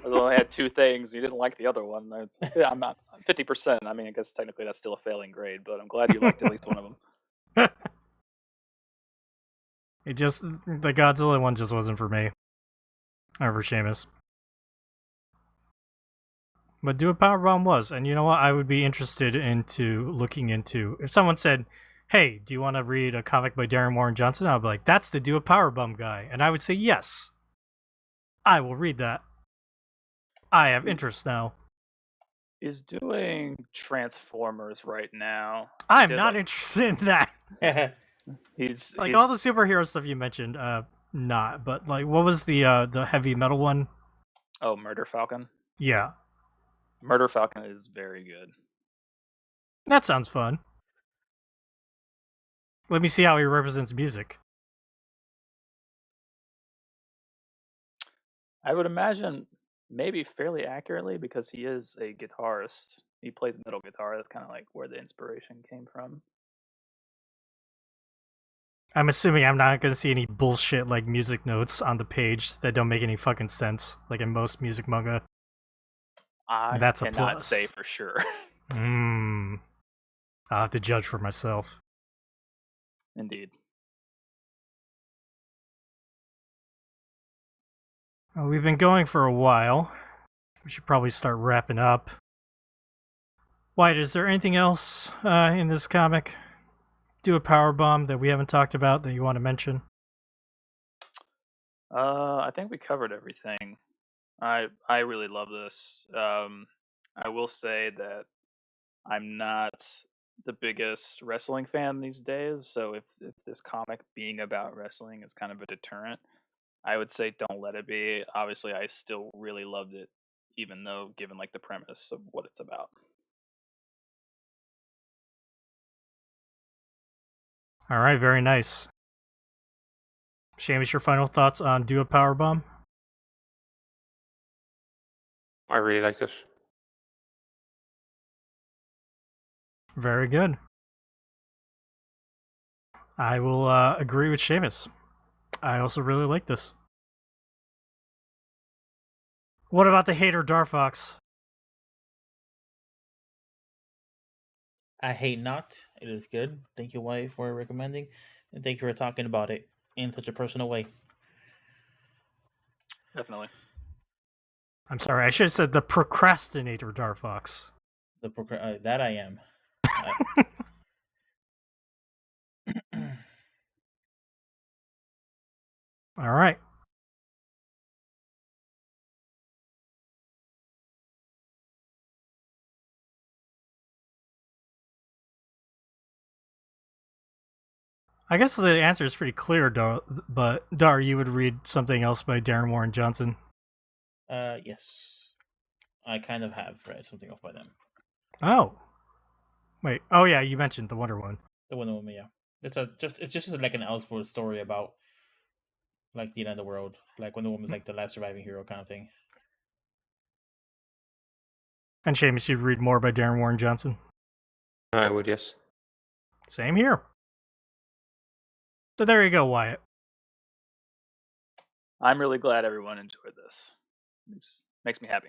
although I had two things, you didn't like the other one. Yeah, I'm not 50%. I mean, I guess technically that's still a failing grade, but I'm glad you liked at least one of them.
It just, the Godzilla one just wasn't for me. Or for Seamus. But do a power bomb was, and you know what? I would be interested into looking into, if someone said, "Hey, do you want to read a comic by Darren Warren Johnson?" I'd be like, "That's the do a power bomb guy," and I would say yes. I will read that. I have interest now.
He's doing Transformers right now.
I'm not interested in that.
He's
all the superhero stuff you mentioned, not. But like, what was the heavy metal one?
Oh, Murder Falcon.
Yeah,
Murder Falcon is very good.
that sounds fun. Let me see how he represents music.
I would imagine maybe fairly accurately because he is a guitarist. He plays metal guitar. That's kind of like where the inspiration came from.
I'm assuming I'm not going to see any bullshit like music notes on the page that don't make any fucking sense, like in most music manga. That's a
cannot
plus.
say for sure.
I'll have to judge for myself.
Indeed.
Well, we've been going for a while. We should probably start wrapping up. White, is there anything else in this comic? Do a power bomb that we haven't talked about that you want to mention?
I think we covered everything. I really love this. I will say that I'm not the biggest wrestling fan these days, so if this comic being about wrestling is kind of a deterrent, I would say don't let it be. Obviously, I still really loved it, even though given like the premise of what it's about.
All right, very nice. Seamus, your final thoughts on Do a Powerbomb?
I really liked it.
Very good. I will agree with Seamus. I also really like this. What about the hater Darfox?
I hate not. It is good. Thank you, wife, for recommending, and thank you for talking about it in such a personal way.
Definitely.
I'm sorry, I should have said the procrastinator Darfox.
That I am.
All right. I guess the answer is pretty clear, but Dar, you would read something else by Darren Warren Johnson.
Yes, I kind of have read something off by them.
Oh, wait. Oh yeah, you mentioned the Wonder Woman.
The Wonder Woman, yeah. It's just like an Elseworld story about like the end of the world. Like Wonder Woman's like the last surviving hero kind of thing.
And Seamus, you'd read more by Darren Warren Johnson.
I would, yes.
Same here. So there you go, Wyatt.
I'm really glad everyone enjoyed this. Makes me happy.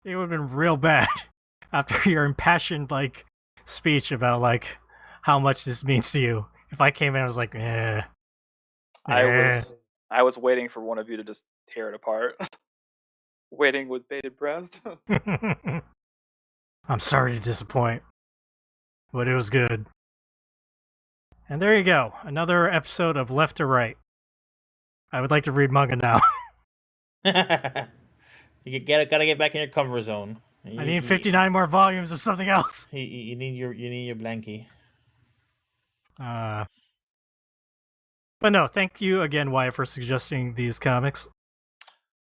It would have been real bad after your impassioned speech about how much this means to you. If I came in, I was like, eh.
I was waiting for one of you to just tear it apart. Waiting with bated breath.
I'm sorry to disappoint, but it was good. And there you go, another episode of Left to Right. I would like to read manga now.
You gotta get back in your comfort zone.
I need 59 more volumes of something else.
You need your blankie.
But no, thank you again, Wyatt, for suggesting these comics.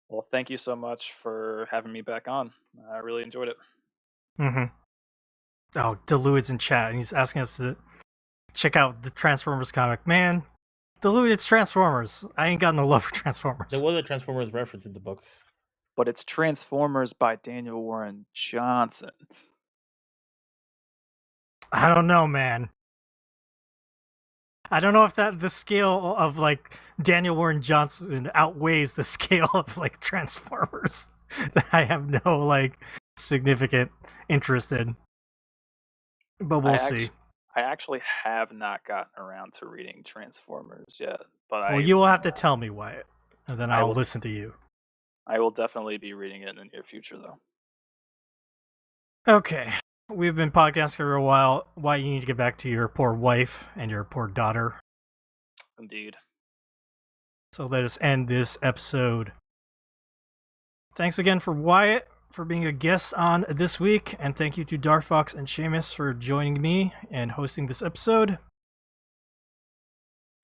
Well, thank you so much for having me back on. I really enjoyed it.
Mm-hmm. Oh, Deluid's in chat, and he's asking us to check out the Transformers comic. Man, Deluid, it's Transformers. I ain't got no love for Transformers.
There was a Transformers reference in the book.
But it's Transformers by Daniel Warren Johnson.
I don't know, man. I don't know if the scale of Daniel Warren Johnson outweighs the scale of Transformers that I have no significant interest in. But we'll see.
I actually have not gotten around to reading Transformers yet, but
you will have to tell me, Wyatt, and then I'll listen to you.
I will definitely be reading it in the near future, though.
Okay. We've been podcasting for a while. Why you need to get back to your poor wife and your poor daughter.
Indeed.
So let us end this episode. Thanks again for Wyatt for being a guest on this week, and thank you to Darfox and Seamus for joining me and hosting this episode.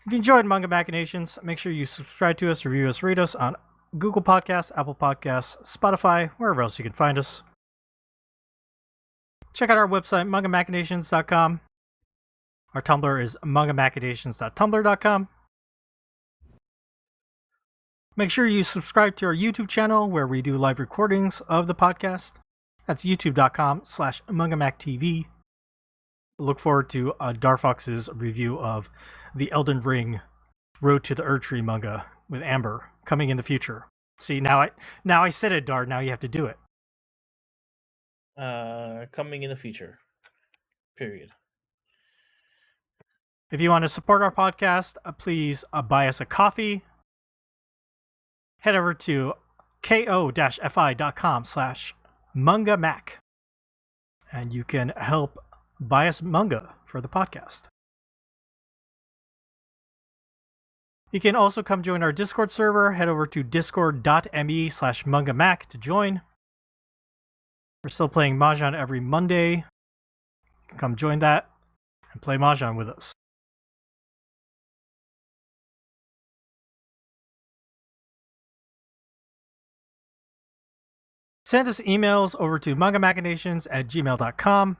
If you enjoyed Manga Machinations, make sure you subscribe to us, review us, rate us on Google Podcasts, Apple Podcasts, Spotify, wherever else you can find us. Check out our website, mangamachinations.com. Our Tumblr is mangamachinations.tumblr.com. Make sure you subscribe to our YouTube channel where we do live recordings of the podcast. That's youtube.com/mangamactv. Look forward to Darfox's review of the Elden Ring Road to the Erdtree manga with Amber coming in the future. See, now I said it, Dar. Now you have to do it.
Coming in the future. Period.
If you want to support our podcast, please buy us a coffee. Head over to ko-fi.com/mangamac and you can help buy us manga for the podcast. You can also come join our Discord server. Head over to discord.me/mangamac to join. We're still playing Mahjong every Monday. You can come join that and play Mahjong with us. Send us emails over to mangamachinations@gmail.com.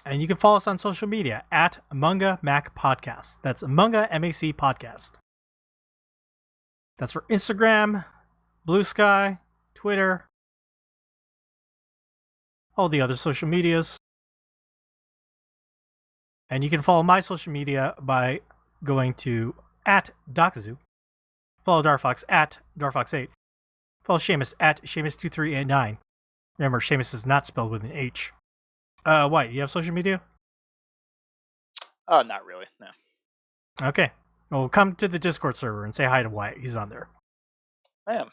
And you can follow us on social media at Manga Mac Podcast. That's Manga MAC Podcast. That's for Instagram, Blue Sky, Twitter, all the other social medias. And you can follow my social media by going to at Dokazu. Follow Darfox at Darfox8. Follow Seamus at Seamus2389. Remember, Seamus is not spelled with an H. White, you have social media?
Not really, no.
Okay. Well, come to the Discord server and say hi to Wyatt. He's on there.
I am.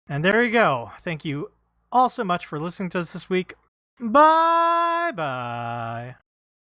And there you go. Thank you all so much for listening to us this week. Bye-bye.